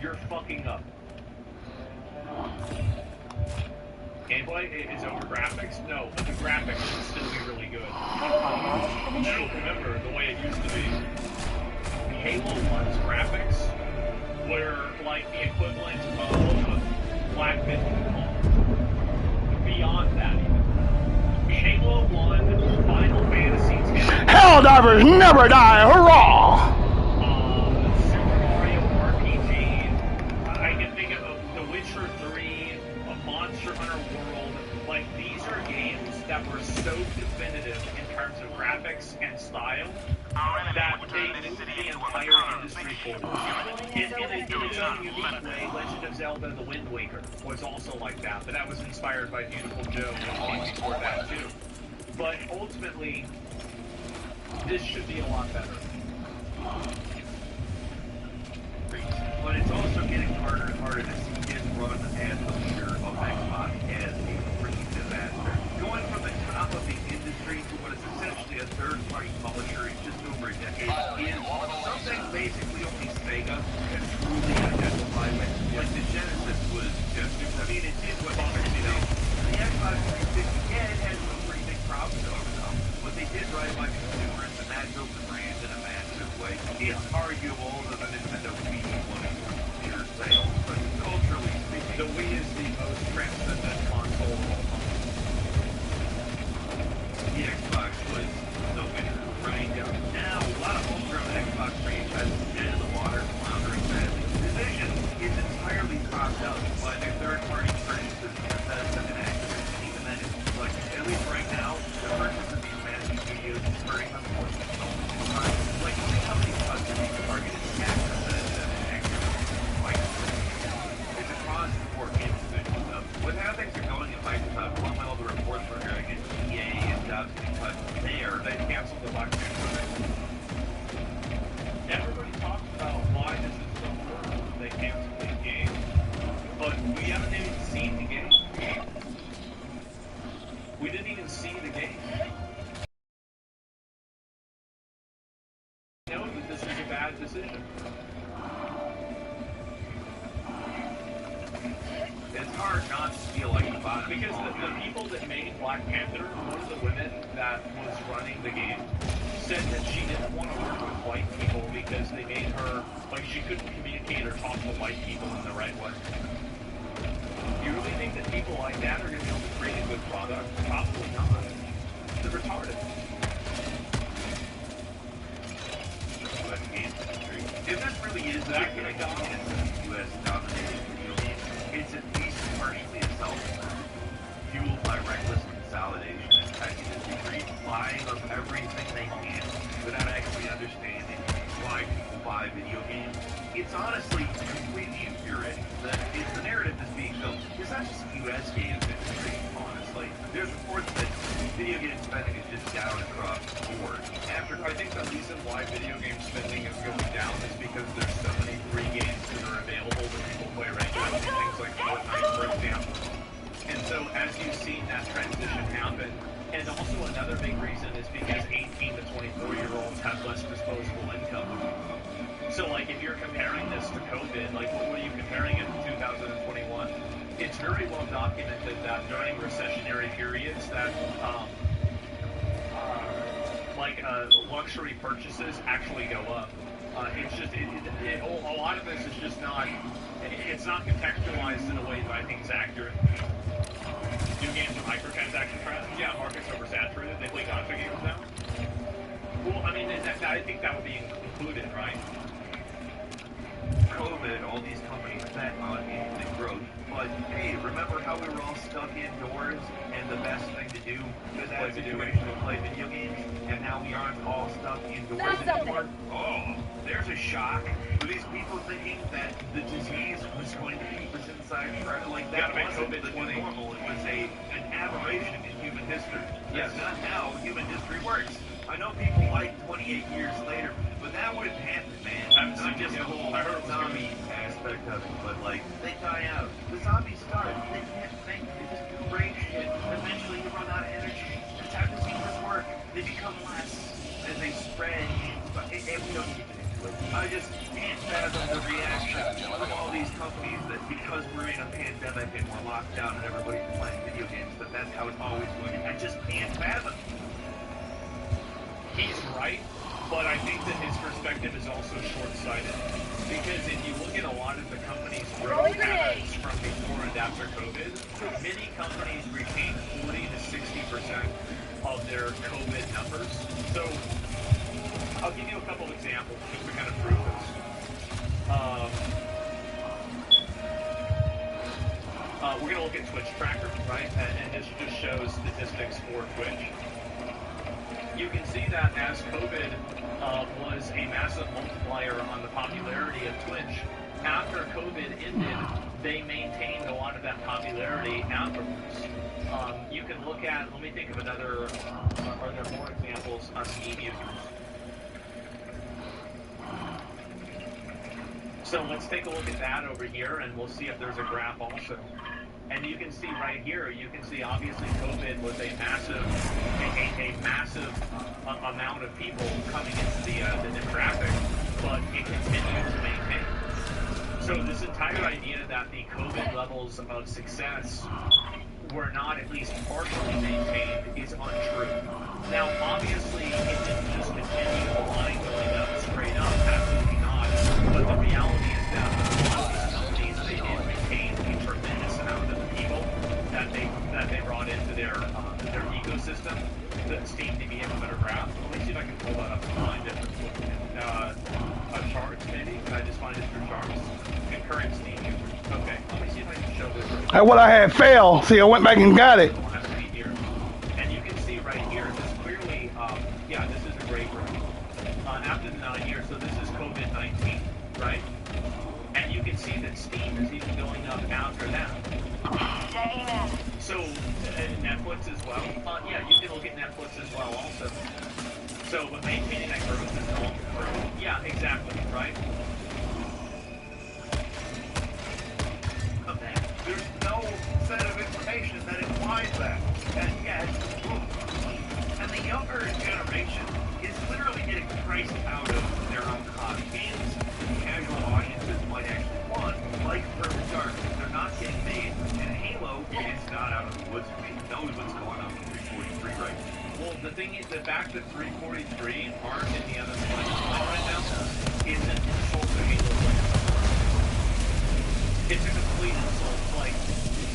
you're fucking up. Gameplay is over graphics? No, but the graphics should still be really good. I don't remember the way it used to be. Halo 1's graphics were like the equivalent of Black Myth. Beyond that, even. Halo 1, Final Fantasy X. Helldivers never die. Hurrah! Super Mario RPG. I can think of The Witcher 3, a Monster Hunter World. like, these are games that were so definitive in terms of graphics and style that they moved the entire industry forward. In its own unique way, Legend of Zelda The Wind Waker was also like that, but that was inspired by Beautiful Joe and before that too. But ultimately, this should be a lot better. But it's also getting harder and harder to see it run as the leader of Xbox as a freaking disaster. Going from the top of the industry to what is essentially a third-party publisher in just over a decade is something basically only Sega can truly identify with. Like the Genesis was just, I mean, it did what others did. The Xbox 360, yeah, it had some pretty big problems over them, but they did right by consumers, and that built the brand in a massive way. It's arguable that the Nintendo Wii was their sales, but culturally speaking, the Wii is the most transcendent console of all time. The Xbox was the winner, right? Now, a lot of homegrown Xbox franchises dead in the water, floundering badly. Division is entirely propped up by their third-party purchases of Bethesda and Activision, and even then, it's like, at least right now, the purchase of these massive studios is hurting them more than so much time. Like, think how many customers targeted Bethesda and Activision, like, it's across the board game division stuff. With how things are going at Microsoft, along with all the reports we're hearing at EA and jobs being cut there, They canceled the Black Panther. Everybody talks about why this is so important that they canceled the game, but we haven't even seen the game. We didn't even see the game. We know that this is a bad decision. it's hard not to feel like the bottom. Because the people that made Black Panther, one of the women that was running the game, said that she didn't want to work with white people because they made her, like, she couldn't communicate or talk to white people in the right way. You really think that people like that are going to be able to create a good product? Probably not. They're retarded. If this really is that going to go into the U.S. dominated video game, it's at least partially a self-defense, fueled by reckless consolidation and tech industry buying up everything they can without actually understanding why people buy video games. It's honestly completely infuriating. The narrative that's being built is not just the U.S. games industry, honestly. There's reports that video game spending is just down across the board. I think the reason why video game spending is going down is because there's so many free games that are available that people play regularly, things like Fortnite, for example. And so as you've seen that transition happen, and also another big reason is because 18 to 24-year-olds have less disposable income. So, like, if you're comparing this to COVID, like, what are you comparing it to 2021? It's very well documented that during recessionary periods that, luxury purchases actually go up. It's just, a lot of this is just not, it's not contextualized in a way that I think is accurate. Do games with microtransaction trends? Yeah, markets oversaturated. They play gotcha games now. Well, I mean, I think that would be included, right? COVID, all these companies bet on instant growth. But hey, remember how we were all stuck indoors and the best thing to do in that situation was play video games? And now we aren't all stuck indoors anymore? Oh, there's a shock. Were these people thinking that the disease was going to keep us inside forever? Like, that wasn't the new normal. It was an aberration in human history. Yes. That's not how human history works. I know people like 28 years later, but that wouldn't happen, man. That's not just the whole zombie aspect of it, but, like, they die out. The zombies start. They can't think. They just do brain shit. Eventually you run out of energy. That's how diseases work. They become less as they spread. And we don't get into it. I just can't fathom the reaction of all these companies that because we're in a pandemic and we're locked down and everybody's playing video games, that that's how it's always going. I just can't fathom. He's right, but I think that his perspective is also short-sighted. Because if you look at a lot of the companies' growth habits from before and after COVID, many companies retain 40 to 60% of their COVID numbers. So, I'll give you a couple of examples just to kind of prove this. We're going to look at Twitch tracker, right? And this just shows statistics for Twitch. You can see that as COVID was a massive multiplier on the popularity of Twitch, after COVID ended, they maintained a lot of that popularity afterwards. You can look at, let me think of another, are there more examples of Steam users? So let's take a look at that over here, and we'll see if there's a graph also. And you can see right here, you can see obviously COVID was a massive amount of people coming into the demographic, but it continues to maintain. So this entire idea that the COVID levels of success were not at least partially maintained is untrue. Now, obviously, it didn't just continue blindly up, straight up, absolutely not. But the reality is that a lot of these companies, they did retain a tremendous amount of the people that they brought into their ecosystem. The Steam to be a better graph. Let me see if I can pull that up and find it. Charts, maybe? Can I just find it through charts? Concurrent Steam users. Okay, let me see if I can show this. That's what I had failed. See, I went back and got it. And you can see right here, this clearly, yeah, this is a great graph. After the 9 years, so this is COVID-19, right? And you can see that Steam is even going up after that. So, Netflix as well. Yeah, you can look at Netflix as well also. So, but maintaining that growth is all growth. Yeah, exactly, right? There's no set of information that implies that. And yet, and the younger generation is literally getting priced out of their own copy. Games casual audiences might actually want, like Perfect Dark. They're not getting made. And Halo is not out of the woods. We know what's going on with 343 right now. Well, the thing is that back to 343 aren't in the other line right now is an insult to Halo players. It's a complete insult. Like,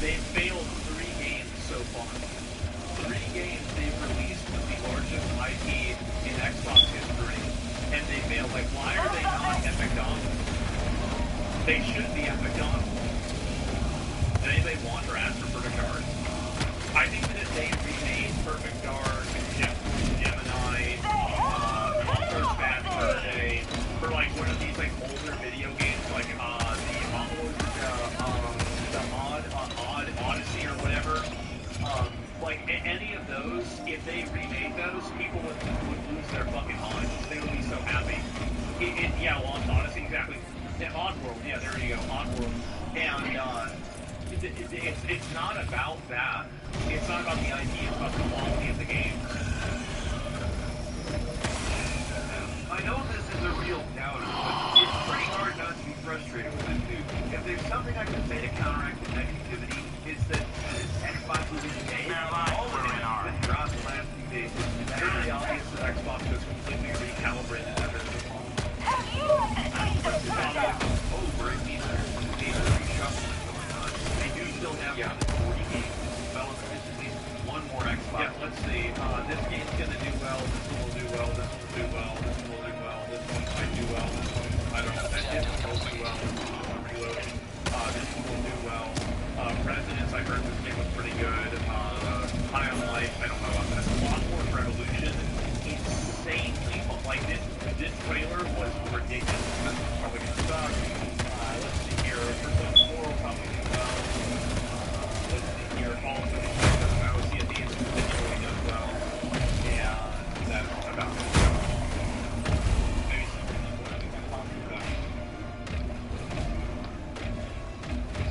they've failed 3 games so far. 3 games they've released with the largest IP in Xbox history, and they failed. Like, why are they not Epic Donald? They should be Epic Donald. Does anybody want or ask for Perfect Dark? I think that if they remade Perfect Dark, Gemini, First Bad Birthday, for like one of these like older video games, like the Odd Odyssey or whatever, like any of those, if they remade those, people would lose their fucking minds. They would be so happy. Yeah, Lost Odyssey, exactly. Yeah, Oddworld, yeah, there you go, Oddworld. And it's not about that. It's not about the IP, it's about the quality of the game. I know this is a real downer, but it's pretty hard not to be frustrated with it too. If there's something I can say to counteract the negativity, it's that Xbox is in the game. All of it has been dropped the last few days. It's very obvious that Xbox was completely recalibrated after the fall. Over it means there's reshuffling going on. They do still have 40 games development. It's at least one more Xbox. Yeah, let's see. This game's gonna do well. This one will do well. This one will do well. This one will do well. This one might do well. This one, I don't know. This one will do well. This one will reload. This one will do well. Presidents, I heard this game was pretty good. High on Life, I don't know about that. Clockwork Revolution, insanely, like this trailer was ridiculous. This is probably gonna suck. Let's see here. Persona 4 will probably do well. Let's see here. Call of Duty doesn't know. CSD is continually does well. And that's about it. Maybe something else that we can talk about.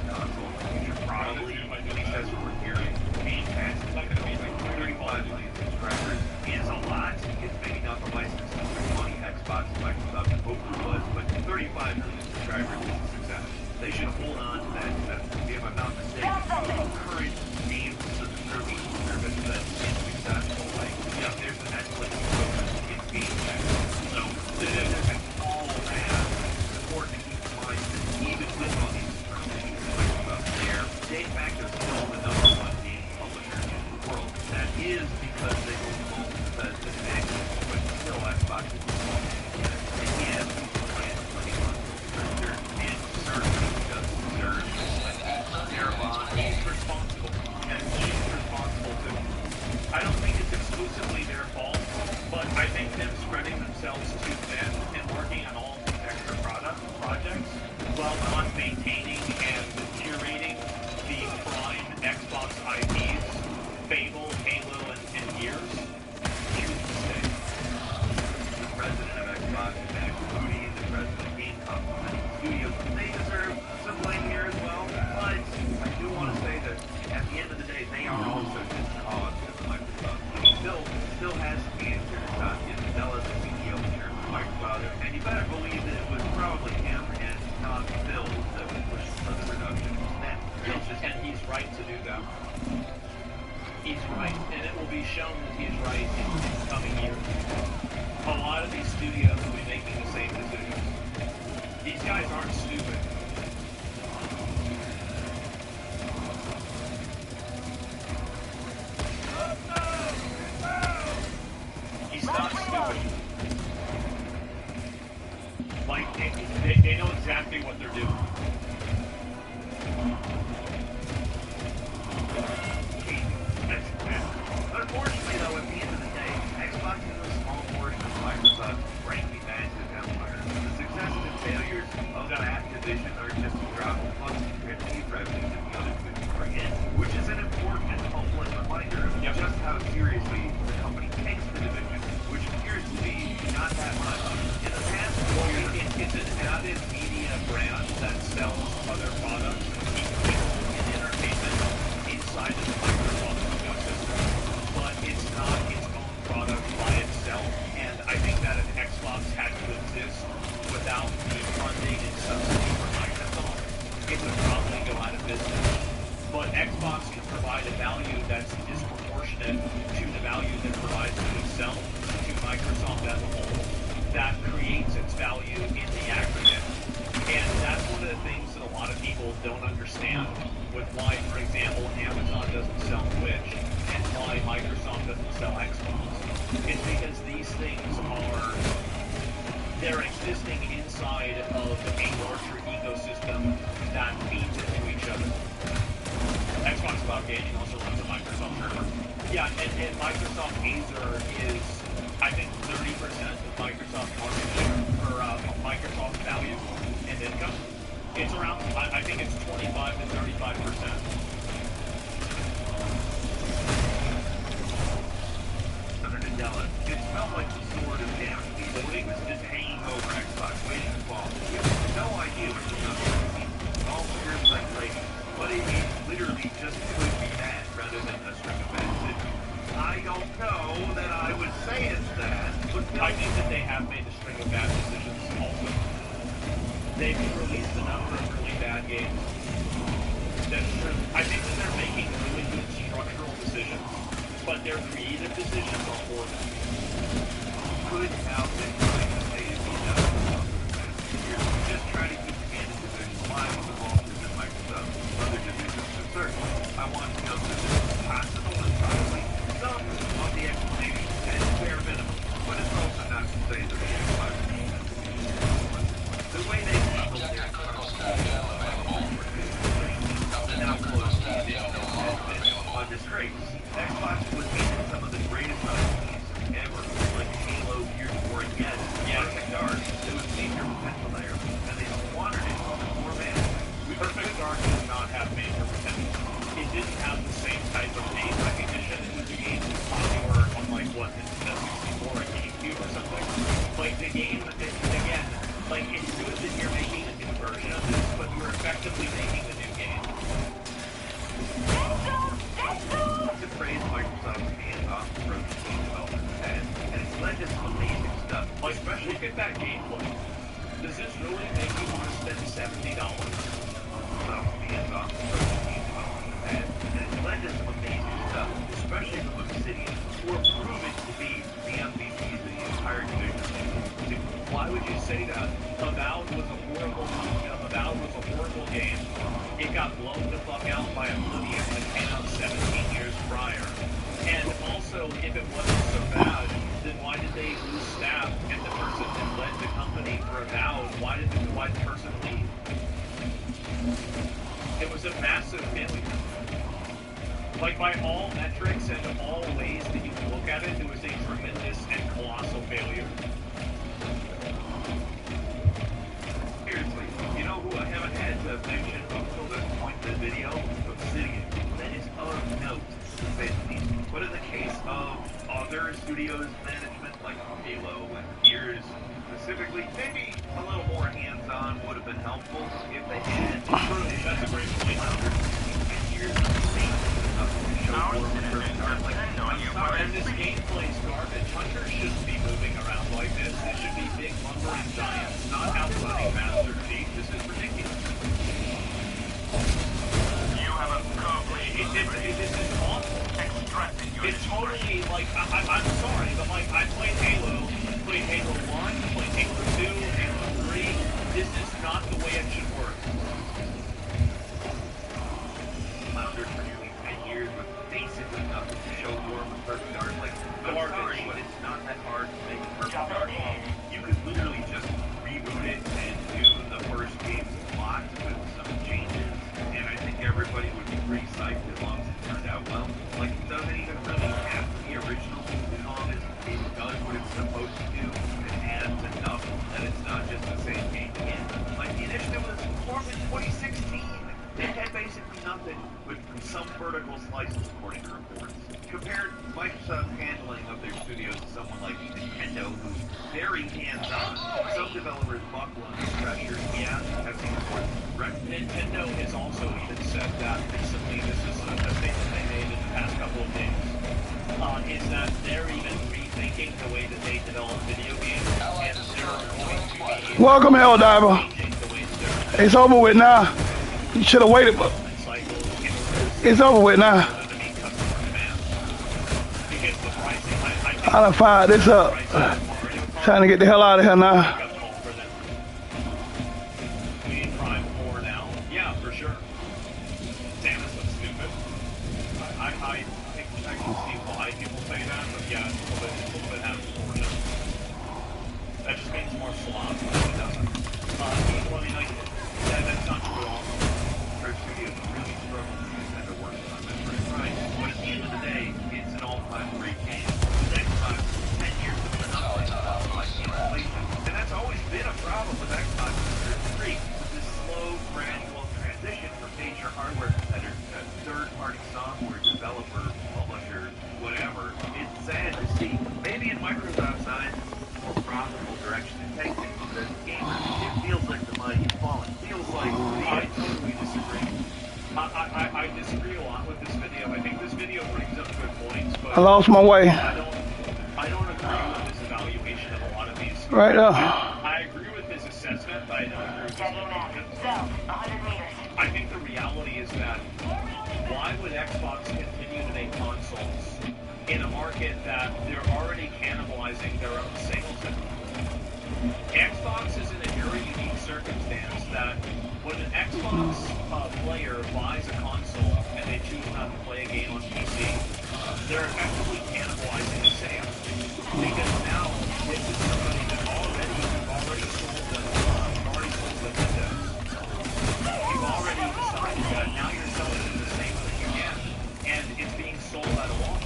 Console future probably, at least that's what we're hearing. Game Pass is going to be like 35 million subscribers. Is a lot. It's maybe not the license number 20 Xbox and Microsoft hopefully was, but 35 million subscribers is a success. They should hold on to that. If I'm not mistaken, current game subscription service that is successful. Like, there's the Netflix program, it's Game Pass. So there's all that. It's important to keep in mind that even with all these terminations and Microsoft there, de facto still the number 1 game publisher in the world. That is because they own the big, but still Xbox is the small. And yes, people plan to play on it certainly does deserve their bond. He's responsible Fable, Halo, and Gears, choose to stay. The president of Xbox is actually Rudy, the president of Game Company Studios. They deserve some blame here as well, but I do want to say that at the end of the day, they are also just cause of Microsoft. Still has some answer to Satya Nadella, the CEO here of Microsoft, and you better believe that it was probably him and not Bill that was pushing for the reduction. And he's right to do that. He's right, and it will be shown that he's right in coming years. A lot of these studios will be making the same decisions. These guys aren't stupid. He's not stupid. Like, they know exactly what they're doing. Unfortunately, though, at the end of the day, Xbox is a small portion of Microsoft's frankly massive empire. The successes and failures of Activision are just a drop of positive revenue that the other two bring in, which is an important and hopeless reminder of just how seriously the company takes the division, which appears to be not that much. In the past, It's an added media brand that sells other products and keeps people in entertainment inside of the Microsoft ecosystem. But it's not its own product by itself. And I think that if Xbox had to exist without the funding and subsidy from Microsoft, it would probably go out of business. But Xbox can provide a value that's disproportionate to the value that it provides to itself, to Microsoft as a whole, that creates its value in the aggregate. And that's one of the things that a lot of people don't understand with why, for example, Amazon doesn't sell Twitch and why Microsoft doesn't sell Xbox. It's because these things they're existing inside of a larger ecosystem that feeds into each other. Xbox Cloud Gaming also runs a Microsoft server. Yeah, and Microsoft Azure is, I think, 30% of Microsoft market share, or Microsoft value and income. It's around, I think it's 25 to 35%. It felt like the sword of Damocles. The wing was just hanging over Xbox, waiting to fall. We have no idea what was going to be. All pure speculation. But it literally just could be that rather than a string of bad decisions. I don't know that I would say it's that, but I think that they have made a string of bad decisions also. They've released a number of really bad games. That's true. I think that they're making really good structural decisions, but their creative decisions are horrible. Could have been trying to say to be done. You're just trying to keep the gaming division alive with the vultures in Microsoft. Other divisions are certain. I want to know that this is possible and probably some of the explanation at bare minimum, but it's also not to say that the Xbox the way they handle their now close to the a disgrace. Xbox was handed some of the greatest IPs ever, like Halo, Gears of War, and Perfect Dark. It was major potential there, and they squandered it for management. Perfect Dark did not have major potential. It didn't have the same type of name recognition. It was a game that was popular on like what, Nintendo 64 or GameCube or something. Like the game, again, like it's good that you're making a new version of this, but you're effectively making a new game. To praise Microsoft's hands-off approach to game development and it's led to some amazing stuff. Like, look at that gameplay. Does this really make you want to spend $70? Hands-off approach to game development and it's led to some amazing stuff, especially from Obsidian, who are proven to be the MVPs of the entire division. Why would you say that? Avowed was a horrible game. It got blown the fuck out by Oblivion that came out 17 years prior. And also, if it wasn't so bad, then why did they lose staff and the person that led the company for Avowed, why did the person leave? It was a massive failure. Like, by all metrics and all ways that you can look at it, it was a tremendous and colossal failure. Seriously, you know who I haven't had to mention up until this point in the video? Obsidian. That is of note, to say the least. studios management like Halo and Gears specifically, maybe a little more hands-on would have been helpful if they had. That's a great point. 10 years of enough to show for them. Like, I'm sorry, And this gameplay is garbage. Hunters shouldn't be moving around like this. This should be big lumbering giants, not outside Master Chief. This is ridiculous. You have a complete This is awful. It's totally like I'm sorry, but like I played Halo 1, played Halo 2, Halo 3. This is not the way it should work. Founders for nearly 10 years with basically nothing to show for them with Perfect Dark. Like, I'm sorry, but it's not that hard to make Perfect Dark. You could literally just reboot it and do the first game's plot with some changes, and I think everybody would be pretty psyched as long as it turned out well. Like, it doesn't even really have to be original as long as it does what it's supposed to do and adds enough that it's not just the same game again. Like, the initiative was formed in 2016. It had basically nothing but some vertical slices, according to reports. Compared Microsoft's handling of their studios to someone like Nintendo, who's very hands-on. Some developers buckle under pressure. Yeah, I've seen reports. Right. Nintendo has also even said that recently. This is a statement they made in the past couple of days. Is that they're even rethinking the way that they develop video games, and they're going to be Welcome, Helldiver. It's over with now. You should have waited, but it's over with now. I done fired this up. Trying to get the hell out of here now. Yeah, for sure. Samus looks stupid. I think I can see why people say that, but yeah, it's a little bit out of proportion. That just means more slop. It doesn't. Well, I mean, like, that's not true at all. First Studios really struggled to Nintendo works on this, right? But at the end of the day, it's an all-time great game. The Xbox, 10 years of monopoly, like inflation. And that's always been a problem with Xbox to 3, this slow, gradual transition from major hardware competitors to third-party software developer, publisher, whatever. It's sad to see. Maybe in Microsoft's eyes, it's a more profitable direction to take it, but as a gamer, it feels like the mighty fallen. It feels like I totally disagree. I disagree a lot with this video. I think this video brings up good points, but I lost my way. I don't agree with his evaluation of a lot of these. Right there. I agree with his assessment, but I don't agree with his conclusions. I think the reality is that why would Xbox continue to make consoles in a market that they're already cannibalizing their own sales in? Xbox is in a very unique circumstance that when an Xbox player buys a console and they choose not to play a game on PC, they're effectively cannibalizing the sale. Because now, this is somebody that you've already sold them Nintendo. You've already decided that now you're selling them the same thing again, and it's being sold at a loss.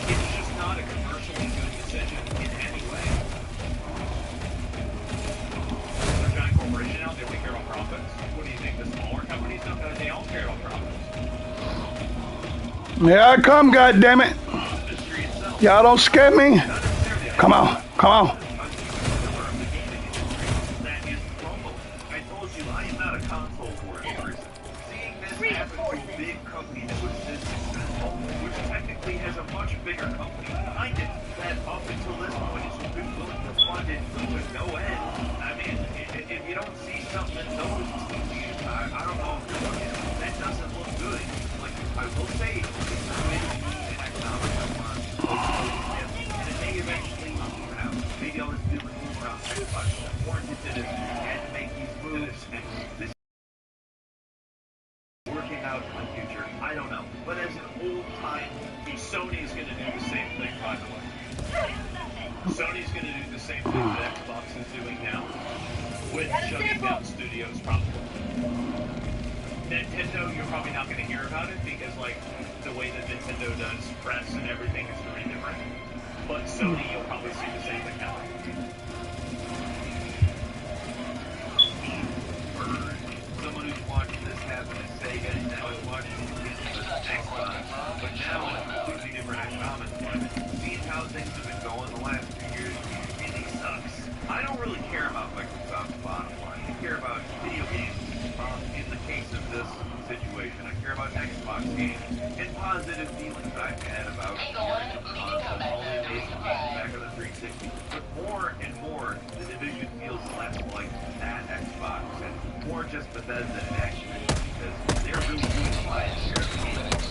It's just not a commercially good decision in any way. They're a giant corporation out there, we care about profits. What do you think, the smaller companies don't? They all care about profits. Here I come, goddammit. Y'all don't scare me. Come on, come on. That is promo. I told you, I am not a console war person. Seeing this happen to a big company that was this successful, which technically has a much bigger company behind it, that up until this point has been willing to fund it to no end. I mean, if you don't see something that notices to you, I don't know if you're looking. That doesn't look good. Like, I will say, it's going to be an economic one. And it may eventually even out. Maybe I'll just do a move around Xbox. Warranted that it had to make these moves, and this is working out in the future. I don't know. But as an old-time, Sony's going to do the same thing, by the way. Sony's going to do the same thing that Xbox is doing now, with shutting down studios, probably. Nintendo, you're probably not going to hear about it because, like, the way that Nintendo does press and everything is very different. But Sony, you'll probably see the same thing happen. for someone who's watching this happen at Sega and now is watching it in the Xbox, but now in a completely different economic climate, seeing how things have been going the last 2 years, it sucks. I don't really care about Microsoft's bottom line. I care about video games. In the case of this situation, I care about Xbox games and positive feelings I've had about all the amazing games back on the 360. But more and more, the division feels less like that Xbox and more just Bethesda and Activision because they're really doing the lion's share of the games.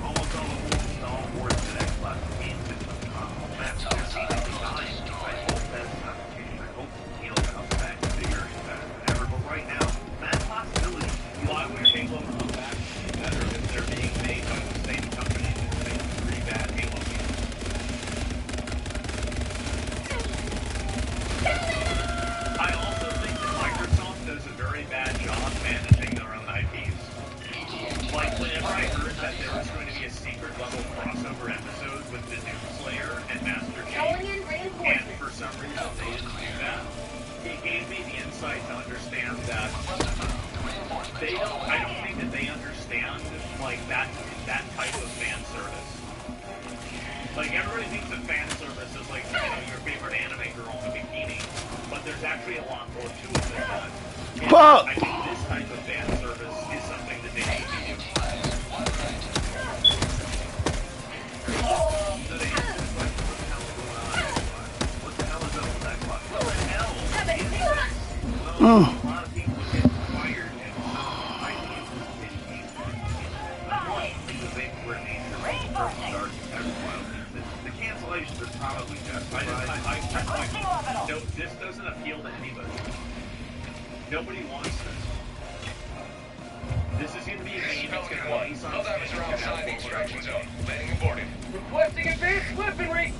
Almost all the old Star Wars and Xbox games have become that's seemingly dying. I hope that's not the case. I hope Halo comes back bigger and better than ever. But right now, that possibility. Why would Halo come back better if they're being made by the same company that makes pretty bad Halo games? I also think that Microsoft does a very bad job managing their own IPs. Like, whenever I heard that there was going to be a secret level crossover episode with the Doomslayer and Master Chief, and for some reason they didn't do that, it gave me the insight to understand that I don't think that they understand, like, that type of fan service. Like, everybody thinks of fan service as, like, you know, your favorite anime girl in a bikini, but there's actually a lot more to it than that. And I think this type of fan service is something that they need to do. So they asked the question, what the hell is going on at Xbox? What the hell is up with Xbox? What the hell is this? Well, a lot of people get fired and some ideas just get used. Unfortunately, the big coordinator of the first start everyone thinks that the cancellations are probably justified. No, this doesn't appeal to anybody. Nobody wants this. This is going to be a game that's going to release on Helldiver's are outside the extraction zone. Landing aborted. Requesting advanced weaponry!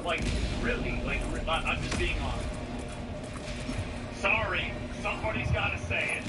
Like, really, like, I'm just being honest. Sorry, somebody's got to say it.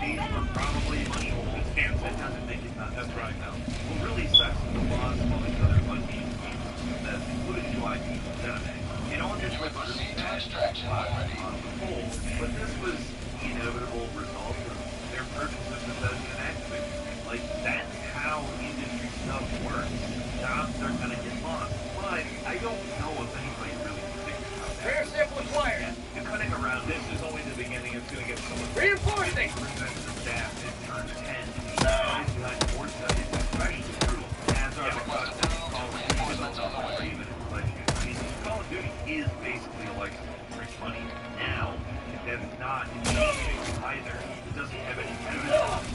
These were probably money holes. It doesn't make it not. That's right now. What really sucks is the loss of all these other unnamed games that including new IPs and Cinemax. It all just went really bad on the whole, but this was the inevitable result of their purchase of Bethesda and Activision. Like, that's how industry stuff works. Jobs are gonna get lost. But I don't know if anybody really thinks about that. Rare sample acquired. And cutting around This is only the beginning. It's going to get someone. Reinforcing! 50% of the staff that turns 10 guys behind board studies, especially brutal. As are the Call of Duty developers or even Legend. I mean, Call of Duty is basically like rich money now. That's not initiating either. It doesn't have any evidence.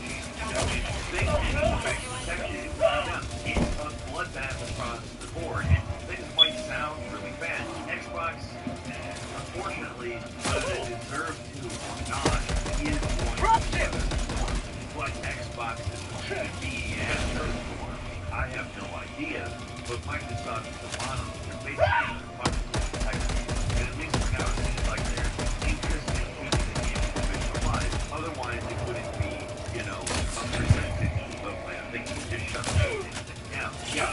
They protection. It's a bloodbath across the board. And things might sound really bad. Xbox, unfortunately, whether they deserve to or not, is going to weather. What Xbox is going to be after the storm, I have no idea. But Microsoft is the bottom. They're basically and at least for now, it seems like they're interested in keeping the game division alive. Otherwise, it wouldn't be, you know, a percentage of land. They could just shut things down. Yeah.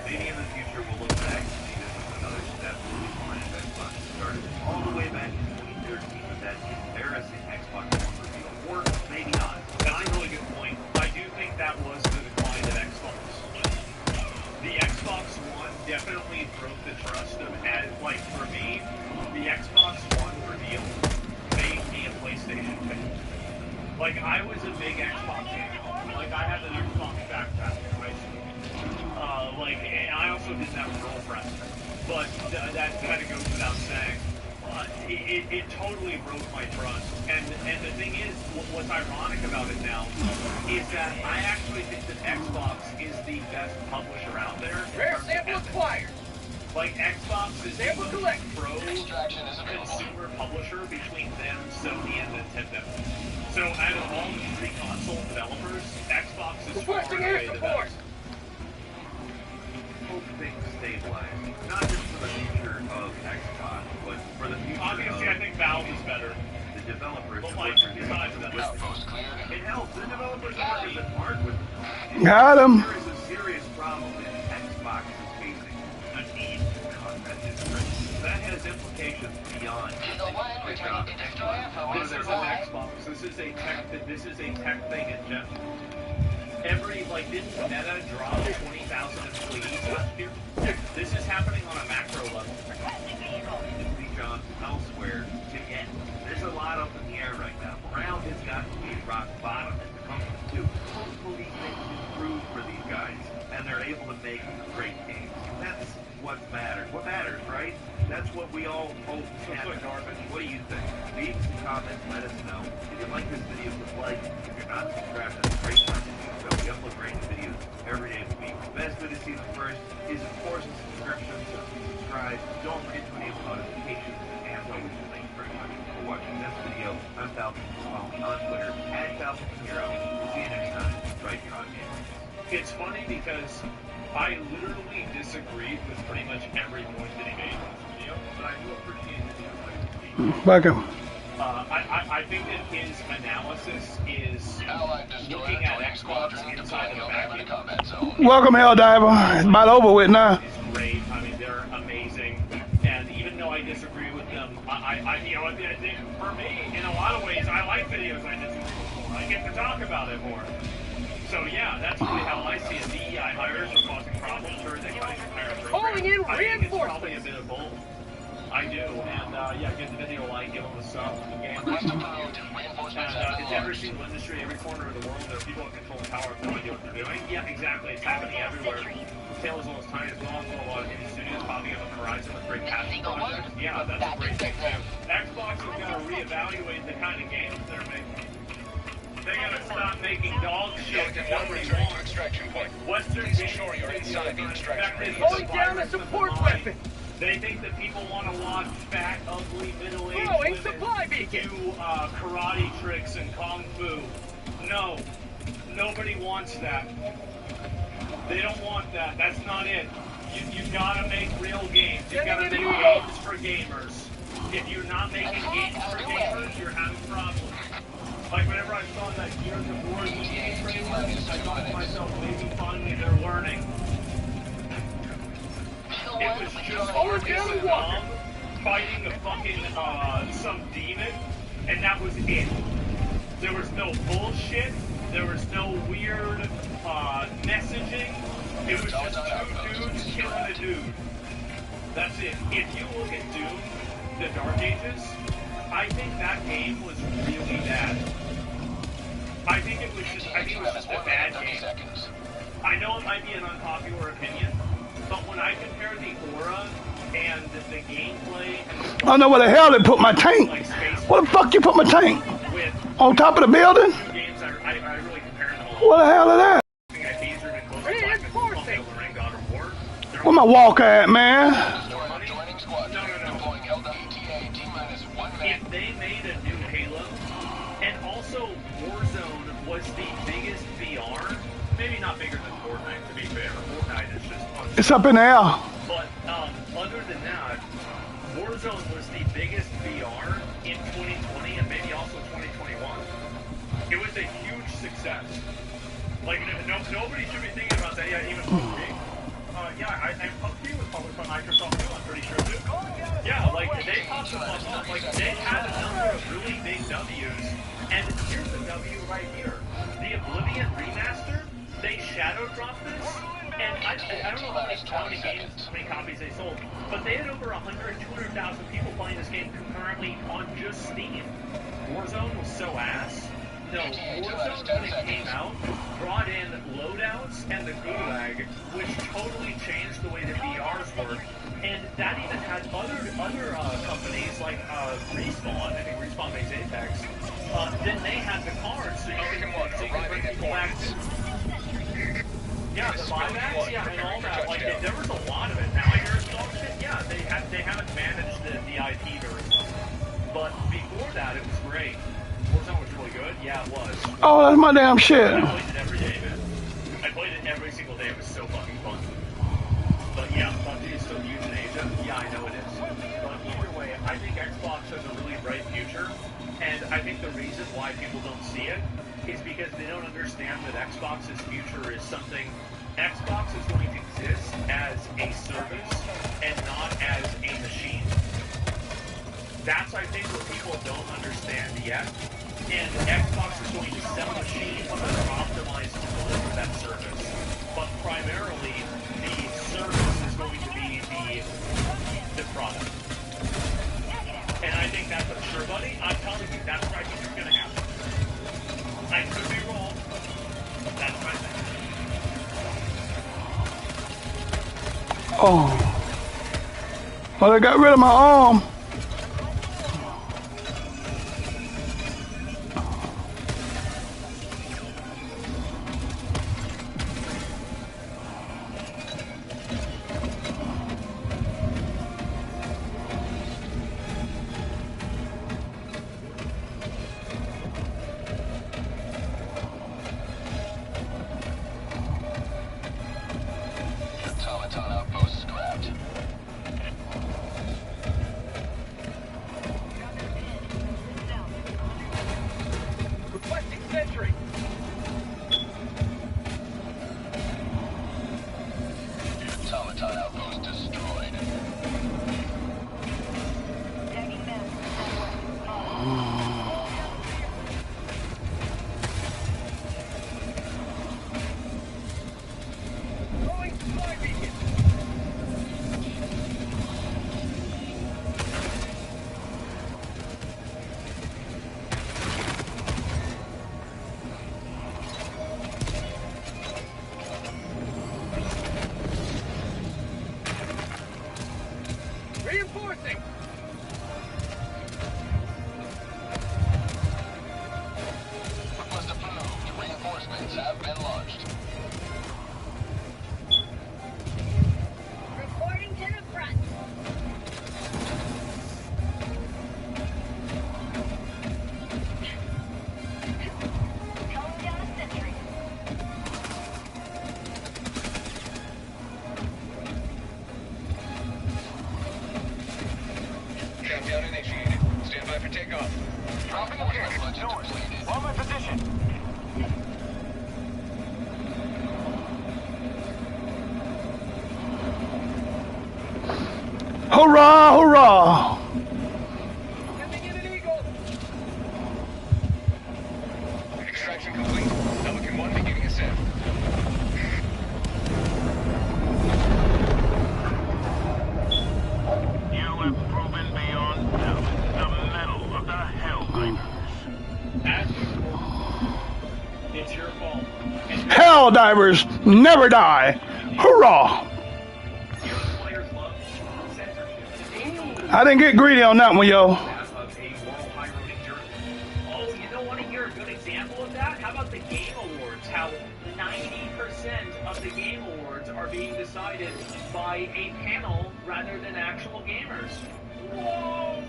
Maybe in the future we'll look back and see this as another step in the line of Xbox started all the way back in 2013 with that embarrassing Xbox One reveal. Or maybe not. That's a really good point. I do think that was the decline of Xbox. The Xbox One definitely broke the trust of, like, for me, the Xbox One reveal made me a PlayStation fan. Like, I was a big Xbox fan. Like, I had an Xbox backpack in high school. And I also didn't have a girlfriend. But that kind of goes without saying. It totally broke my trust. And the thing is, what's ironic about it now is that I actually think that Xbox is the best publisher out there. Rare sample acquired. Like, Xbox is the Sample most collect. pro-consumer publisher between them, Sony, and Nintendo. So, out of all the three console developers, Xbox is far and away the best. Hope things stabilize. Not just for the future of Xbox, but for the future Obviously, of I think Valve is better. the developers. But, like, besides that, It helps. The developers aren't even hard with them. Got him. There is a serious problem that Xbox is facing. A need for content is written. That has implications beyond the job of Xbox. This is an Xbox. This is a tech thing in general. like, didn't Meta drop 20,000 employees last year? This is happening on a macro level. Big jobs elsewhere to get. There's a lot up in the air right now. Morale has got to be rock bottom at the company too. Hopefully things improve for these guys and they're able to make great games. That's what matters. What matters, right? That's what we all hope can happen. What do you think? Leave some comments, let us know. If you like this video, click like. If you're not subscribed, that's a great time to do so. We upload great videos every day of the week. The best way to see them first is, of course, a subscription. So subscribe. Don't forget to enable notifications. And as always, thank you very much for watching this video. I'm Falcon. Follow me on Twitter @FalconHero. We'll see you next time. Right here on Game. It's funny because I literally disagreed with pretty much every point that he made in this video, but I do appreciate the video. Welcome. I think that his analysis is looking at Xbox inside of the vacuum. Welcome, Helldiver. It's about over with now. It's great. I mean, they're amazing. And even though I disagree with them, you know, for me, in a lot of ways, I like videos I disagree with more. I get to talk about it more. So yeah, that's really how I see it. DEI hires are causing problems, or they might hire a Calling in I think it's reinforcements. probably a bit of both. I do, and yeah, give the video a like, give them a sub. And it's every single industry, every corner of the world. There are people in control of power who have no idea what they're doing. Yeah, exactly. It's happening everywhere. Tail is almost tiny as well. So a lot of indie studios popping up on the horizon with great passion projects. Yeah, that's a great thing too. Xbox is going to reevaluate the kind of games they're making. They gotta stop making dog shit that nobody wants. Western games Going down a support weapon. They think that people want to watch fat, ugly, middle-aged Throwing women supply beacon. do karate tricks and kung fu. No, nobody wants that. They don't want that. That's not it. You gotta make real games. You gotta make games for gamers. If you're not making games for gamers, you're having problems. Like whenever I saw that Gears of War EA trailer, I thought to myself, maybe finally they're learning. It was just Arcus and Mom fighting a fucking, some demon, and that was it. There was no bullshit, there was no weird, messaging. It was just two dudes killing a dude. That's it. If you look at Doom, The Dark Ages, I think that game was really bad. I think it was just a bad game. I know it might be an unpopular opinion, but when I compare the aura and the gameplay and I don't know where the hell they put my tank. Where the fuck you put my tank? On top of the building? games, I really compare them all. What the hell is that? Where my walker at, man? If they made a new Halo, and also Warzone was the biggest VR, maybe not bigger than Fortnite, to be fair. Fortnite is just It's up in the air. But other than that, Warzone was the biggest VR in 2020 and maybe also 2021. It was a huge success. Like, nobody should be thinking about that. Yeah, even PUBG. Yeah, I PUBG was published by Microsoft too, I'm pretty sure too. Yeah, like, they popped the bubble up. Like, they had a number of really big W's. And here's the W right here. The Oblivion remaster, they shadow dropped this. And I don't know how many games, how many copies they sold, but they had over 200,000 people playing this game concurrently on just Steam. Warzone was so ass. No, Warzone, when it came out, brought in loadouts and the Gulag, which totally changed the way that VRs work. And that even had other companies like Respawn, I think Respawn makes Apex, then they had the cards so you can bring people back to. Yeah, the buybacks, yeah, and all that. Like, there was a lot of it. Now I hear it's all shit. Yeah, they haven't managed the IP very well. But before that, it was great. Warzone was really good. Yeah, it was. Oh, that's my damn shit. I played it every day, man. I played it every single day. It was so fucking fun. But yeah, PUBG is still huge in Asia. Yeah, I know it is. But either way, I think Xbox has a really bright future. And I think the reason why people don't see it is because they don't understand that Xbox's future is something. Xbox is going to exist as a service and not as a machine. That's, I think, what people don't understand yet. And Xbox is going to sell machines that are optimized to deliver that Oh. Well, I got rid of my arm. Automaton outpost scrapped. Requesting sentry. Automaton outpost destroyed. Throwing supply beacon. Reinforcing. Request approved. Reinforcements have been launched. Reporting to the front. Calling down a sentry. Countdown initiated. Stand by for takeoff. Dropping a kick. North. On my position. Hurrah, hurrah. Sending in an eagle. Extraction complete. Pelican 1 beginning ascent. You have proven beyond doubt the mettle of the Helldivers. As usual, it's your fault. And Hell divers never die. Hurrah. you know the players love censorship. I didn't get greedy on that one, yo. Of a moral high-roading journey. Oh, you don't want to hear a good example of that? How about the Game Awards? How 90% of the Game Awards are being decided by a panel rather than actual gamers. Whoa!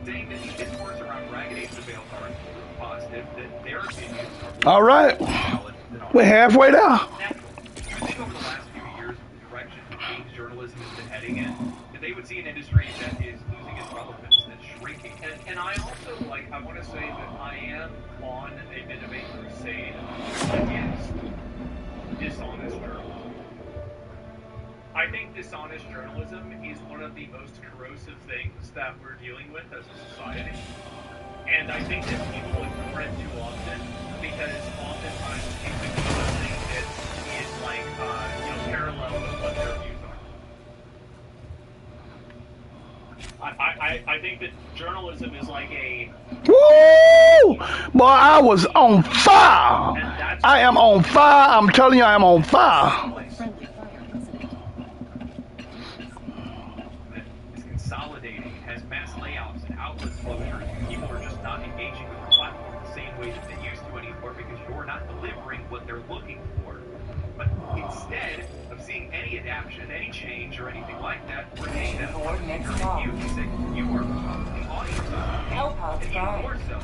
Saying that the discourse around Ragged Age of Bale are positive, that their opinions are All right. valid than ours. We're halfway there. Natural. You would think over the last few years, with the direction that games journalism has been heading in, that they would see an industry that is losing its relevance, that's shrinking. And I also, I want to say that I am on a bit of a crusade against dishonest journalism. I think dishonest journalism is one of the most corrosive things that we're dealing with as a society. And I think that people ignore it too often because oftentimes people do something that is parallel with what their views are. I think that journalism is like a... Woo! Boy, I was on fire. I am on fire. I'm telling you, I am on fire. It's consolidating, it has mass layouts and outlet closures. People are just not engaging with the platform the same way that they used to anymore because you're not delivering what they're looking for. But instead of seeing any adaptation, any change, or anything like that, we're seeing that you say you are the audience. And even more so,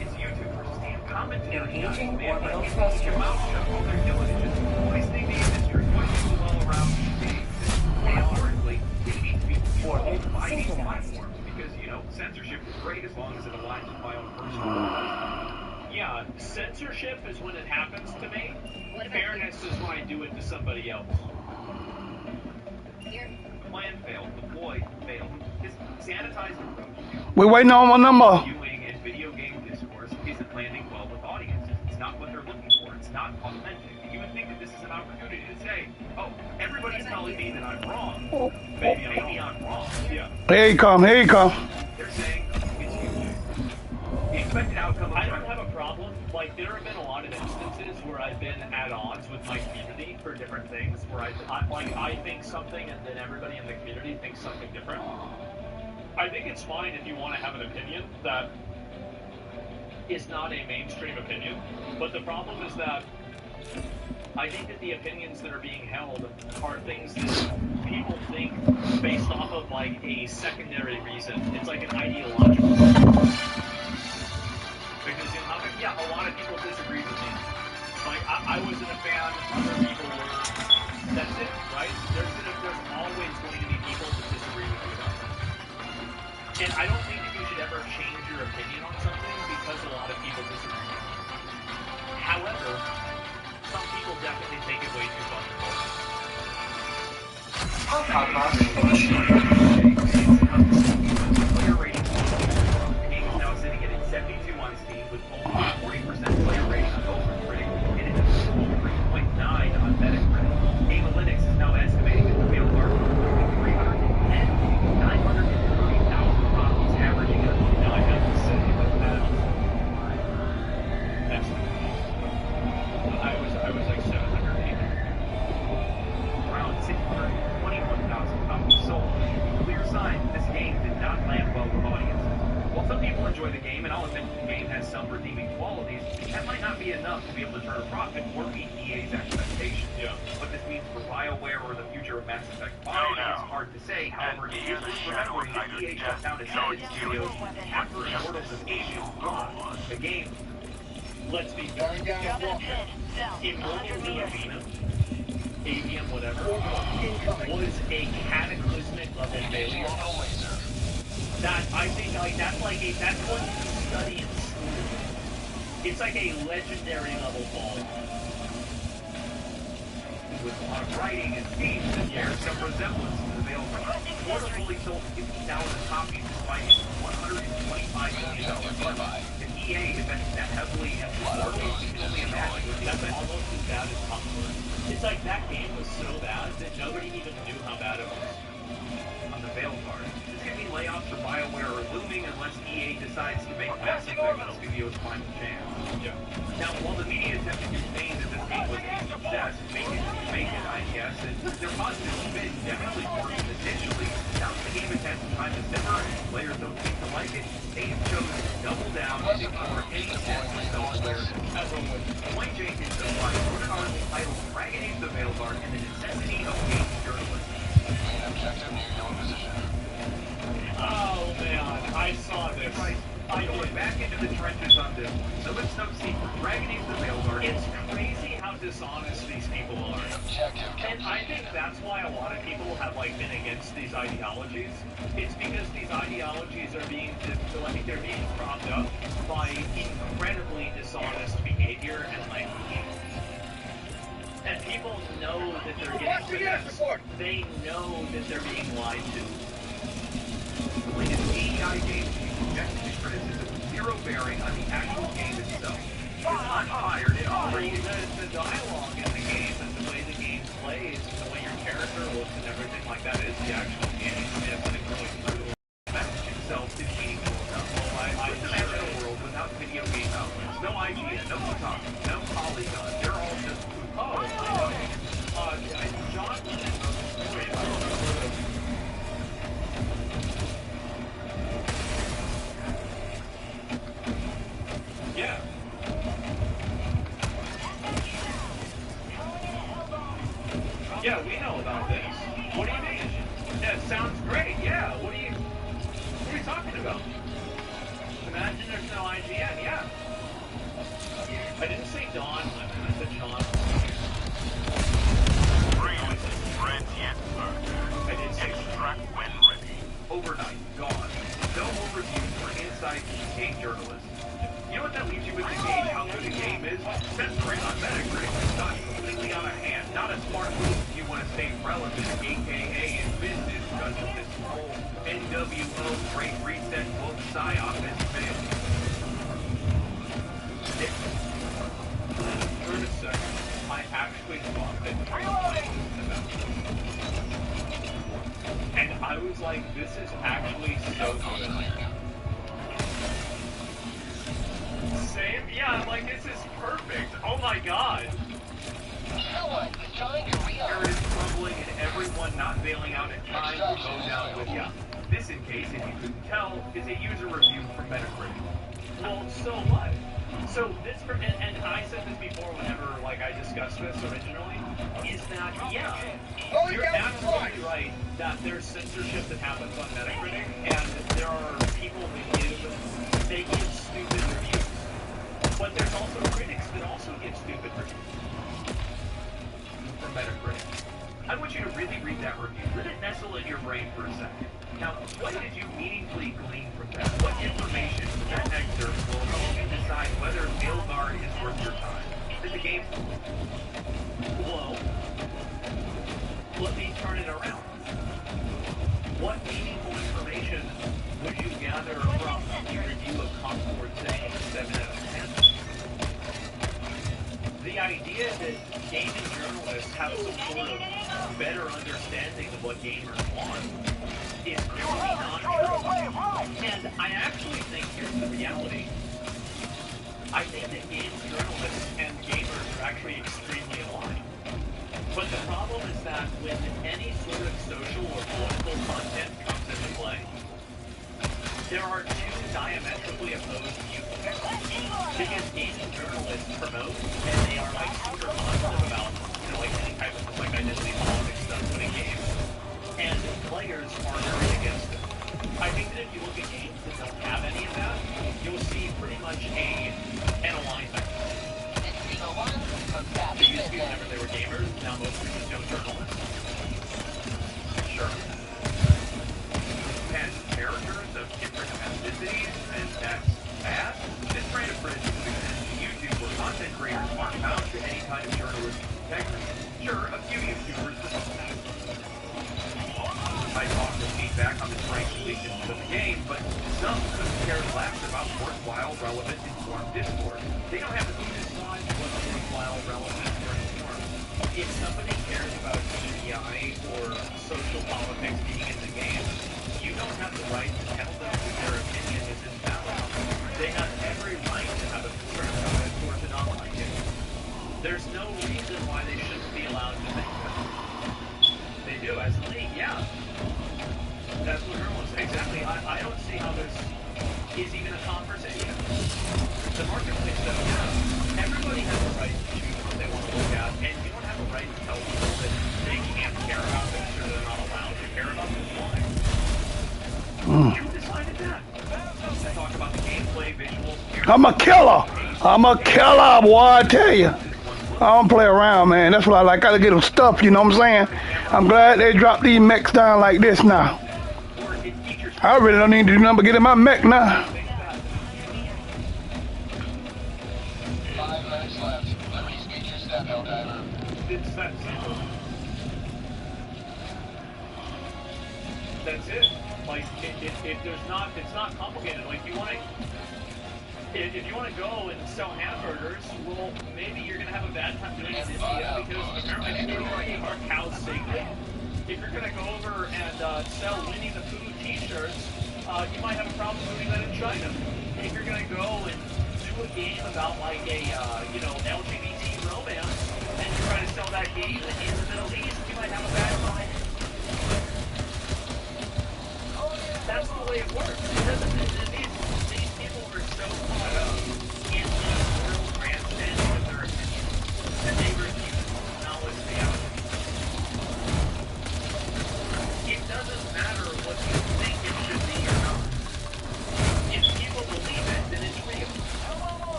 it's YouTubers and commentary. Engaging orbital Your thrusters. mouth shut. All they're doing is just hoisting the industry, hoisting the all around these metaphorically. They need to be controlled by these platforms because, censorship is great as long as it aligns with my own personal goals. Yeah, censorship is when it happens to me. Fairness is when I do it to somebody else. The plan failed. The ploy failed. His sanitized approach We're waiting on my number. to viewing and video game discourse isn't landing well with audiences. It's not what they're looking for. It's not authentic. You would think that this is an opportunity to say, oh, everybody's telling me that I'm wrong. Maybe I'm wrong. Yeah. Here you come. Here you come. They're saying it's YouTube. The expected outcome of I don't have a problem. There have been a lot of instances where where I've been at odds with my community for different things, where I think something and then everybody in the community thinks something different. I think it's fine if you want to have an opinion that is not a mainstream opinion, but the problem is that I think that the opinions that are being held are things that people think based off of like a secondary reason. It's like an ideological. Because a lot of people disagreed with me. Like I wasn't a fan. Other people were. That's it, right? There's always going to be people that disagree with you about something. And I don't think that you should ever change your opinion on something because a lot of people disagree. However, some people definitely take it way too far. Player rating. The game is now sitting at 72 on Steam with only 40% player rating on OpenCritic and it's 3.9 on Metacritic. Analytics is now estimating that the mail market is between 310 and 930,000 copies, averaging a. Now I have to say that I was like 700, 800. Around 621,000 copies sold. Clear sign this game did not land well with audiences. While some people enjoy the game, and I'll admit the game has some redeeming qualities, that might not be enough to be able to turn a profit or meet EA's expectations. Yeah. What this means for BioWare or the future of Mass Effect 5 is hard to say. However, it is worth remembering that EA shut down its studios after Immortals of Avium launched. The game, let's be very down. Immortals of Avium, whatever, was a cataclysmic level failure. That I think that's what you study in school. It's like a legendary level fall. With a lot of writing and themes that bear some resemblance to the Veil Guard. Mortal only sold 50,000 copies despite its $125 million budget. And EA invested that heavily in support. You can only imagine what that's almost as bad as Popcorn. It's like that game was so bad that nobody even knew how bad it was. On the Veil Guard. Layoffs for BioWare are looming unless EA decides to make Mass Effect the studio's final chance. Yeah. Now, while the media attempted to claim that this game was a success, make it, I guess, and their positive spin definitely worked initially. Now that the game has had some time to simmer and players don't seem to like it, they have chosen to double down and ignore any sense of self-awareness. As always, Dwayne Jenkins wrote an article titled Dragon Age the Veilguard and the Necessity of Game Journalism. Main objective near your position. Oh man, I saw this. Right. I'm going back into the trenches on this. So let's not see for Dragon Age the Veilguard. It's crazy how dishonest these people are. And I think that's why a lot of people have been against these ideologies. It's because these ideologies are being they're being propped up by incredibly dishonest behavior and people know that they're getting this. They know that they're being lied to. The latest AEI game objective criticism with zero bearing on the actual game itself. It's unfired and already the dialogue in the game and the way the game plays and the way your character looks and everything like that is the actual game. It's going through. The message itself is meaningful enough. Just imagine a world without video game outlets. No IGN, no Kotaku, no Polygon. They're all just food. Oh, I know. John was in the story about yeah. Yeah, we know about this. What do you mean? That sounds great. Yeah. What are you talking about? Imagine there's no IGN. Yeah. I didn't say Dawn Lemon. I said John. I did say extract when ready. Overnight, gone. No more reviews for inside game journalists. You know what that leaves you with to gauge how good a game is? Censoring on Metacritic has gotten completely out of hand. Not a smart move if you want to stay relevant, aka in business, because of this whole NWO Great Reset book psyop has failed. For a second, I actually thought that and I was like, this is actually so good. Same? Yeah, I'm like, this is perfect. Oh my my God. Someone is trying to re-up. There is crumbling and everyone not bailing out in time will go down with ya. This, in case, if you couldn't tell, is a user review from Metacritic. Well, so what? So this, and I said this before whenever, like, I discussed this originally, is that, yeah, you're absolutely right that there's censorship that happens on Metacritic, and there are people that give stupid reviews. But there's also critics that also give stupid reviews from Metacritic. I want you to really read that review. Let it nestle in your brain for a second. Now, what did you meaningfully glean from that? What information from that excerpt will help you decide whether Mailguard is worth your time? Did the game... Well, let me turn it around. What meaningful information would you gather from the review of Concord saying 7 out of 10? The idea that gaming journalists have some sort of better understanding of what gamers want is clearly not true. And I actually think here's the reality. I think that games journalists and gamers are actually extremely aligned. But the problem is that when any sort of social or political content comes into play, there are two diametrically opposed viewpoints. Because gaming journalists promote, and they are like super positive about, you know, like any type of like identity politics stuff in games. And players are very against it. I think that if you look at games that don't have any of that, you'll see pretty much an alignment. They used to be whenever they were gamers, now most of them are just journalists. Sure. And characters of different ethnicities, and that's bad. This brand of bridge is existing YouTube where content creators aren't bound to any kind of journalistic integrity. Sure, a few YouTubers promote that. I talked with feedback on the strengths and weaknesses of the game, but some couldn't care less about worthwhile, relevant, informed discourse. They don't have to decide what's worthwhile, relevant, or informed. If somebody cares about DEI or social politics being in the game, you don't have the right to tell them that their opinion is invalid. They have every right to have a concern about it or to not like it. There's no reason why they shouldn't be allowed to think that. They do, as a league, yeah. That's what journalists say. Exactly. I don't see how this is even a conversation. The marketplace says, yeah, everybody has a right to choose what they want to look at, and you don't have a right to tell people that they can't care about this or they're not allowed to care about this. Why? You decided that. I talk about the gameplay, visuals, I'm a killer. I'm a killer, boy, I tell you. I don't play around, man. That's what I like. Gotta get them stuff, you know what I'm saying? I'm glad they dropped these mechs down like this now. I really don't need to do nothing but get in my mech now. 5 minutes left. Please get your step, Helldiver. It's that simple. That's it. Like, if there's not, it's not complicated. Like, if you want to go and sell hamburgers, well, maybe you're going to have a bad time doing it in India because apparently they are cows sacred. If you're going to go over and sell Winnie the Pooh t-shirts, you might have a problem doing that in China. If you're going to go and do a game about like a, LGBT romance, and you try to sell that game in the Middle East, you might have a bad time. That's the way it works. These people are so caught up in the world transcending of their opinions that they refuse to acknowledge reality. It doesn't matter what you think it should be or not. If people believe it, then it's real.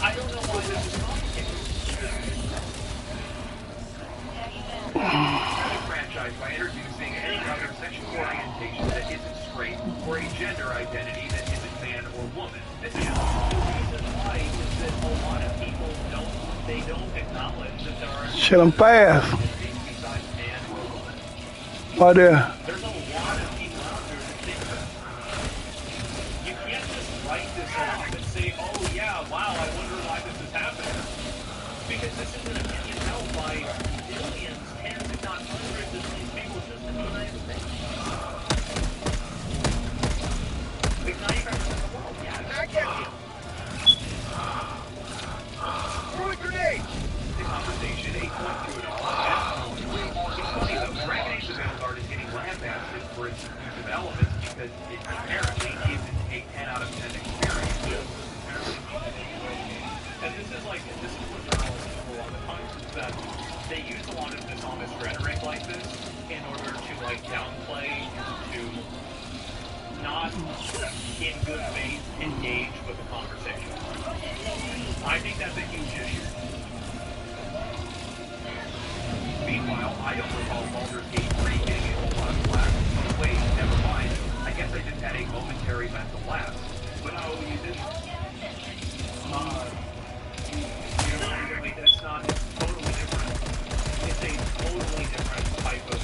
I don't know why this is complicated. Franchise by introducing any other sexual orientation that isn't straight or a gender identity that isn't man or woman. This is the reason why is that a lot of people don't acknowledge that there are Shit, I'm fast. besides man or woman. Right there. There's a lot of people out there that think that. You can't just write this off and say, oh yeah, wow, I wonder why this is happening. Because this is an opinion held by millions, tens, if not hundreds of these people just in the United States. Like 95% of the world, yeah. that they use a lot of dishonest rhetoric like this in order to like downplay, to not in good faith engage with the conversation. I think that's a huge issue. Meanwhile, I don't recall Baldur's Gate 3 getting a whole lot of flack. Wait, never mind. I guess I just had a momentary mental lapse. But no, you didn't. It's not, it's totally different. It's a totally different type of...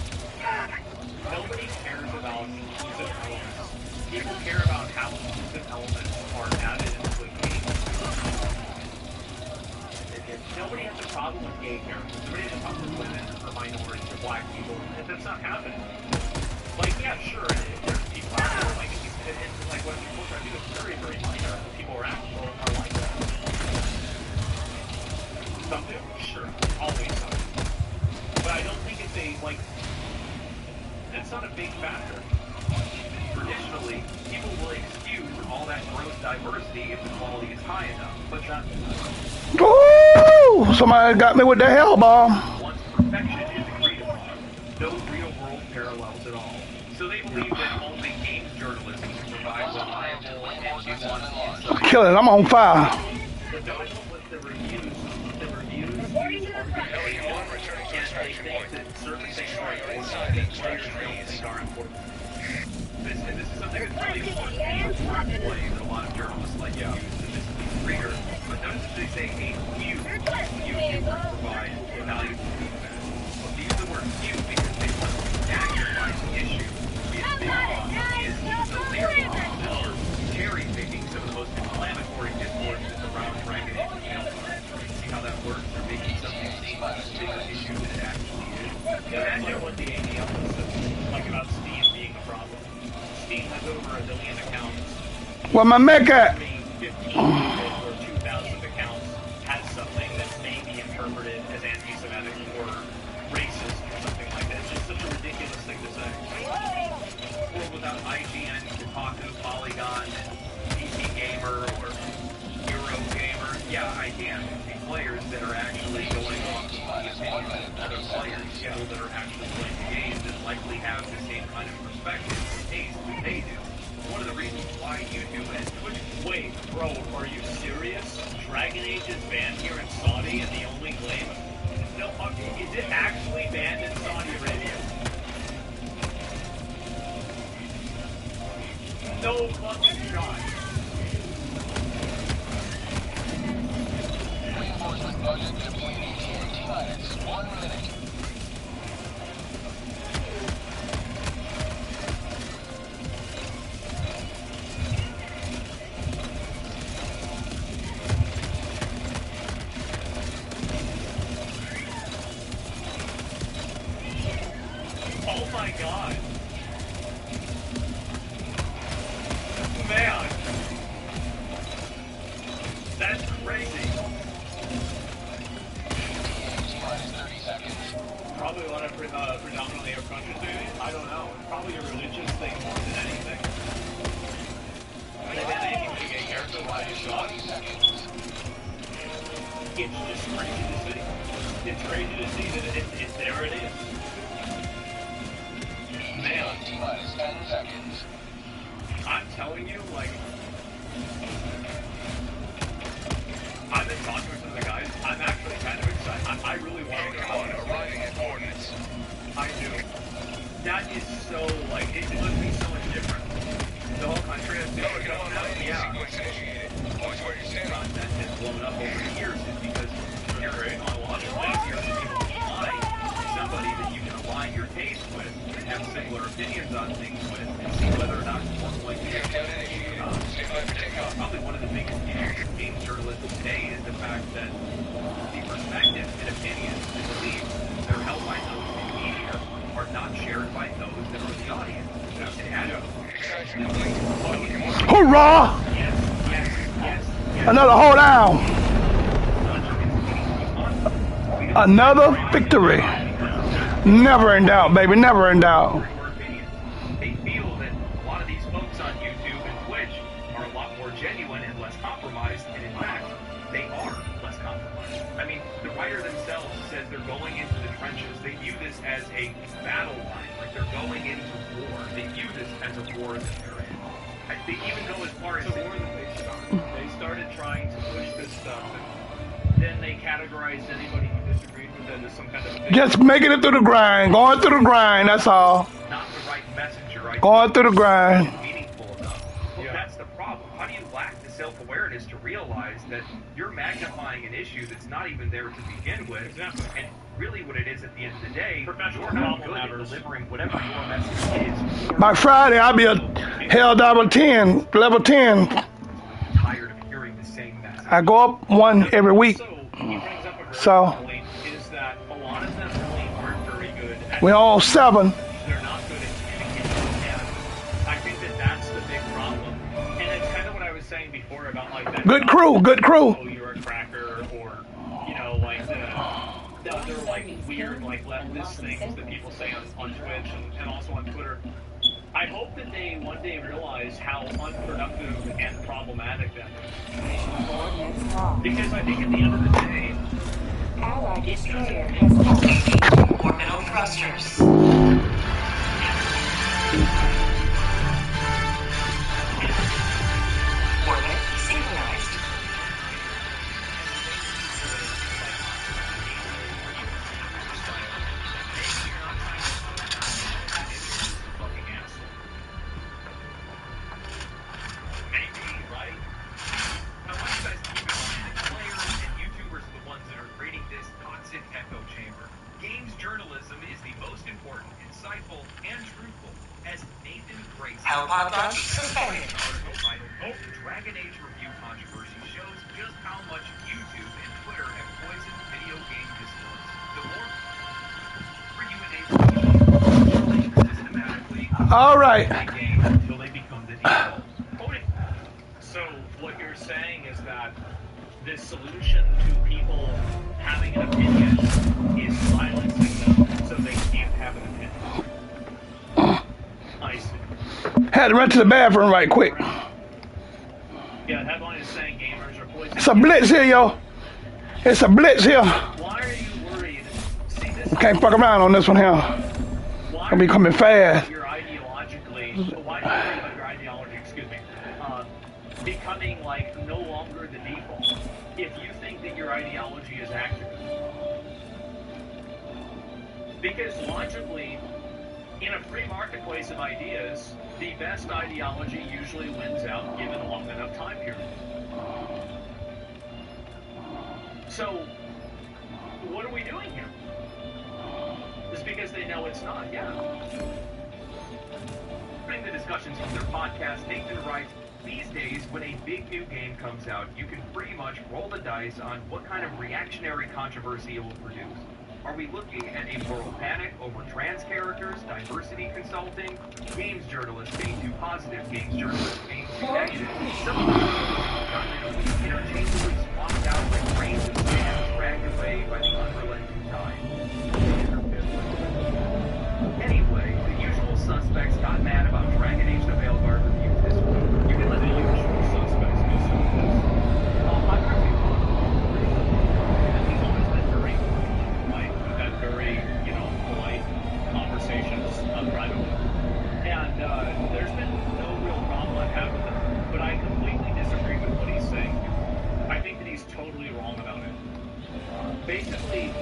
Nobody cares about exclusive elements. People care about how exclusive elements are added into a game. Nobody has a problem with gay characters. Nobody has a problem with women or minorities or black people. That's not happening. Like, yeah, sure, there's people out there, like, it's like what people try to do is very, very minor. People are like that. Some do, sure. Always some. But I don't think it's a, like, that's not a big factor. Traditionally, people will excuse all that gross diversity if the quality is high enough. But that's... Ooh, somebody got me with the hell bomb. Once perfection is agreed upon, no real-world parallels at all. So they believe that only games journalism can provide reliable and nuanced insight. Kill it, I'm on fire. The problem with the reviews use Elliot 1 returning to extraction point. certain things Destroy like inside the extraction players phase. think are important. This is something that's really important in the wordplay that a lot of journalists like to use to mislead readers. But notice that they say a few YouTubers provide valuable feedback. Well, they use the word few because they want to magnify the issue. It's big law. It's so they're cherry-picking some of the most inflammatory discourses around Dragon Age. See how that works? They're making something seem like a bigger issue than it actually is. Imagine what the ADL is like about Steam being a problem. Steam has over 1 million accounts. Where my mech at? 15 or 2,000 accounts has something that may be interpreted as anti-Semitic or racist or something like that. It's just such a ridiculous thing to say. Or without IGN, Kotaku, Polygon, PC Gamer, or Eurogamer. Yeah, I can. The players that are actually going off the opinions of other players, people that are actually playing the games and likely have the same kind of perspective and taste that they do. One of the reasons why YouTube and Twitch... Wait, bro, are you serious? Dragon Age is banned here in Saudi and the only claim... No, is it actually banned in Saudi Arabia? No fucking shot. Reinforcement budget deployed in T-minus 1 minute. Oh my god. Man. That's crazy. T-minus 30 seconds. Probably a lot of predominantly our countries, maybe? I don't know. It's probably a religious thing more than anything. They ban anything to get character while you shot. It's just crazy to see. It's crazy to see that it's there it is. Man. T-minus 10 seconds. I'm telling you, like, I've been talking with some of the guys. I'm actually kind of excited. I really want to Falcon 1 arriving at coordinates. I do. That is so, like, it must be so much different. The whole country has been Falcon 1 now. landing Yeah. sequence initiated. Watch where you're standing. That has blown up over the years is because you're on a lot of ways here to be able to find somebody that you can align your taste with, have similar opinions on things with, and see whether or not one like you. Countdown initiated. Stand by for takeoff. Probably one of the biggest issues in game journalism today is the fact that the perspectives and opinions and beliefs that are held by those in the media are not shared by those that are in the audience. Extraction complete. Falcon 1. Hoorah! Yes. Another hold down. Another victory. Never in doubt, baby. Never in doubt. They feel that a lot of these folks on YouTube and Twitch are a lot more genuine and less compromised, and in fact, they are less compromised. I mean, the writer themselves says they're going into the trenches. They view this as a battle line, like they're going into war. They view this as a war that they're in. They even go as far as the war that they started. They started trying to push this stuff, and then they categorized anybody who disagreed with it as some kind of Just making it through the grind, going through the grind, that's all. not the right messenger, right? Going through the grind. Meaningful enough. Well, that's the problem. How do you lack the self-awareness to realize that you're magnifying an issue that's not even there to begin with? Exactly. And really what it is at the end of the day, you're not good at delivering whatever your message is. By Friday, I'll be a hell level 10, level 10. Tired of hearing the same message. I go up one every week. So Is that a lot of them really aren't very good at we're on 7. they're not good at communicating, and I think that that's the big problem. And it's kind of what I was saying before about like that. Good crew, good crew. Oh, you're a cracker, or you know, like the other like weird like leftist things that people say on Twitch and also on Twitter. I hope that they one day realize how unproductive and problematic that is. Because I think at the end of the day, Allied destroyer has fallen. Orbital thrusters. Orbit synchronized. fucking asshole. Maybe, right? I want you guys to keep in mind that players and YouTubers are the ones that are creating this constant echo chamber. Games journalism is the most important, insightful, and truthful, as Nathan Grace. Help object suspended. Article titled, Dragon Age Review Controversy Shows Just How Much YouTube and Twitter have Poisoned Video Game Discourse. The more for you enable systematically All right. game until they become the default. So what you're saying is that the solution to people having an opinion is silencing them so they can't have an opinion. I see. Had to run to the bathroom right quick. Yeah, the headline is saying gamers are poisoned. It's a blitz here, yo. It's a blitz here. Why are you worried? See, this We can't fuck around on this one here. why Gonna be coming fast. you're ideologically, why are you worried about your ideology, excuse me, becoming like no longer the default if you think that your ideology is accurate? Because logically, in a free marketplace of ideas, the best ideology usually wins out given a long enough time period. So, what are we doing here? It's because they know it's not, yeah. During the discussions from their podcast, Nathan writes, these days, when a big new game comes out, you can pretty much roll the dice on what kind of reactionary controversy it will produce. Are we looking at a moral panic over trans characters, diversity consulting, games journalists being too positive, games journalists being too negative? Some of the interchangeably swapped out like grains of sand dragged away by the unrelenting tide. Anyway, the usual suspects got mad about Dragon Age the Veilguard review this week. You can let the usual suspects do some of this. I'm really and he's always been very polite. We've had very, polite conversations privately. And there's been no real problem I've had with him. But I completely disagree with what he's saying. I think that he's totally wrong about it. Basically,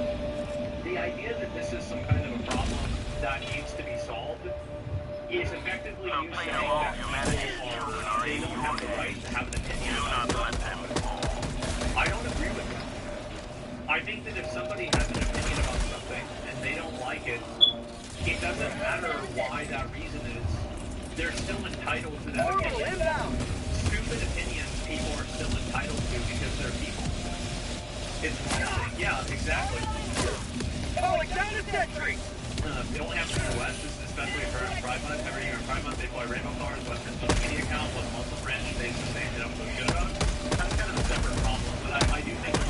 the idea that this is some kind of a problem that needs to be solved is effectively you saying that they don't have the right to have an opinion about something. I don't agree with that. I think that if somebody has an opinion about something and they don't like it, it doesn't matter why that reason is. They're still entitled to that opinion. Stupid opinions people are still entitled to because they're people. It's one thing. Yeah, exactly. Oh, it's down a sentry! It only happens in the West. This is especially for Pride Month. Every year in Pride Month, they play Rainbow Cars. Western social media account, what Muslim French stays the same. They don't feel good about it. That's kind of a separate problem. But I do think it's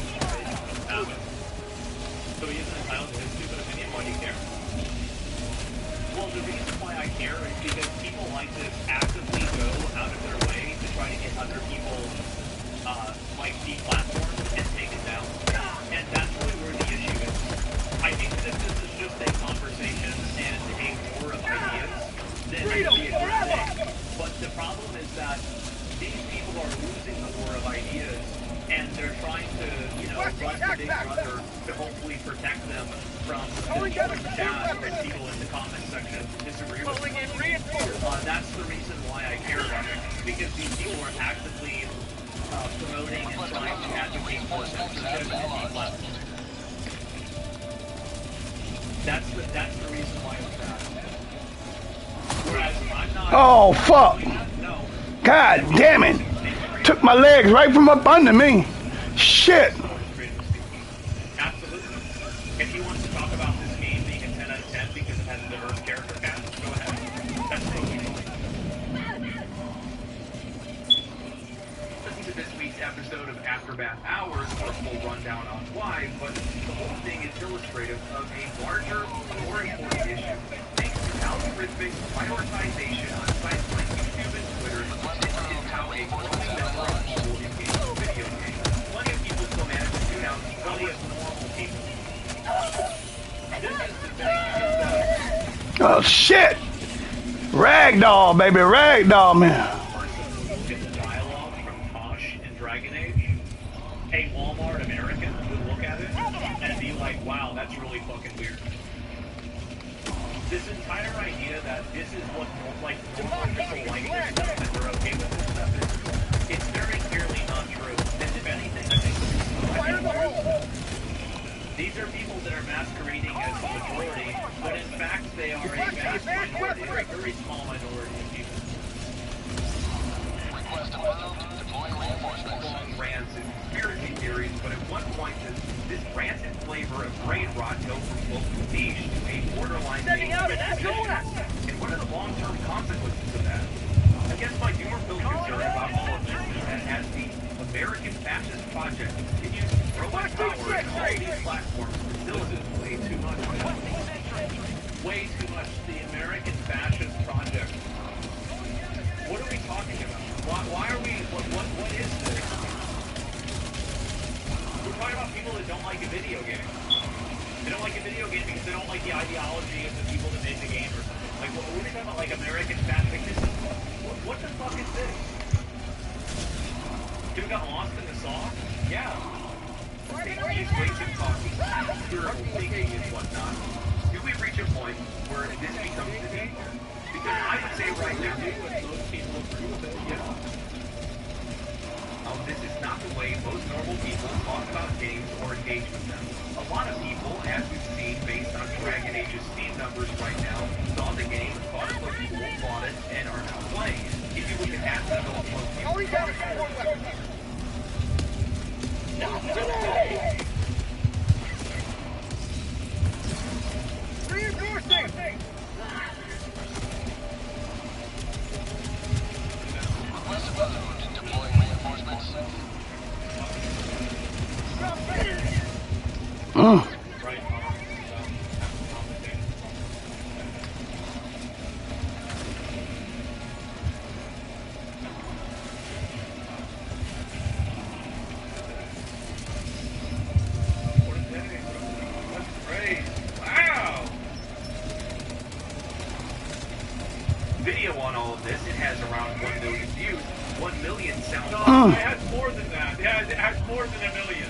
happens. So he isn't entitled to his stupid opinion. Why do you care? Well, the reason why I care is because people like to actively go out of their way to try to get other people, deplatformed and take it down. And that's really hopefully protect them from the chat and people in the comment section disagree with me. That's the reason why I care about it, because these people are actively promoting and trying to advocate for censorship and declassification. That's the reason why it's bad. Whereas I'm not. Oh fuck! No. God damn it! Took my legs right from up under me. Shit! Absolutely. If he wants to talk about this game being a 10 out of 10 because it has a diverse character cast, go ahead. That's totally fine. Listen to this week's episode of Aftermath Hours for a full rundown on why, but the whole thing is illustrative of a larger, more important issue. Thanks to algorithmic prioritization on sites like YouTube and Twitter, this is how a growing number of people engage with video games. Plenty of people still manage to tune out Plenty of normal people. This is the thing, Oh shit! Ragdoll, baby, ragdoll, man. look at the dialogue from Tosh in Dragon Age. A Walmart American would look at it and be like, wow, that's really fucking weird. This entire idea that this is what normal people like this stuff and they're okay with this stuff is, it's very clearly not true. And if anything, I think these are people that are masquerading as the majority, but in fact they are a vast minority, a very small minority of people. long rants and conspiracy theories, but at one point this rancid flavor of brain rot go from local niche to a borderline and what are the long-term consequences of that? I guess my humor-filled concern about all of this is that as the American Fascist Project continues to grow its power and all these platforms facilitate way too much. Way too much. The American Fascist Project. What are we talking about? Why are we? What is this? We're talking about people that don't like a video game. They don't like a video game because they don't like the ideology of the people that made the game or something. Like, what are we talking about? Like American Fascist? What the fuck is this? You got lost in the sauce? Yeah. He's way too talky, spiritual thinking and whatnot. Do we reach a point where this becomes the danger? Because I would say right now, this is not the way most normal people talk about games or engage with them. A lot of people, as we've seen based on Dragon Age's Steam numbers right now, saw the game, thought it was cool, bought it, and are now playing it. If you look at that, most Reinforcing! Video on all of this, it has around 1 million views. 1 million sounds No, it has more than that. It has more than 1 million.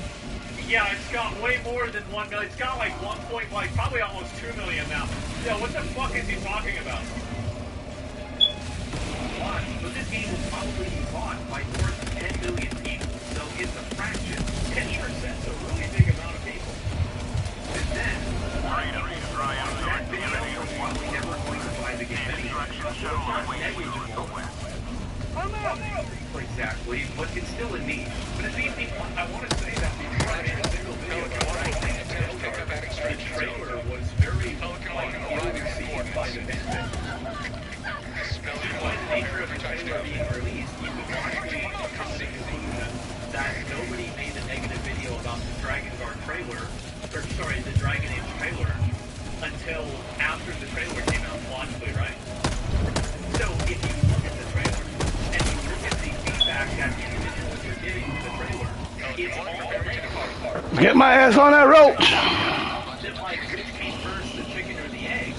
Yeah, it's got way more than 1 million. It's got like 1 point, like probably almost 2 million now. Yeah, what the fuck is he talking about? But this game will probably be bought by more than 10 million people, so it's a fraction. 10%'s a really big amount of people. And then, that video is probably never going to buy the game anyway. So it's not negligible. Exactly, but it's still a niche. But it's easy. I want to say that before I made a single video, the trailer was very well received by the fans. By the nature of the trailer being released, you could actually come to the conclusion that nobody made a negative video about the Dragon Guard trailer, or sorry, the Dragon Age trailer, until after the trailer came out, logically, right? So if you look at the trailer, and you look at the feedback that individuals are getting from the trailer, it's all negative. Get my ass on that roach. Just like which came first, the chicken or the egg?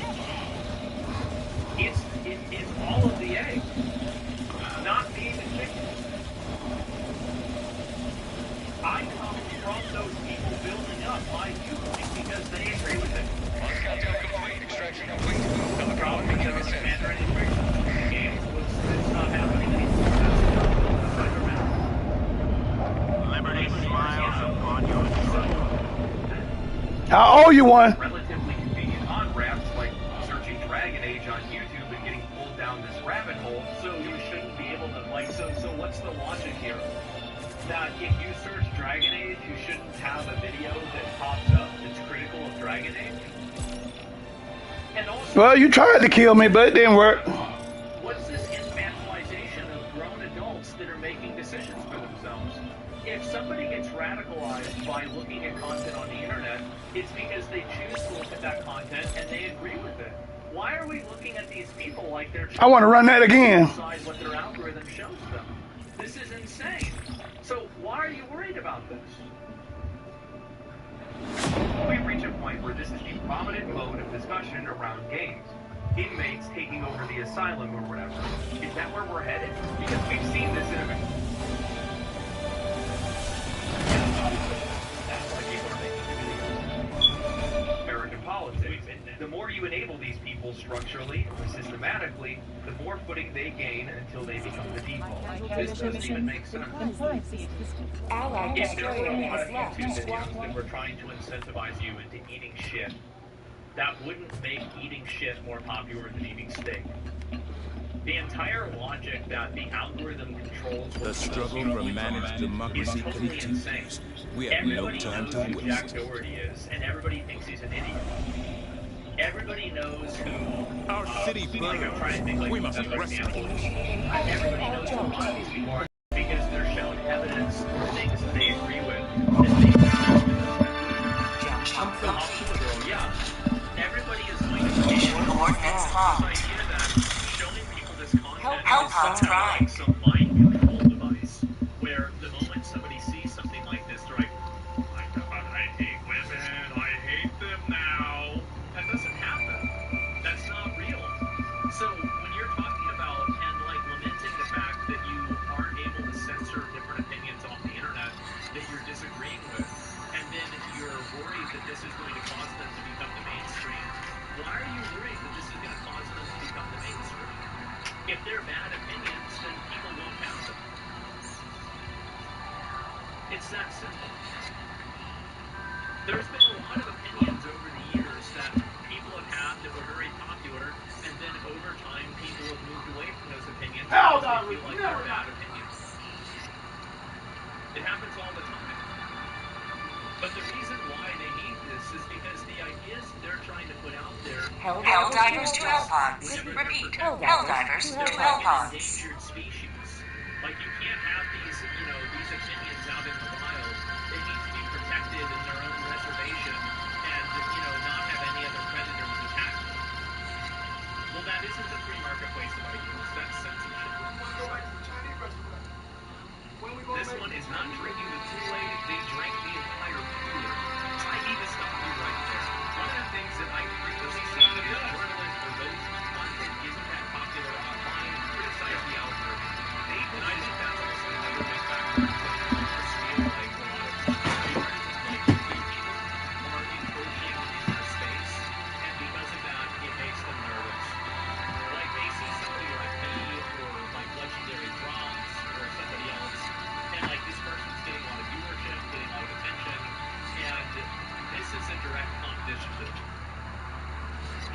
It's all of the egg, not being the chicken. I come from those people building up my viewpoint. because they agree with it. Launch countdown complete. Extraction complete. Telecom Because beginning the ascent. commander in the game was it's not happening anymore. Liberty smiles upon your I owe you one. Relatively convenient on-ramps like searching Dragon Age on YouTube and getting pulled down this rabbit hole. So you shouldn't be able to, like, so what's the logic here? That if you search Dragon Age, you shouldn't have a video that pops up that's critical of Dragon Age? And also, Well, you tried to kill me, but it didn't work. what's this infantilization of grown adults that are making decisions for themselves? If somebody gets radicalized by looking at content on the internet, it's because they choose to look at that content and they agree with it. Why are we looking at these people like they're I want to run that again. decide what their algorithm shows them? This is insane. So why are you worried about this? We reach a point where this is the prominent mode of discussion around games. Inmates taking over the asylum or whatever. Is that where we're headed? Because we've seen this in That's why people are making videos. American politics. The more you enable these people structurally or systematically, the more footing they gain until they become the default. This doesn't even make sense. Allied If there were destroyer a lot has of left. YouTube videos that were trying to incentivize you into eating shit, that wouldn't make eating shit more popular than eating steak. The entire logic that the algorithm controls The struggle for managed democracy is totally continues. insane. We have no Everybody time knows to who Jack waste. Doherty is, and everybody thinks he's an idiot. Everybody knows who. Our city like, I'm trying to think, like, We must another rescue example. Everybody knows who a lot of these people are because they're shown evidence or things that they agree with. That they yeah. Everybody is going to be Coordinates this locked. idea that showing people this content Help is House somehow Prime. like some mind control device, where the moment somebody sees something like this, they're like, "Oh my God, I hate women. I hate them now." That doesn't happen. That's not real. So when you're talking about and like lamenting the fact that you aren't able to censor different opinions off the internet that you're disagreeing with, and then you're worried that this is going to cause them to become the mainstream, why are you worried that this is going to cause them to become the mainstream? If they're bad opinions, then people won't have them. It's that simple. There's been a lot of opinions over the years that people have had that were very popular, and then over time people have moved away from those opinions because they feel like they're bad opinions. It happens all the time. But the reason why they need this is because the ideas they're trying to put out there Helldivers to Hellpods. Repeat, Helldivers to Hellpods. endangered species. Like, you can't have these, these opinions out in the wild. They need to be protected in their own reservation and, not have any other predators attack them. Well, that isn't the free marketplace of ideas. That's censorship. This one is not drinking the Kool-Aid. They drank the entire cooler. I need to stop you right there. One of the things that I frequently see is journalists or those whose content isn't that popular online criticize the algorithm. And I think that's also another big factor in what just feel like a lot of viewers. Like, these people are encroaching in their space, and because of that, it makes them nervous. Like, they see somebody like me or like Legendary Drops or somebody else, and like this person's getting a lot of viewership, getting a lot of attention, and this is a direct competition to them.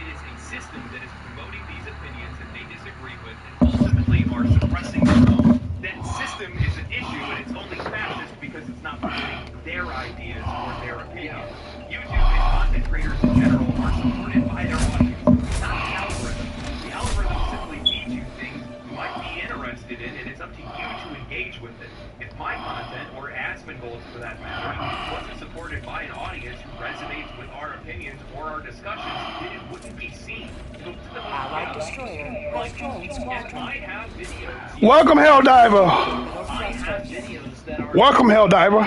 It is a system that is promoting these opinions that they disagree with and ultimately are suppressing their own. That system is an issue, and it's only fascist because it's not promoting their ideas or their opinions. YouTube and content creators in general are supported by their audience, not the algorithm. The algorithm simply feeds you things you might be interested in, and it's up to you to engage with it. If my content, or Asmongold's for that matter, wasn't supported by an audience who resonates with our opinions or our discussions, then it wouldn't be seen. Go to the Allied destroyer has joined squadron. I have videos. Welcome, Helldiver. I have videos that are. Welcome, Helldiver.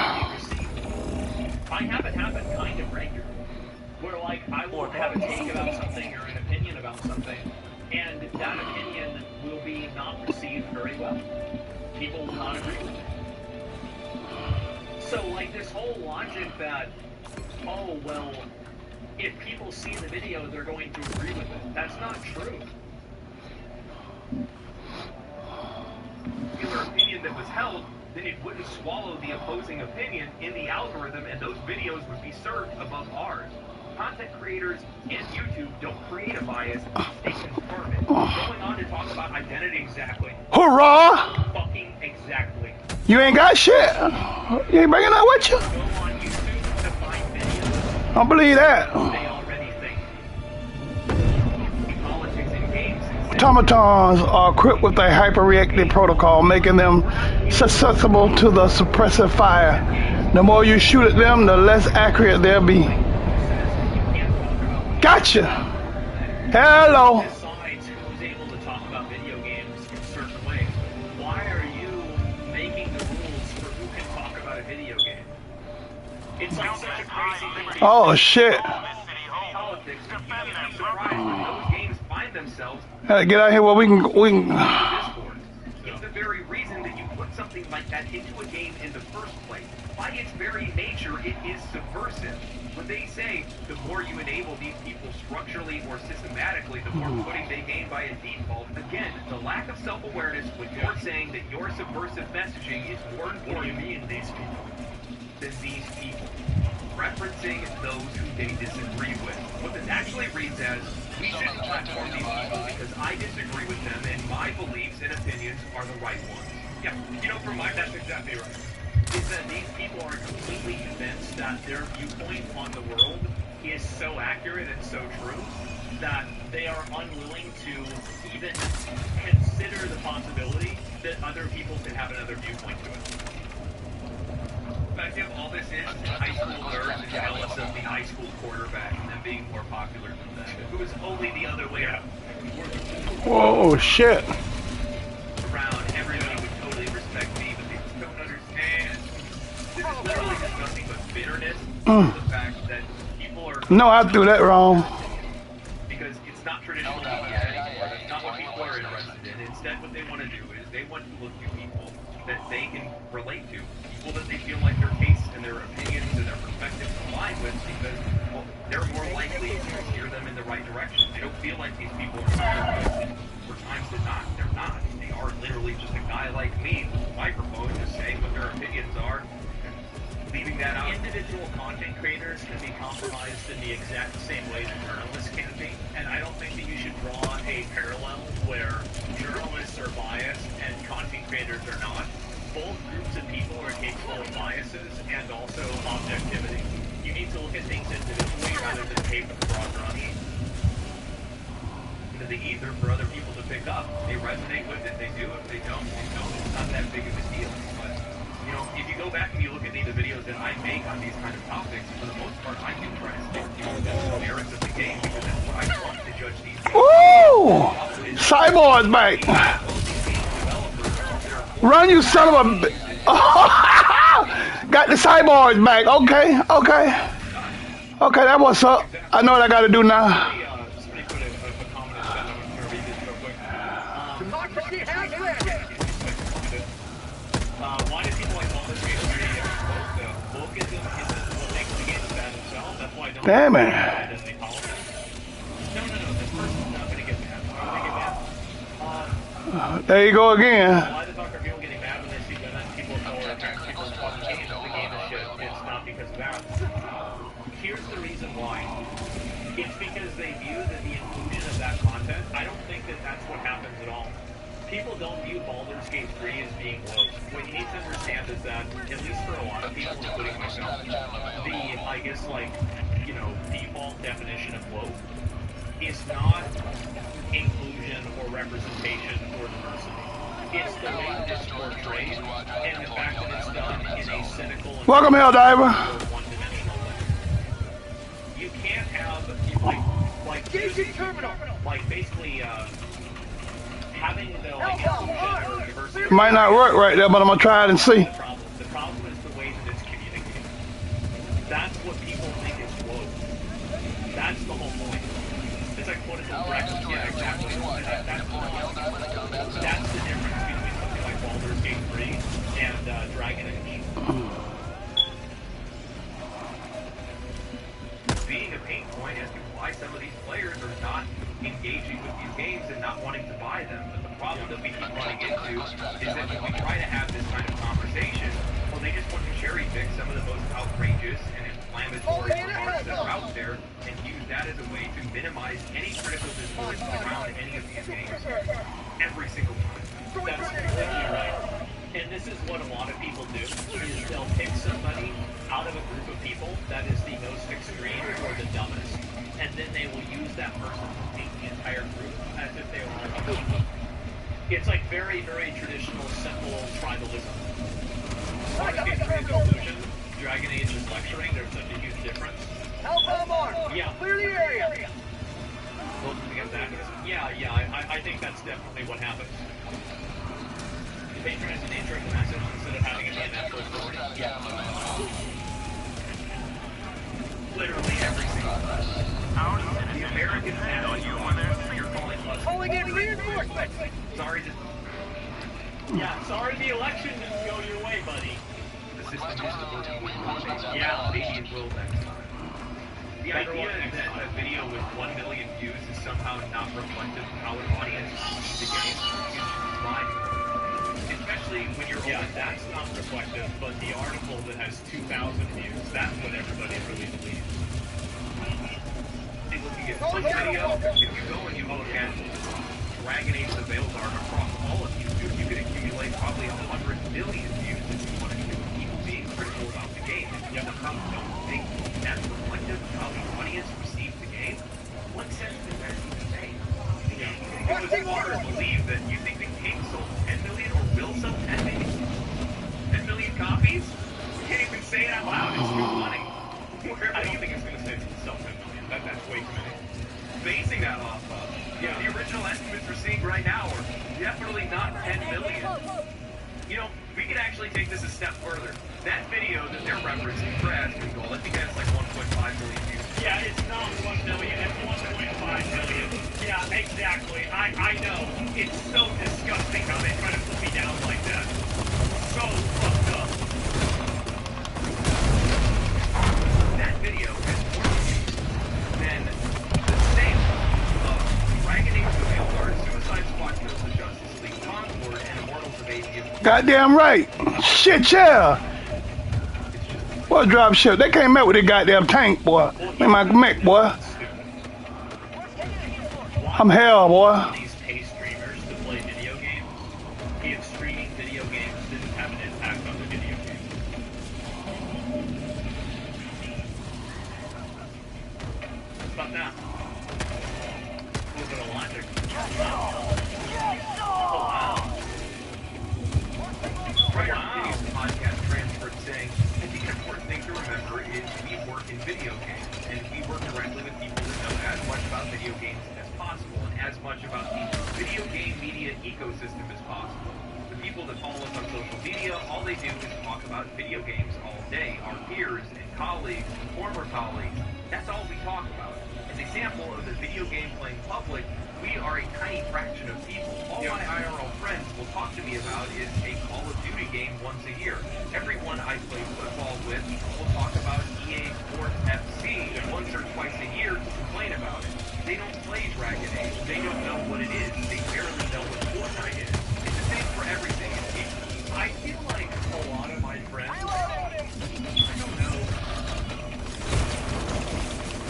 I have it happen kind of regularly, where like I will have a take about something or an opinion about something, and that opinion will be not received very well. People will not agree with it. So like this whole logic that, oh well, if people see the video, they're going to agree with it. That's not true. Popular opinion that was held, then it wouldn't swallow the opposing opinion in the algorithm, and those videos would be served above ours. Content creators and YouTube don't create a bias, they confirm it. Going on to talk about identity exactly. Hurrah! Fucking exactly. You ain't got shit. You ain't bringing that with you. Go on YouTube to find videos. I don't believe that. They already think. Politics in games. Automatons are equipped with a hyperreactive protocol, making them susceptible to the suppressive fire. The more you shoot at them, the less accurate they'll be. Gotcha. Hello. Decides who's able to talk about video games in certain ways. Why are you making the rules for who can talk about a video game? It's like such a crazy thing. Oh shit. Politics. You'd be surprised when those games find themselves Gotta get out here where we can. Discord. It's the very reason that you put something like that into a game in the first place. By its very nature, it is subversive. When they say the more you enable these people structurally or systematically, the more footing they gain by a default. Again, the lack of self-awareness when you're saying that your subversive messaging is more important than these people. Referencing those who they disagree with. What this actually reads as, we shouldn't platform these people because I disagree with them and my beliefs and opinions are the right ones. Yeah, you know, from my that's exactly right. Is that these people are completely convinced that their viewpoint on the world is so accurate and so true that they are unwilling to even consider the possibility that other people can have another viewpoint to it. If all this is high school nerds jealous of the high school quarterback and them being more popular than them. If it was only the other way around. Whoa, shit. Around, everybody would totally respect me, but they just don't understand. This is literally just nothing but bitterness over the fact that people are... No, I threw that wrong. Because it's not traditional media anymore. That's not what people are interested in. Instead, what they want to do is they want to look to people that they can relate to. People that they feel like their tastes and their opinions and their perspectives align with because, well, they're more likely to steer them in the right direction. They don't feel like these people are for times that not. They're not. They are literally just a guy like me with a microphone just saying what their opinions are and leaving that out. Individual content creators can be compromised in the exact same way that journalists can be, and I don't think that you should draw a parallel where journalists are biased and content creators are not. Both groups of people are capable of biases and also objectivity. You need to look at things individually rather than paint with a broad brush. Into the ether for other people to pick up. They resonate with it, they do. If they don't, they don't. It's not that big of a deal. But, you know, if you go back and you look at the videos that I make on these kind of topics, for the most part, I do try to stick to the merits of the game because that's what I want to judge these games. Woo! Cyborg, mate. Run, you son of a... Got the cyborgs back. Okay, okay. Okay, that what's up. I know what I got to do now. Somebody put a comment in the chat. I'm going to read this real quick. Democracy has landed. Why do people like all this game woke? Wokeism isn't what makes the game bad itself. That's why I don't Damn it. identity politics. No. This person's not going to get mad. Why would they get mad? There you go again. Why the fuck are people getting mad when they see that people know or people fucking games? The game is shit. It's not because of that. Here's the reason why. It's because they view that the inclusion of that content, I don't think that that's what happens at all. People don't view Baldur's Gate 3 as being woke. What you need to understand is that, at least for a lot of people, including myself, the, I guess, like, you know, default definition of woke is not inclusion or representation or diversity. It's the way that it's portrayed and the fact that it's done in a cynical and Welcome, Helldiver. one-dimensional way. You can't have, like basically, having the, like, inclusion or diversity. Might not work right there, but I'm going to try it and see. The problem is the way that it's communicated. That's what people think is woke. That's the whole point. It's like political correctness. Yeah, exactly. That's the difference between something like Baldur's Gate 3 and Dragon Age. Being a pain point point as to why some of these players are not engaging with these games and not wanting to buy them. But the problem that we keep running into is that when we try to have this kind of conversation, well, they just want to cherry pick some of the most outrageous and inflammatory remarks that are out there and use that as a way to minimize any critical discourse around any of these games every single time. That's completely right. And this is what a lot of people do, is they'll pick somebody out of a group of people that is the most extreme or the dumbest, and then they will use that person to paint the entire group as if they were a people. It's like very, very traditional, simple tribalism. Conclusion, Dragon Age is lecturing, there's such a huge difference. Hellbound arm! Yeah. Clear the area! Yeah, I think that's definitely what happens. Patronize the nature of the message instead of having it be a natural story. Yeah. Literally every single time. The Americans have on you when you're calling us. Calling in reinforcements! Sorry to... Yeah, sorry the election didn't go your way, buddy. The system is to work. Yeah, maybe it will next time. The idea that a video with 1 million views is somehow not reflective of how an audience sees the game is mind. Especially when you're yeah, that's not reflective, but the article that has 2,000 views, that's what everybody really believes. See, looking at one video, if you go and you look at Dragon Age the Veils art across all of YouTube, you could accumulate probably 100 million views if you wanted to, people being critical about the game. If you don't think that's reflective of how the audience receives the game, what sense does that even make? It was hard to believe that you think the game sold 10 million or will sell 10 million? 10 million copies? You can't even say it out loud, it's too funny. I don't think it's going to sell 10 million. That's way too many. Basing that off of, the original estimates we're seeing right now are definitely not 10 million. You know, we could actually take this a step further. That video that they're referencing, Brad, I think that's like 1.5 million views. Yeah, it's not 1 million, it's 1.5 million. Yeah, exactly. I know. It's so disgusting how they try to put me down like that. So fucked up. That video has more views than the same of Dragon Age the Veils Art, Suicide Squad Kills the Justice League, Concord, and Immortals of Atheism. Goddamn right. Shit, yeah. What drop ship? They came out with a goddamn tank, boy. In my mech, boy. I'm hell, boy. These pay streamers to play video games, if streaming video games didn't have an impact on the video game. About that. A little bit of logic. Oh, wow. Right on the podcast transferred saying, I think an important thing to remember is we work in video games, and we work directly with people who know as much about video games as possible, and as much about the video game media ecosystem as possible. The people that follow us on social media, all they do is talk about video games all day. Our peers and colleagues and former colleagues, that's all we talk about. As a sample of the video game playing public, we are a tiny fraction of people. All my IRL friends will talk to me about is a Call of Duty game once a year. Everyone I play football with will talk about EA Sports FC once or twice a year to complain about it. They don't play Dragon Age. They don't know what it is. They barely know what Fortnite is. It's the same for everything. I feel like a lot of my friends, I don't know,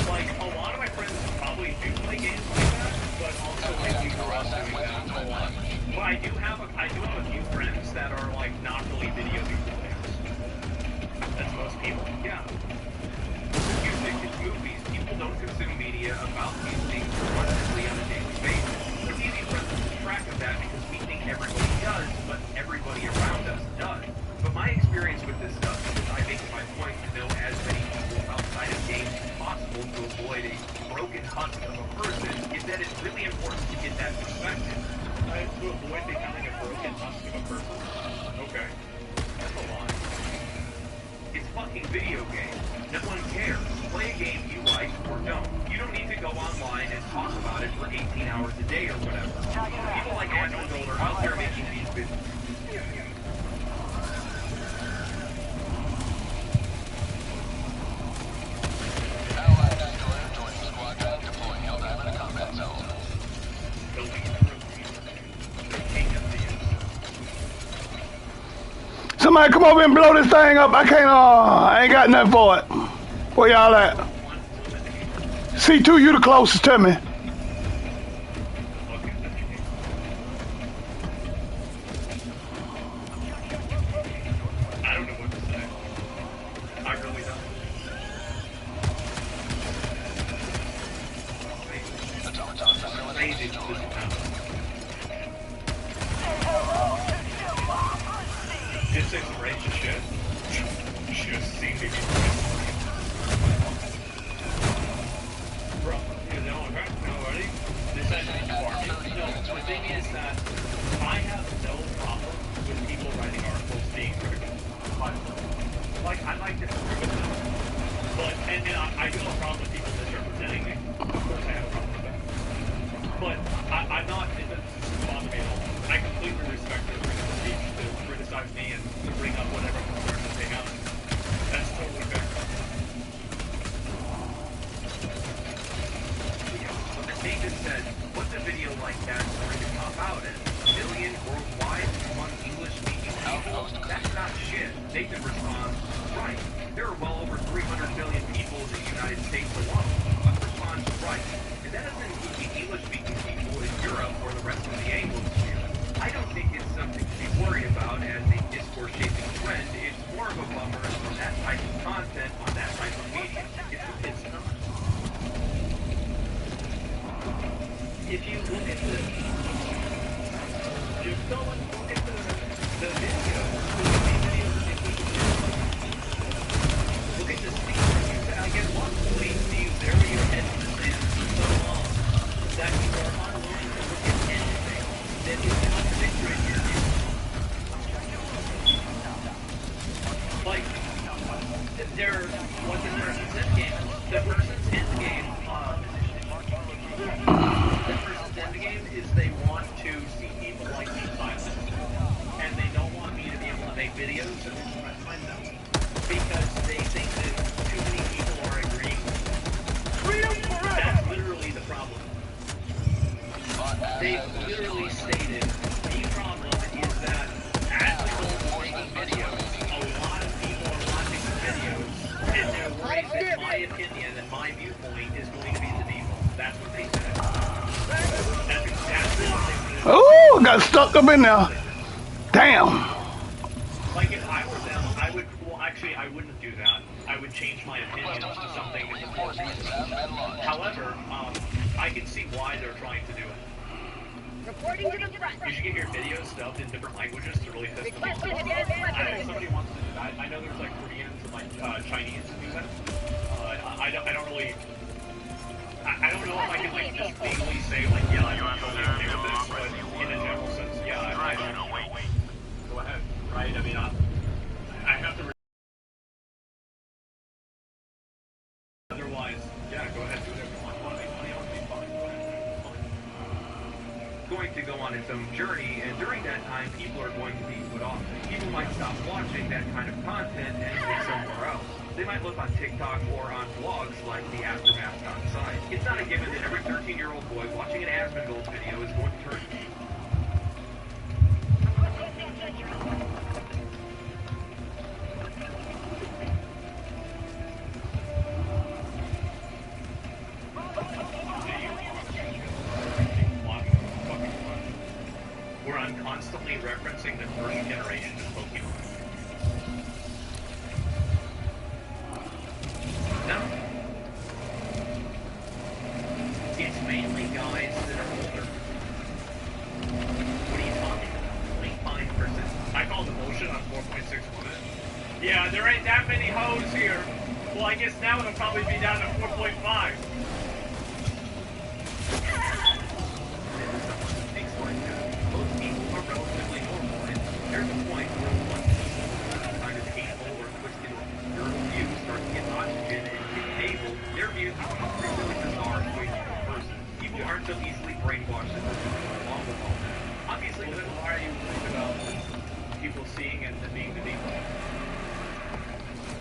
like a lot of my friends probably do play games like that, but also maybe grew up doing that a lot. But I do have a few friends that are like not really video game players. That's most people. Yeah. Music and movies. People don't consume media about these things relatively on a daily basis. It's easy for us to keep track of that because we think everybody does, but everybody around us does. But my experience with this stuff is I make it my point to know as many people outside of games as possible to avoid a broken husk of a person, is that it's really important to get that perspective. To avoid becoming a broken husk of a person. Okay. That's a lot. It's fucking video games. No one cares. Play a game you like or don't. You don't need to go online and talk about it for 18 hours a day or whatever. People like Asmongold are out there making these videos. Somebody come over and blow this thing up. I can't, I ain't got nothing for it. Where y'all at? C2, you the closest to me. I don't know what to say. I really don't. Amazing this happens. This is rage as shit. Just see me. Bro, you know, ready? This isn't farming. No, the thing is that I have no problem with people writing articles being critical. Like, I like to agree with them. But, and I do have a problem with people misrepresenting me. Of course I have a problem with that. But I'm not, it doesn't bother me at all. I completely respect their freedom of speech to criticize me and to bring up whatever concerns that they have. That's totally fair. But the David said, what's a video like that going to top out at? A million worldwide among English-speaking people? That's not shit. Nathan responds, right. There are well over 300 million people in the United States alone. But responds, right. And that doesn't include the English-speaking people in Europe or the rest of the Anglosphere. I don't think it's something to be worried about as a discourse-shaping trend. It's more of a bummer from that type of content on that type of media. It's not. If you look at the, just go and look at the video, look at the speakers, and I get one point to you bury your head in the sand for so long that you are unwilling to look at anything that is contradictory to your view. Like, what's in their end game? The person's end game, is they want to see people like me silent, and they don't want me to be able to make videos and express myself because they think that too many people are agreeing. That's literally the problem. They've literally stated the problem is that as the goal of making videos, a lot of people are watching the videos, and they're worried that my opinion and my viewpoint is going to be the default. That's what they said. That's exactly what they said. Ooh, got stuck up in there. Damn. Like, if I were them, I would, well, actually, I wouldn't do that. I would change my opinions to something that's more reasonable. However, I can see why they're trying to do it. Reporting to the front. You should get your videos dubbed in different languages to really piss them off. If somebody wants to do that, I know there's like Koreans and like Chinese who do that. I don't really. I don't know if I can like just legally say like, yeah, I'm totally okay with this, but in a general sense, yeah, I don't know. Go ahead, right? I mean, I have to. Otherwise, yeah, go ahead, do whatever you want. Want to make money? I want to be fine. Go ahead, fine. Going to go on its own journey, and during that time, people are going to be put off. People might stop watching that kind of content and look somewhere else. They might look on TikTok or on blogs like the Aftermath.site. It's not a given that every 13-year-old boy watching an Asmongold video is going to turn where I'm constantly referencing the first generation of Pokemon. No. It's mainly guys that are older. What are you talking about? 25%. I called the bullshit on 4.61. Yeah, there ain't that many hoes here. Well, I guess now it'll probably be down to 4.5. Most people are relatively normal, and there's a point where once kind of hateful or twisted your views start to get oxygen and get enabled, their views become a really bizarre equation of a person. People aren't so easily brainwashed as they're along with all that. Obviously, then why are you worried about people seeing and being the default?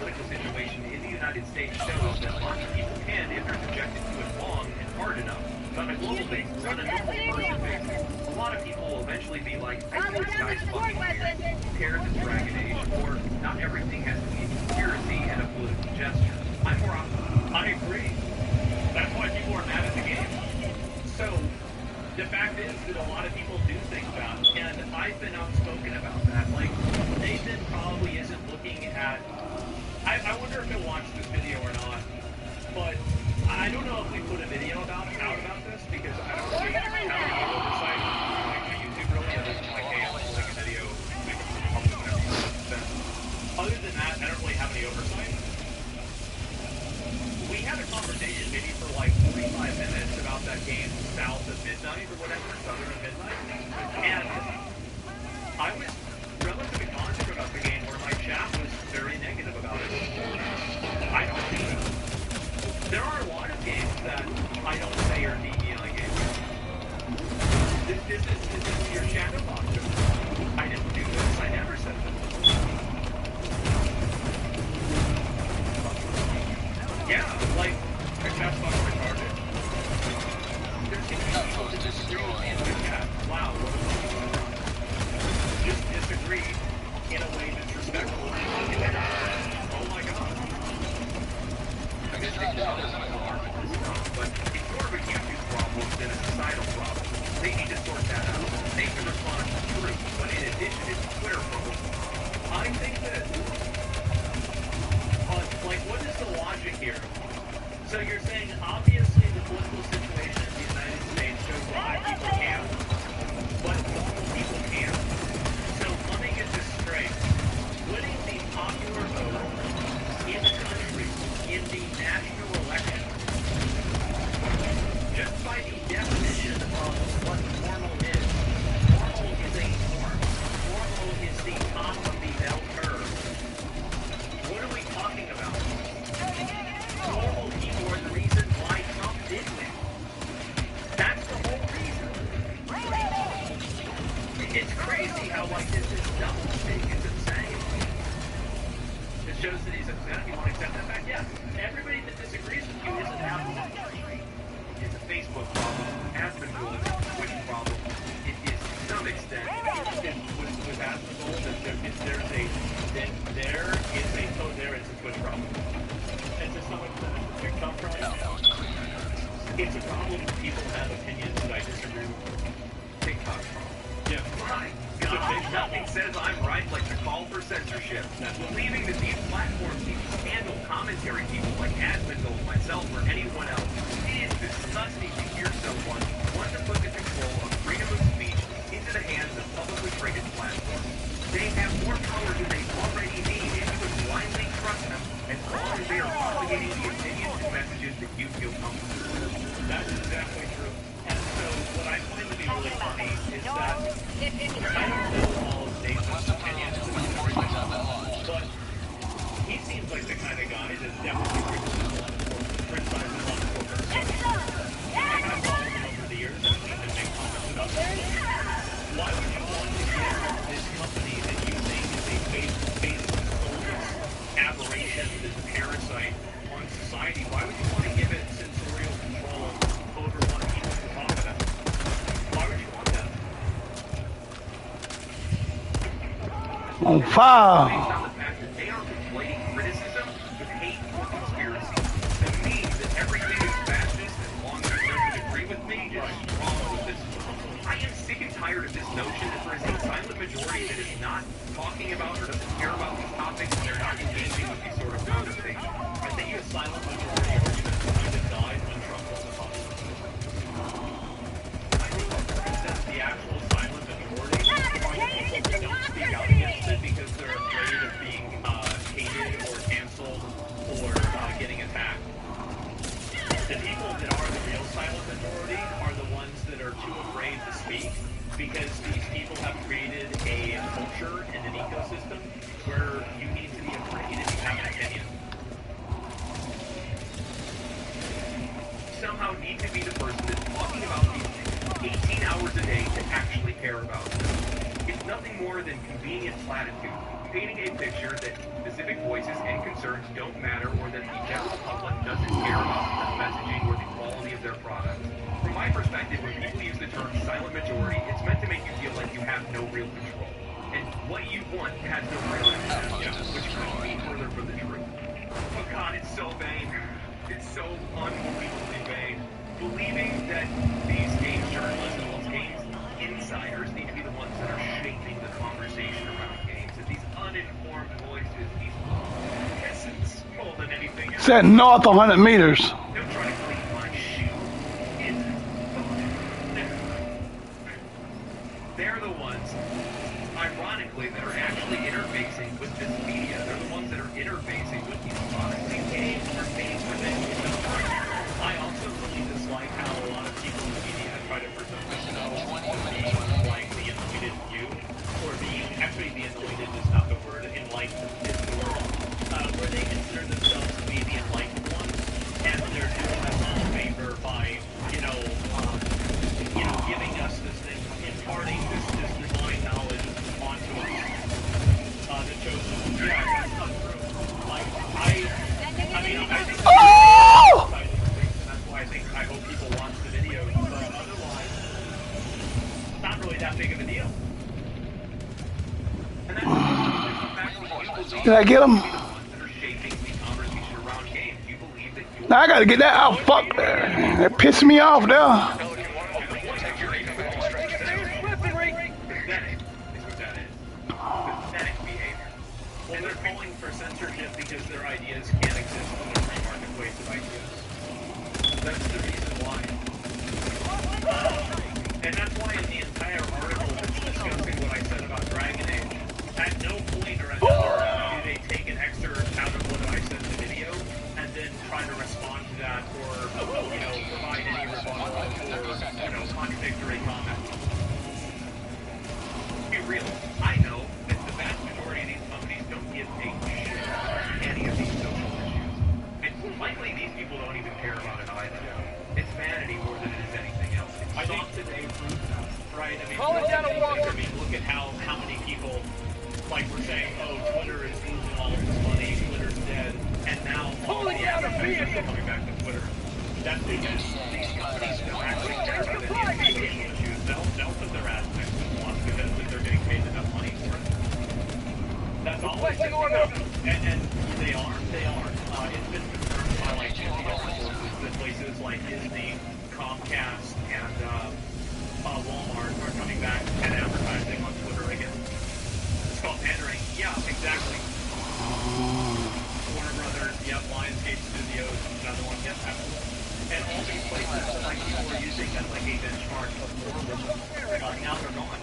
Political situation in the United States shows that lots of people can if they're subjected to it long and hard enough. On a global basis, on a normal person basis, a lot of people will eventually be like, I think this guy's fucking weird. Who cares if Dragon Age? Or everything has to be a conspiracy and a political gesture. I'm more optimistic. I agree. That's why people are mad at the game. So, the fact is that a lot of people do think that, and I've been outspoken about that. Like, Nathan probably isn't looking at... I wonder if he'll watch this video or not, but I don't know if we put a video out about this, because I don't really have any oversight like YouTube really, other than like, hey, I'm like a video, make it public and everything. Other than that, I don't really have any oversight. We had a conversation maybe for like 45 minutes about that game south of midnight or whatever, southern of midnight, and I was relatively positive about the game where my chat was very negative about it. I don't think there are a lot of games that I don't say are DEI games. This is your shadow box. I didn't do this. I never said this. Yeah, like, my chat's not retarded. There's people that disagree with me in my chat. Wow. Just disagree in a way that's respectful. Oh my god. I guess they know this but it's more of a YouTube problem than a societal problem. They need to sort that out. They can respond to truth, but in addition, it's a Twitter problem. I think that, like, what is the logic here? So you're saying, obviously, the political situation in the United States shows why people can't, but normal people can't. So let me get this straight. Winning the popular vote in the country in the national election, just by the definition of what normal is a norm. Normal is the top of the bell curve. What are we talking about? Normal people are the reason why Trump did win. That's the whole reason. It's crazy how, like, this is double speak. It's insane. It shows that he's upset. You want to accept that fact? Yeah. Everybody that disagrees with you isn't having that. It's a Facebook problem. It has been good. It's a Twitch problem. It is, to some extent, with Asmongold, there is a Twitch problem. And to some extent, it's a TikTok problem. It's a problem when people have opinions that I disagree with. TikTok problem. Yeah. My God, nothing says I'm right like the call for censorship. Believing that these platforms need to handle commentary people like Asmongold, myself, or anyone else. It is disgusting to hear someone want to put the control of freedom of speech into the hands of publicly traded platforms. They have more power than they already need, and you would blindly trust them as long as they are propagating the opinions and messages that you feel comfortable with. That's exactly true. And so what I find to be really funny is that I don't know all of Nathan's opinions, but he seems like the kind of guy that definitely criticizes a lot of corporate stuff. I've followed him over the years and seen him make comments about this. Why would you want to give this company that you think is a faceless, soulless aberration, this parasite on society, why would you want to give it sensorial control over what people can talk about? Why would you want that? On fire. Based on the fact that they are conflating criticism with hate or conspiracy. To me, that everything is fascist as long as it doesn't agree with me is wrong with this. I am sick and tired of this notion that there is a silent majority that is not talking about or doesn't care about these topics and they're not engaging with these sort of conversations. I think a silent majority argument kind of died when Trump was the possible. I think that the actual silent majority are the people that don't speak out against it because they're afraid of being hated or canceled or getting attacked. The people that are the real silent majority are the ones that are too afraid to speak because these people have created a culture and an ecosystem where you need to be afraid if you have an opinion. Somehow need to be the person that's talking about these things 18 hours a day to actually care about them. It's nothing more than convenient platitude, painting a picture that specific voices and concerns don't matter or that the general public doesn't care about the messaging or the quality of their product. From my perspective, when people use the term silent majority, it's meant to make you feel like you have no real control. And what you want has no real impact, which much more people invade, believing that these games journalists and those games insiders need to be the ones that are shaping the conversation around games. That these uninformed voices, these peasants, more than anything else. Set north 100 meters. They're trying to clean my shoe. They're the ones, ironically, that are actually interfacing with this media. They're the ones that are interfacing with these products. These games are made for them. I also really dislike how a lot of people in the media try to present themselves being like the enlightened few, or being, actually the enlightened is not the word, enlightened is the word, where they consider themselves to be the enlightened ones, and they're doing us all a favor by, giving us this thing, imparting this divine knowledge onto us. The chosen. Yeah, that's not true. Like, I think Oh! and that's why I hope people watch the videos, but otherwise, it's not really that big of a deal. And that's the fact that you Did I get him? that are shaping the conversation around games. You believe that you Now I gotta get that out. Fuck. That pissed me off there. Well, they're calling for censorship because their ideas can't exist in the free marketplace of ideas. That's the reason why. And that's why in the entire article that's discussing what I said about Dragon Age, at no point or another do they take an excerpt out of what I said in the video and then try to respond to that or, provide any rebuttal or, contradictory comments. Be real. I know that the vast majority of these companies don't give a shit about any of these social issues. And likely these people don't even care about it either. It's vanity more than it is anything else. I think today proves that, right? Look at how many people, like, we're saying, oh, Twitter is losing all of its money, Twitter's dead, and now all the advertisers are coming back to Twitter. That's because these companies don't actually care about any of these social issues. They'll put their ads next to one because they're getting paid enough money for it. That's all. And they are. It's been confirmed by like sources that places like Disney, Comcast, and Walmart are coming back and advertising on Twitter again. It's called pandering. Yeah, exactly. Warner Brothers, yep, Lionsgate Studios, another one, yep, absolutely. And all these places, like people are using as like a benchmark of moralism. Now they're gone.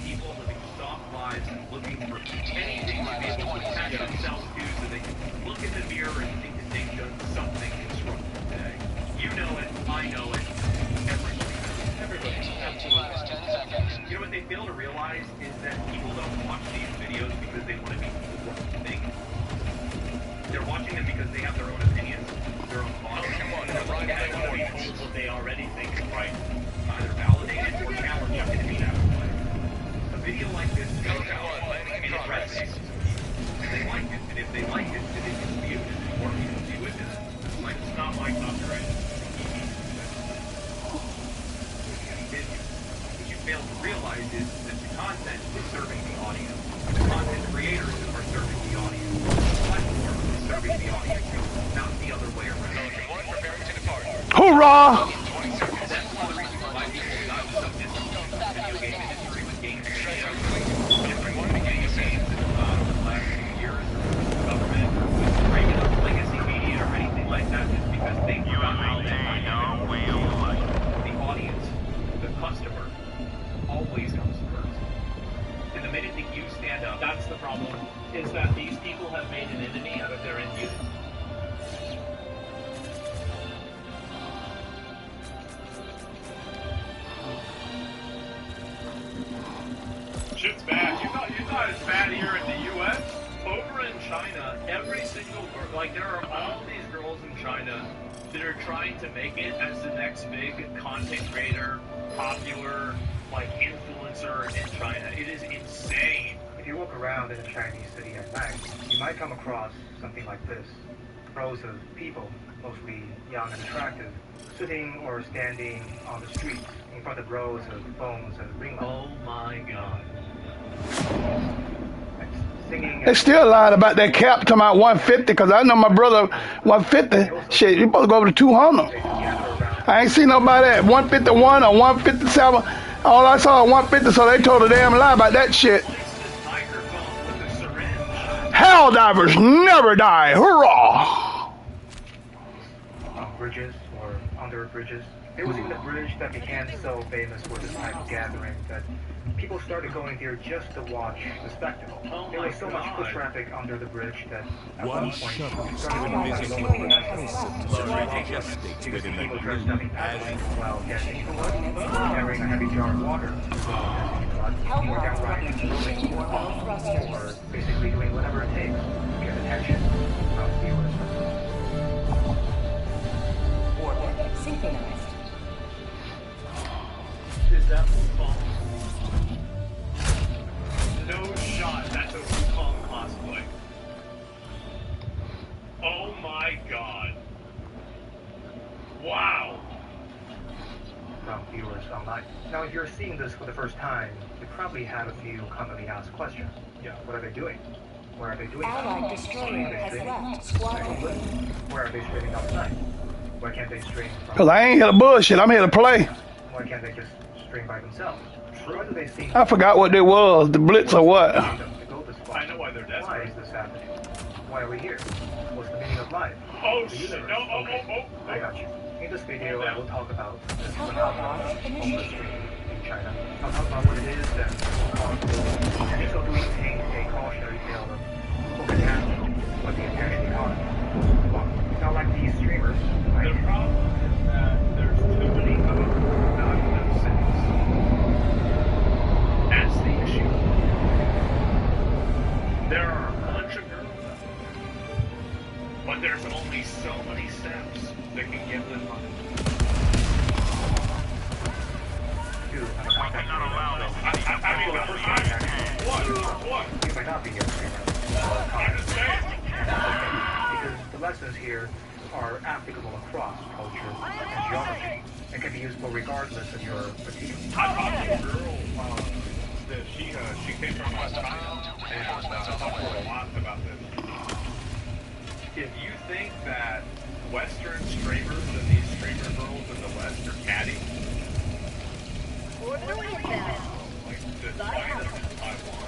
People living soft lives and looking for anything to be able to attach themselves to so they can look in the mirror and think that they've done something constructive today. You know it, I know it, everybody knows. Everybody knows. You know what they fail to realize is that people don't watch these videos because they want to be told what to think. They're watching them because they have their own opinions, their own thoughts, and they want to be told what they already think is right. Either validated or challenged to be that way. A video like this goes out and it resonates. They like it, and if they like it, then it gets viewed, and more people view it, and like it's not like copyright. What you fail to realize is that the content is serving the audience. The content creators are serving the audience. The platform is serving the audience, not the other way around. Hoorah! That's one of the reasons why people got so disappointed in the video game industry with game creation. Everyone beginning of games over the last few years, government, with regular legacy media or anything like that, is because they forgot how they the audience, the customer, always comes first. And the minute that you stand up, that's the problem, is that these people have made an enemy out of their end user. Shit's bad. You thought it's bad here in the U.S.? Over in China, every single girl, like there are all these girls in China that are trying to make it as the next big content creator, popular, like influencer in China. It is insane. If you walk around in a Chinese city at night, you might come across something like this. Rows of people, mostly young and attractive, sitting or standing on the streets in front of rows of phones and ring lights. Oh my god. They still lying about that cap talking about 150 because I know my brother 150. Shit, you supposed to go over to 200. I ain't seen nobody at 151 or 157. All I saw was 150, so they told a damn lie about that shit. Hell divers never die. Hurrah! Bridges or under bridges. There was even a bridge that became so famous for this type of gathering that people started going there just to watch the spectacle. There was so much foot traffic under the bridge that at one point it started to look like lower because people dressed up in paddling while dancing in the mud, carrying a heavy jar of water as well as dancing in the mud, or downright throwing or basically doing whatever it takes to get attention from viewers. Orbit synchronized. Is that Wukong? No shot, that's a Wukong cosplay. Oh my god. Wow. From viewers online. Now, if you're seeing this for the first time, you probably have a few commonly asked questions. Yeah. What are they doing? Where are they doing? Allied destroyer has left squadron. Where are they streaming outside? Why can't they stream from? Because I ain't here to bullshit. I'm here to play. Why can't they just stream by themselves? Why do they seem I forgot what it was. The Blitz or what? to go this far? I know why they're desperate. Why is this happening? Why are we here? What's the meaning of life? Oh The shit, universe. no, Okay, I got you. In this video, I will talk about this phenomenon of homeless streaming in China. I'll talk about what it is and and so do we paint a cautionary tale of what can happen with the attention economy. Well, now like these streamers, The problem is that there's too many of them not enough cities. That's the issue. There are a bunch of girls out there, but there's only so many steps that can give them money. I'm not allowed it. I mean, what? You might not be a streamer. I'm just saying. Because the lessons here are applicable across culture and geography and can be useful regardless of your particular. I talked to a girl that she came from West China, and I talked to her a lot about this. If you think that Western streamers and these streamer girls in the West are catty, like the China and Taiwan,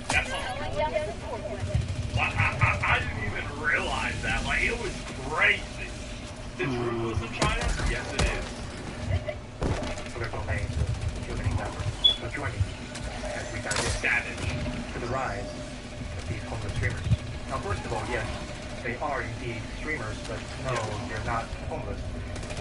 that's all. I didn't even realize that. Like, it was crazy. It's ruthless in China? Yes, it is. Political names of human endeavor. So join me as we dive in Savage. to the rise of these homeless streamers. Now, first of all, yes, they are indeed streamers, but no, they're not homeless,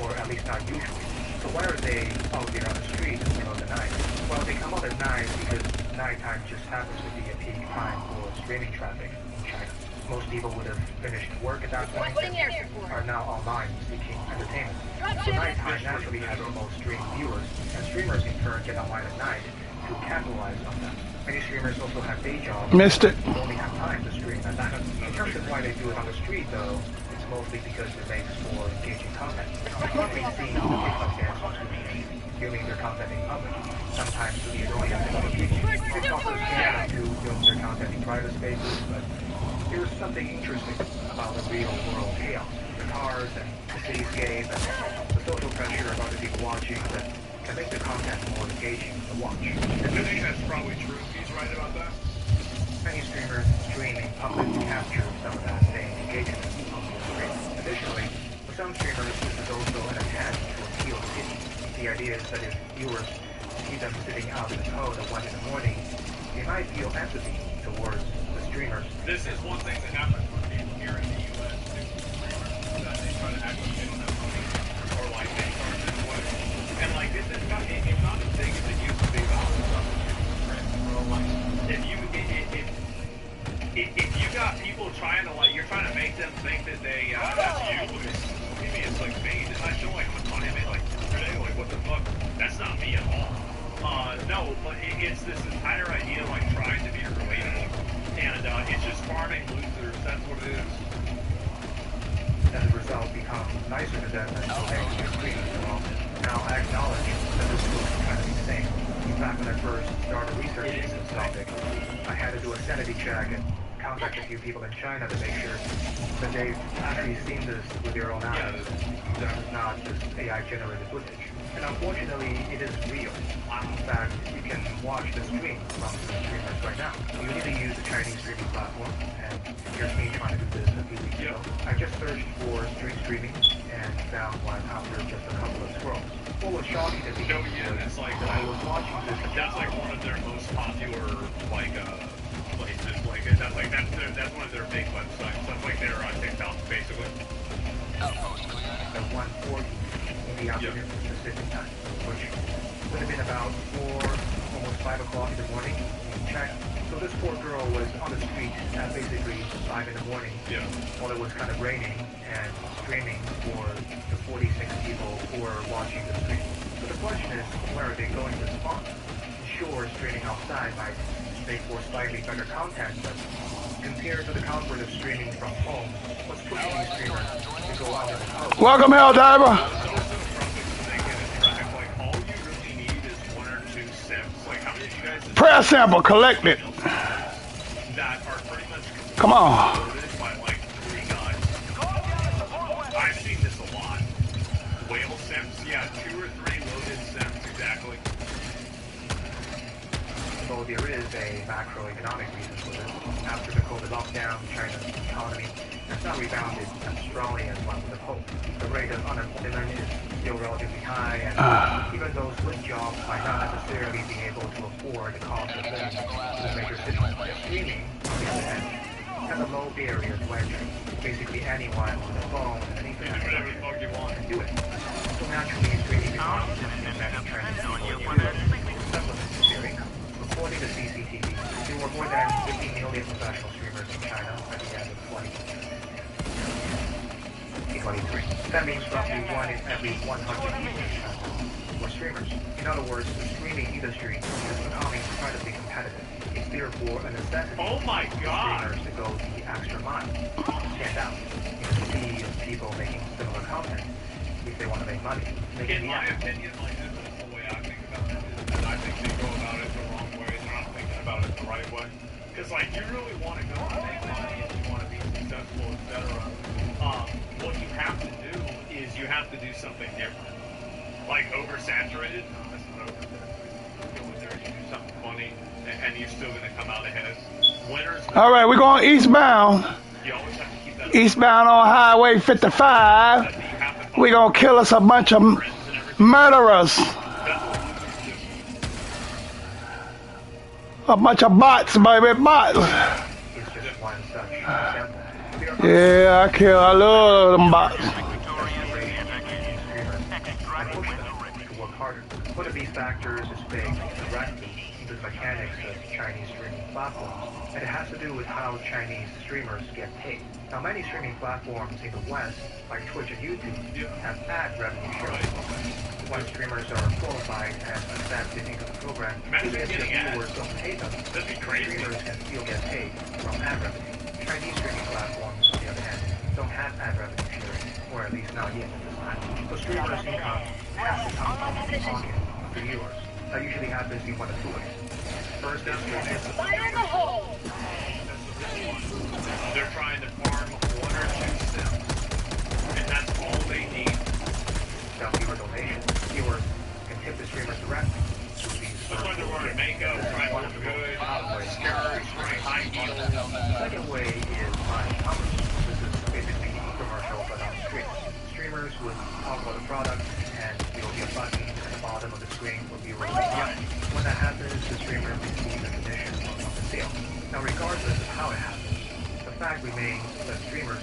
or at least not usually. So why are they out there on the street in the middle of the night? Well, they come out at night because nighttime just happens to be a peak time for streaming traffic in China. Most people would have finished work at that point and are now online seeking entertainment. So nighttime naturally has the most streamed viewers, and streamers in turn get online at night to capitalize on that. Many streamers also have day jobs. Missed it. And only have time to stream at night. In terms of why they do it on the street, though, it's mostly because it makes for engaging content. We've seen the TikTok dancers filming their content in public, sometimes to the annoyance of other people. TikTokers can do film their content in private spaces, but there's something interesting about the real-world chaos. The cars and the cityscape and the social pressure of other people watching that can make the content more engaging to watch. I think that's probably true. He's right about that. Many streamers stream in public to capture some of that same engagement on the screen. Additionally, for some streamers, this is also an attempt to appeal to kids. The idea is that if viewers see them sitting out in the cold at 1 in the morning, they might feel empathy towards the streamers. This is one thing that happens with people here in the U.S. too. That they try to act like they don't have money, or like they start this way. And like this is not, it's not as big as it used to be. Like if you got people trying to like, you're trying to make them think that they that's you. Maybe it's like me. Did I show like what money I made like today? Like what the fuck? That's not me at all. No, but it's this entire idea of like trying to be relatable, and it's just farming losers. That's what it is. As a result, become nicer to them than they screen so often. Now, I acknowledge that this book is kind of insane. fact, when I first started researching this topic, I had to do a sanity check and contact a few people in China to make sure that they've actually seen this with their own eyes. That is not just AI-generated footage. And unfortunately, it is real. In fact, you can watch the stream from the streamers right now. You need to use the Chinese streaming platform, and here's me trying to do this a few weeks ago. I just searched for streaming and found one after just a couple of scrolls. What was shocking to me it's like that I was watching this. that's like one of their most popular places. That's one of their big websites. That's like their TikTok basically. Outpost clear. At 1:40 in the afternoon Pacific time, which would have been about 4, almost 5 o'clock in the morning in China. So this poor girl was on the street at basically 5 in the morning while it was kind of raining and streaming for the 46 people who were watching the stream. So the question is, where are they going to spawn? Sure, streaming outside might make for slightly better content, but compared to the comfort of streaming from home, what's pushing these streamers to go out in the coast? Welcome, Helldiver. All you really need is 1 or 2 sims. Like, how many of you guys Prayer sample collected. that are pretty much Come on. loaded by like 3 guys? I've seen this a lot. Whale sims, 2 or 3 loaded sims, exactly. So there is a macroeconomic reason for this. After the COVID lockdown, China's economy has not rebounded as strongly as one would have hoped. The rate of unemployment is still relatively high, and even those with jobs might not necessarily be able to afford the cost of living in major cities. Streaming, on the other hand, has a low barrier to entry. Basically anyone with a phone and internet can do it. So naturally, streaming becomes an many Chinese people supplements their income. According to CCTV, there were more than 50 million professional streamers in China at the end of 2023. That means roughly 1 in every 100 people in China were streamers. In other words, the streaming industry is becoming incredibly competitive. It's therefore a necessity Oh my God. for streamers to go the extra mile, stand out in the sea of people making similar content if they want to make money. In my opinion, like, this is the way I think about it, is that I think they go about it the wrong way. They're not thinking about it the right way. Because, like, you really want to go and make money and you want to be successful, etc. What you have to do is you have to do something different. Like, oversaturated? No, that's not oversaturated. Go in there and you do something funny, and you're still going to come out ahead. Winners. All right, we're going eastbound. You always have to keep that. Eastbound on Highway 55. We're going to kill us a bunch of murderers. A bunch of bots, baby, bots. Yeah, I love them bots. One of these factors is baked directly into the mechanics of Chinese streaming platforms, and it has to do with how Chinese streamers get paid. Now, many streaming platforms in the West, like Twitch and YouTube, have ad revenue sharing programs. When streamers are qualified and accepted into the program, even if the viewers don't pay them, streamers can still get paid from ad revenue. Chinese streaming platforms, on the other hand, don't have ad revenue sharing, or at least not yet at this time. So streamers' income has to come from the pocket of the viewers. That usually happens in one of 2 ways. First is Fire in the hole! They're trying to farm 1 or 2 sims, and that's all they need. Viewer donations. Viewers can tip the streamers directly. That's why they're wearing makeup, trying to look good, skirts, wearing high heels. The second way is buying commerce. This is basically commercial, but on screen. Streamers would talk about the product, and there will be a button at the bottom of the screen for viewers to click. When that happens, the streamer receives a commission on the sale. Now, regardless of how it happens, the fact remains that streamers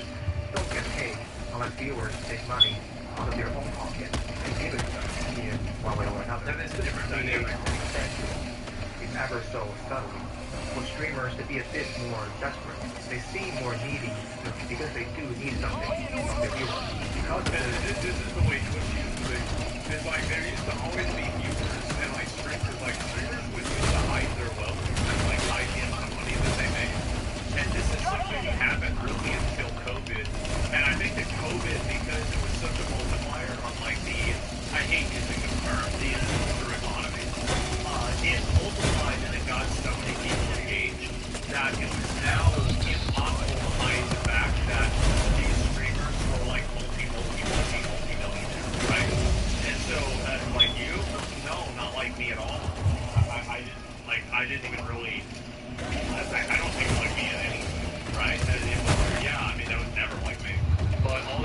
don't get paid unless viewers take money out of their own pocket and give it to them in one way or another. That is a different dynamic. It's ever so subtly. For streamers to be a bit more desperate, they seem more needy because they do need something from their viewers. Because of this is the way Twitch used to be. It's like there used to always be viewers and like streamers would used to hide their wealth and like hide the amount of money that they made. And this is something that happened really until COVID. And I think that COVID, because it was such a multiplier on like the, I hate using the term, the influencer economy, it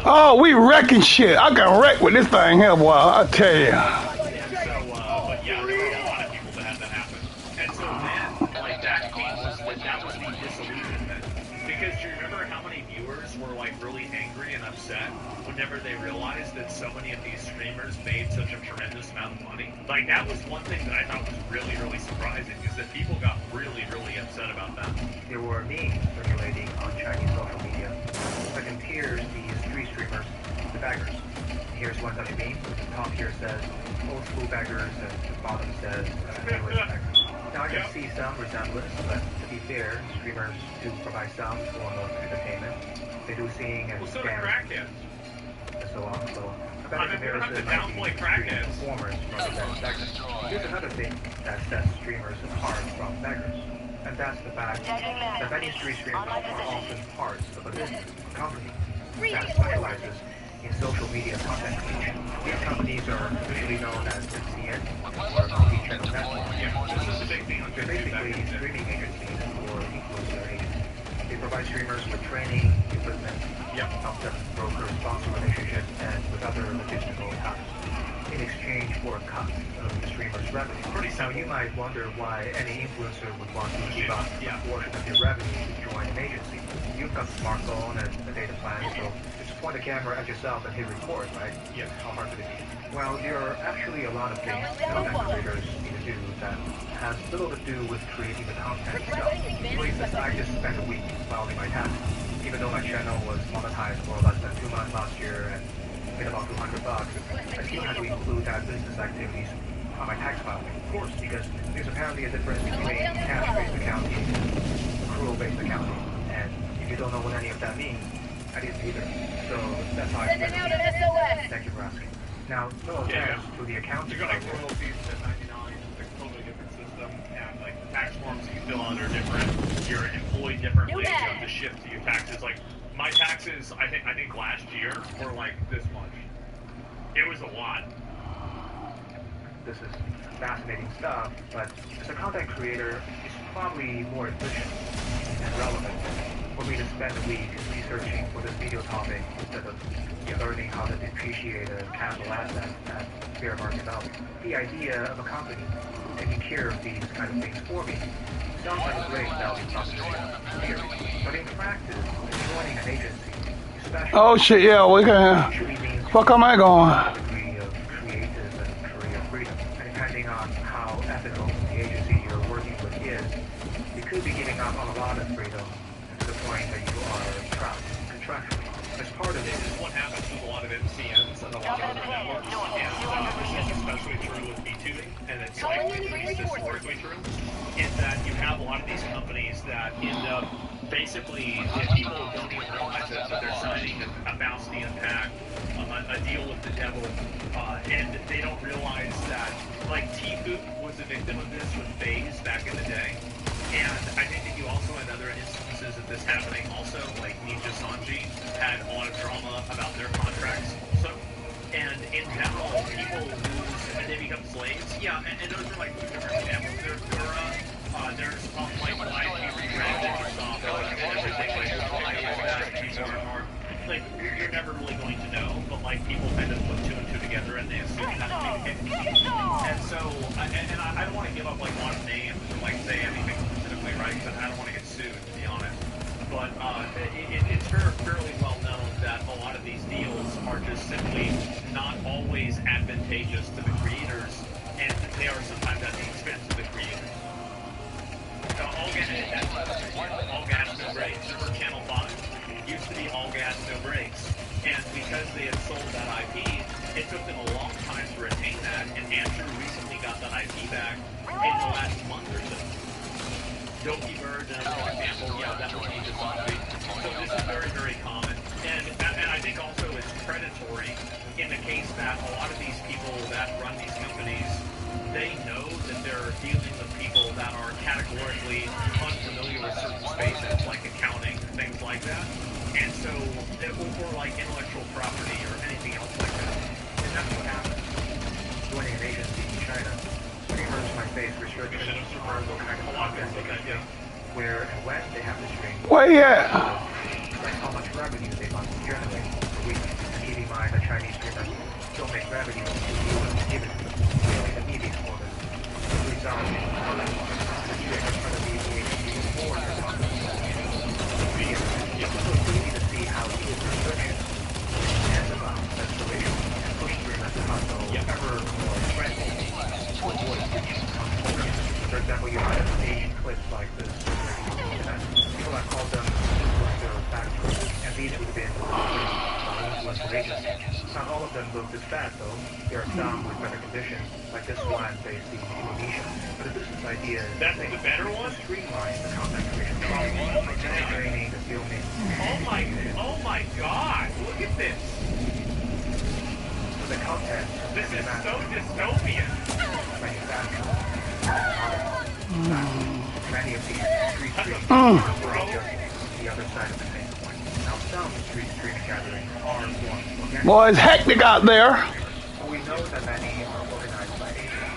Oh, we wrecking shit. I can wreck with this thing here, boy. I tell you. And so, but yeah, there were a lot of people that had that happen. And so then, like, that was the disillusionment. Because do you remember how many viewers were, like, really angry and upset whenever they realized that so many of these streamers made such a tremendous amount of money? Like, that was one thing that I thought was really, really surprising, is that people got really, really upset about that. There were memes circulating on Chinese social media that compares these three streamers to beggars. Here's one such meme. The top here says old school beggars, and the bottom says English beggars. Now I can see some resemblance, but to be fair, streamers do provide some form of entertainment. They do sing and so do dance crackheads. and so on. So a better I mean, we don't have to comparison might downplay be crackheads. performers rather than beggars. Here's another thing that sets streamers apart from beggars, and that's the fact that many street streamers are often parts of a business, a company, that specializes in social media content creation. These companies are usually known as MCN or multi-channel network. This is the big thing on They're YouTube back basically in the day. streaming agencies or influencer agencies. They provide streamers with training, equipment, help them broker sponsor relationships, and with other logistical tasks in exchange for a cut of the streamer's revenue. Now you might wonder why any influencer would want to give up a portion of your revenue to join an agency. You've got a smartphone and a data plan, so just point the camera at yourself and hit record, right? Yes. How hard could it be? Well, there are actually a lot of things content creators need to do that has little to do with creating the content itself. For instance, I just spent a week filing my taxes. Even though my channel was monetized for less than 2 months last year and made about $200, I still had to include that business activities on my tax filing, of course, because there's apparently a difference between cash-based accounting and accrual-based accounting, and if you don't know what any of that means, I didn't either. So that's how I spent a week. Thank you for asking. Now, no offense to the accounting. You got like royalties at 99, it's a totally different system, and like tax forms that you fill out are different. You're employed differently. You have to shift to your taxes. Like my taxes, I think last year were like this much. It was a lot. This is fascinating stuff, but as a content creator, it's probably more efficient and relevant for me to spend a week researching for this video topic instead of learning how to depreciate a capital asset at fair market value. The idea of a company taking care of these kind of things for me sounds like a great value proposition in theory, but in practice, joining an agency, especially Oh shit, yeah, we can. usually means Fuck am I going? a degree of creative and career freedom. And depending on how ethical the agency you're working with is, you could be giving up on a lot of freedom to the point that you are trapped contractually. As part of This it, is what happens with a lot of MCNs and a lot of other networks, and this is especially true with B2B, and it's like at least historically true, is that you have a lot of these companies that end up basically, if people don't even realize it, but they're signing a Faustian pact, a deal with the devil, and they don't realize that, like Tifu was a victim of this with FaZe back in the day, and I think that you also had other instances of this happening also, like Ninja Sanji had a lot of drama about their contracts. So, and in general, people lose and they become slaves. Yeah, and those are like two different examples. There's like IP rebranded and everything like that. Like you're never really going to know, but like people kind of put two and two together and they assume that to be the case. And so, I don't want to give up like a lot of names or like say anything specifically, right? Because I don't want to get sued, to be honest. But it's fairly well known that a lot of these deals are just simply not always advantageous to the creators, and they are sometimes at the expense of the creators. All gas, no brakes. Remember Channel 5? Used to be all gas, no brakes. And because they had sold that IP, it took them a long time to retain that, and Andrew recently got that IP back in the last month or so. Doki Bird, another example, yeah, that was Ninja Sanji. So this is very, very common. And I think also it's predatory in the case that a lot of these people that run these companies, they know that they're dealing with people that are categorically unfamiliar with certain spaces, like accounting, things like that. And so, or like intellectual property or anything else like that. And that's what happens. joining an agency in China, streamers might face restrictions on what kind of content they can stream, where and when they have to stream, Where you at? like how much revenue they must generate per week. find that Chinese streamers don't make revenue until viewers give it to them, in the media orders. As a result, the streamers try to deviate more than possible. It's so easy to see how these restrictions intensify restoration and push streamers to hustle ever more friendly to avoid controversy. For example, you might have seen clips like this on the internet. People have called them influencer factories, and these would have been influencer agencies. Not all of them look this bad though. There are some with better conditions, like this one based in Indonesia. But the business idea is that's the better one? Streamline the content creation process, like training, the filming. Oh my god, look at this. So the content this is so dystopian. Manufacturing. Many of these street streamers are just the other side of the same coin. Now some street streaming gatherings are more organic. Boy, it's hectic out there. But we know that many are organized by Asia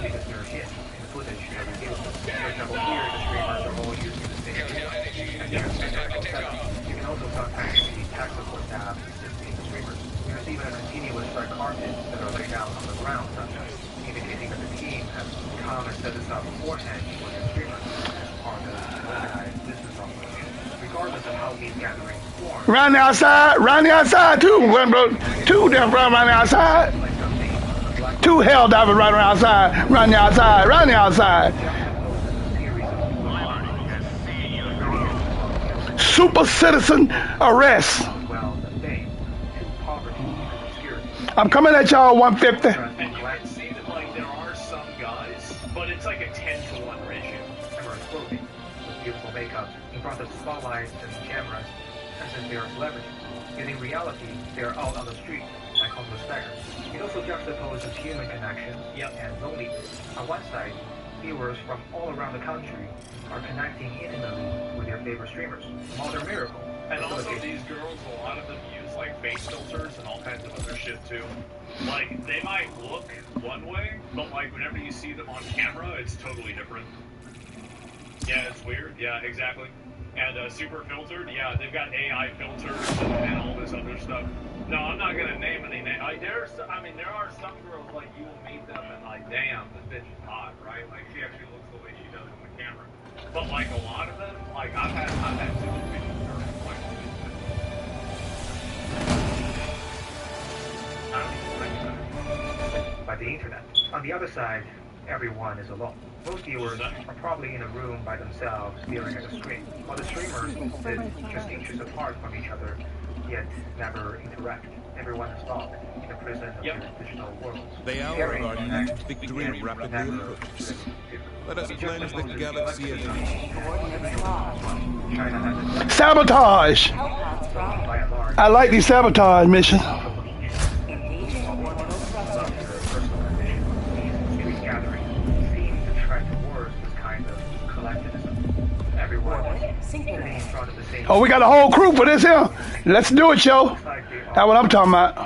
because they're hit in the footage that we give. For example, here the streamers are all using the same video. And there's mechanical setup. You can also sometimes see tech support staff assisting streamers. There's even a continuous red carpet that are laid out on the ground sometimes, indicating that the team has come and set this up beforehand for their streamers as part of an organized business operation. Regardless of how these gatherings form. Round the outside too. Two them around the outside. Two hell divers right around outside. Round the outside. Super citizen arrest. I'm coming at y'all 150. And you can see that like there are some guys, but it's like a 10-to-1 ratio. Cameras clothing with beautiful makeup in front of spotlights and cameras, as if they are celebrities. Yet in reality, they are out on the street like homeless beggars. It also juxtaposes human connection and loneliness. On one side, viewers from all around the country are connecting intimately with their favorite streamers. Modern miracle. And also these girls, a lot of them use like face filters and all kinds of other shit too. Like they might look one way, but like whenever you see them on camera, it's totally different. Yeah, it's weird. Yeah, exactly. And super filtered. Yeah, they've got AI filters and all this other stuff. No, I'm not gonna name any names. There are some girls like you will meet them and like, damn, this bitch is hot, right? Like she actually looks the way she does on the camera. But like a lot of them, like I've had situations where like by the internet. On the other side, everyone is alone. Most viewers are probably in a room by themselves staring at a screen, while the streamers sit just inches apart from each other, yet never interact. Everyone is locked in the prison of their digital worlds. The hour of our next victory rapidly approaches. Let us cleanse the galaxy of Sabotage! I like these sabotage missions. Oh, we got a whole crew for this here. Let's do it, yo. That's what I'm talking about.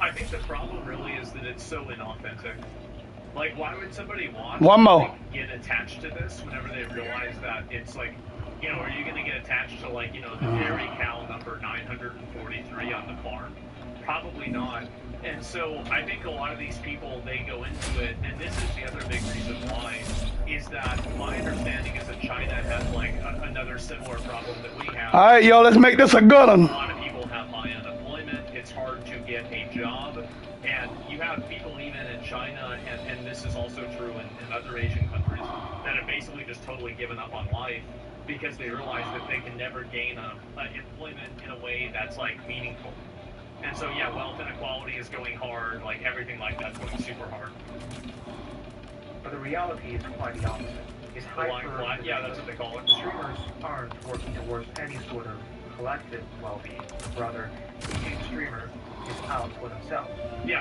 I think the problem really is that it's so inauthentic. Like, why would somebody want to get attached to this whenever they realize that it's like, you know, are you going to get attached to like, you know, the dairy cow number 943 on the farm? Probably not. And so I think a lot of these people, they go into it, and this is the other big reason why, is that my understanding is that China has like another similar problem that we have. All right, yo, let's make this a good one. A lot of people have high unemployment. It's hard to get a job. And you have people even in China, and this is also true in other Asian countries, that have basically just totally given up on life because they realize that they can never gain employment in a way that's like meaningful. And so, yeah, wealth inequality is going hard, like everything like that's going super hard. But the reality is quite the opposite. It's hyper. Yeah, that's what they call it. Streamers aren't working towards any sort of collective well-being. Rather, each streamer is out for themselves,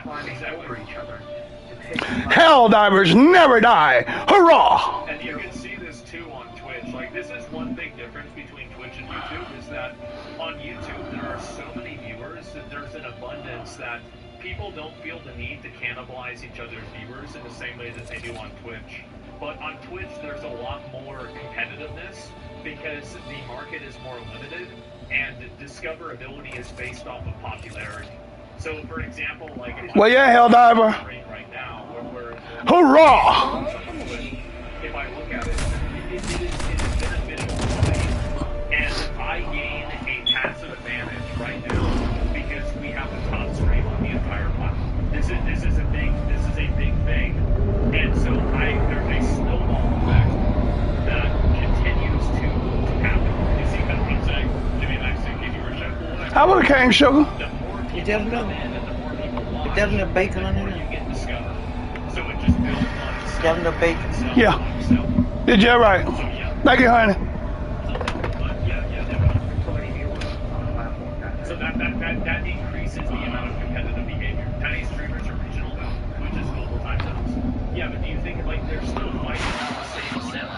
climbing over each other to pick. Hell divers never die. Hurrah! And you can see this too on Twitch. Like, this is one big difference between Twitch and YouTube, is that on YouTube there are so many viewers that there's an abundance that people don't feel the need to cannibalize each other's viewers in the same way that they do on Twitch. But on Twitch there's a lot more competitiveness because the market is more limited, and the discoverability is based off of popularity. So, for example, like if Well, yeah, Helldiver. right now, where Hurrah! if I look at it, it has been a bit of a fight, and I gain a passive advantage right now because we have the top stream on the entire platform. This is a big thing, and so there's a snowball effect that continues to happen. You see kind of what I'm saying? Give me an accent, give you a shot. I would have came sugar. You definitely have bacon on it. So it just builds on itself. You have no bacon. Yeah. Did you right? Thank you, honey. So that increases the amount of competitive behavior. Chinese streamers are regional now, which is global time zones. Yeah, but do you think like they're still fighting for the same sims?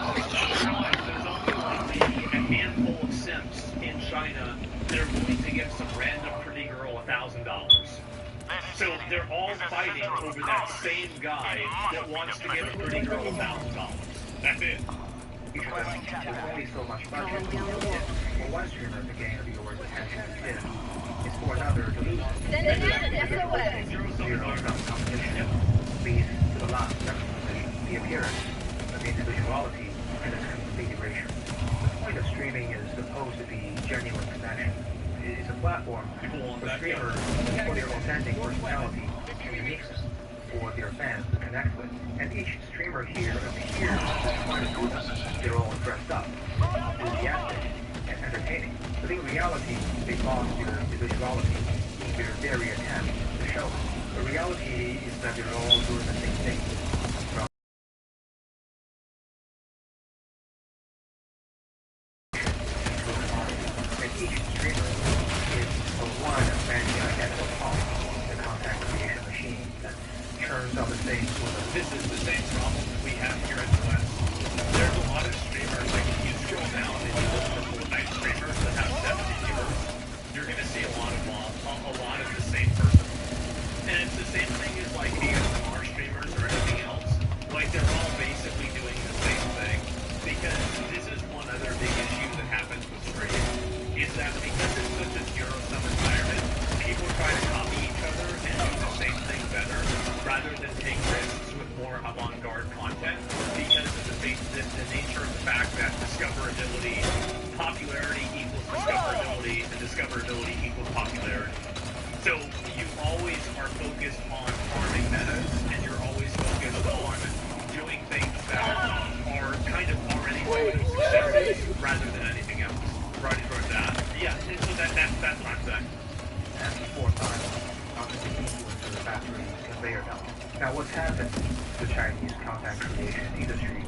There's only like maybe a handful of sims in China that are willing to give some random pretty girl $1,000. So they're all fighting over that same guy that wants to give a pretty girl $1,000. That's it. There's only so much budget for one streamer to gain a viewer's attention is for another to lose it. Send it in an SOS. Zero-sum competition leads to the last seven position, the appearance of individuality and its configuration. The point of streaming is supposed to be genuine connection. It is a platform for streamers for their authentic personality and uniqueness, for their fans to connect with. And each streamer here appears to try to do this. They're all dressed up, enthusiastic, and entertaining. But in reality, they lost their individuality in their very attempt to show it. The reality is that they're all doing the same thing. And each streamer is a one of many identical parts, the content creation machine that churns out the same sort of. This is the same problem that we have here in the West. There's a lot of streamers, like if you scroll down and you look for Fortnite streamers that have 70 viewers, you're going to see a lot of the same person. And it's the same thing as like ASMR streamers or anything else. Like they're all basically doing the same thing. Because this is one other big issue that happens with streaming, is that because it's such a zero-sum environment, people try to copy each other and do the same thing better, rather than take risks with more avant-garde content, because of the nature of the fact that discoverability, popularity equals discoverability, and discoverability equals popularity. So you always are focused on farming metas, and you're always focused on doing things that are kind of already successes rather than anything else. Right towards that. Yeah, so that's what I'm saying. And the fourth time, obviously influencer factory conveyor belt. Now what's happened to the Chinese content creation industry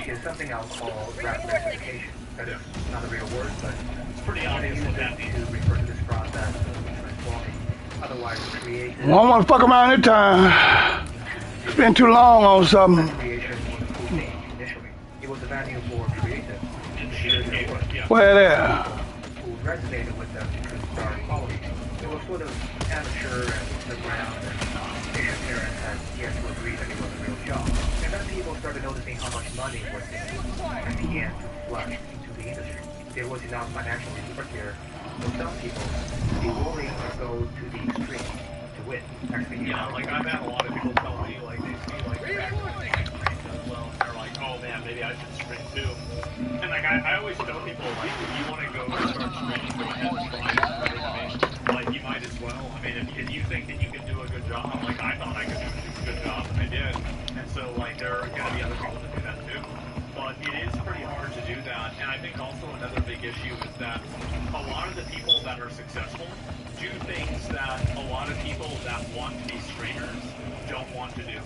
is something I'll call replication. That is not a real word, but it's pretty obvious what that means. To refer to this process of transforming otherwise creative. I don't want to fuck around this time. Spend too long on something. Creation was a cool thing initially. It was a venue for creative to share their work. Where that? Who resonated with them because of their quality. It was sort of amateur and underground, and Asian parents had yet to agree that it was a real job. And then people started noticing how much money was in it and began to flood into the industry. There was enough financial support there for some people to be willing to go to the extreme to win. Actually, yeah, like I've had a lot of people tell me like they see like the stream does well, and they're like, oh man, maybe I should stream too. And like I always tell people, like if you want to go start streaming, go ahead and try. Like you might as well. I mean, if you think that you can do a good job, like I thought I could do a good job, and I did. And so like there are going to be other people that do that too. But it is pretty hard to do that. And I think also another big issue is that a lot of the people that are successful do things that a lot of people that want to be streamers don't want to do.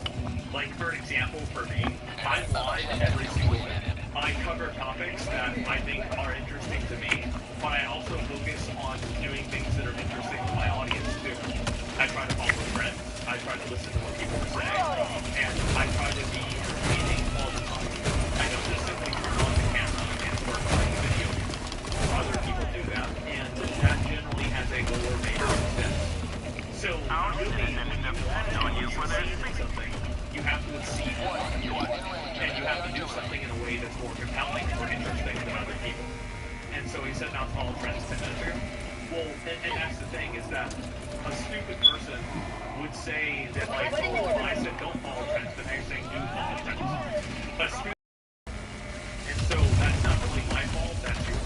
Like for example, for me, I'm live every single day. I cover topics that I think are interesting to me, but I also focus on doing things that are interesting to my audience too. I try to follow trends. I try to listen to what people are saying, and I try to be entertaining all the time. I don't just simply turn on the camera and start playing video games. Other people do that, and that generally has a lower rate of success. So really, when you want to succeed in something, you have to exceed what you want, and you have to do something in a way that's more compelling or interesting than other people. And so he said, now follow trends 10 minutes ago. Well, and that's the thing, is that a stupid person would say that, like, oh, I said don't follow trends, but they're saying do follow trends. A stupid, and so that's not really my fault, that's yours.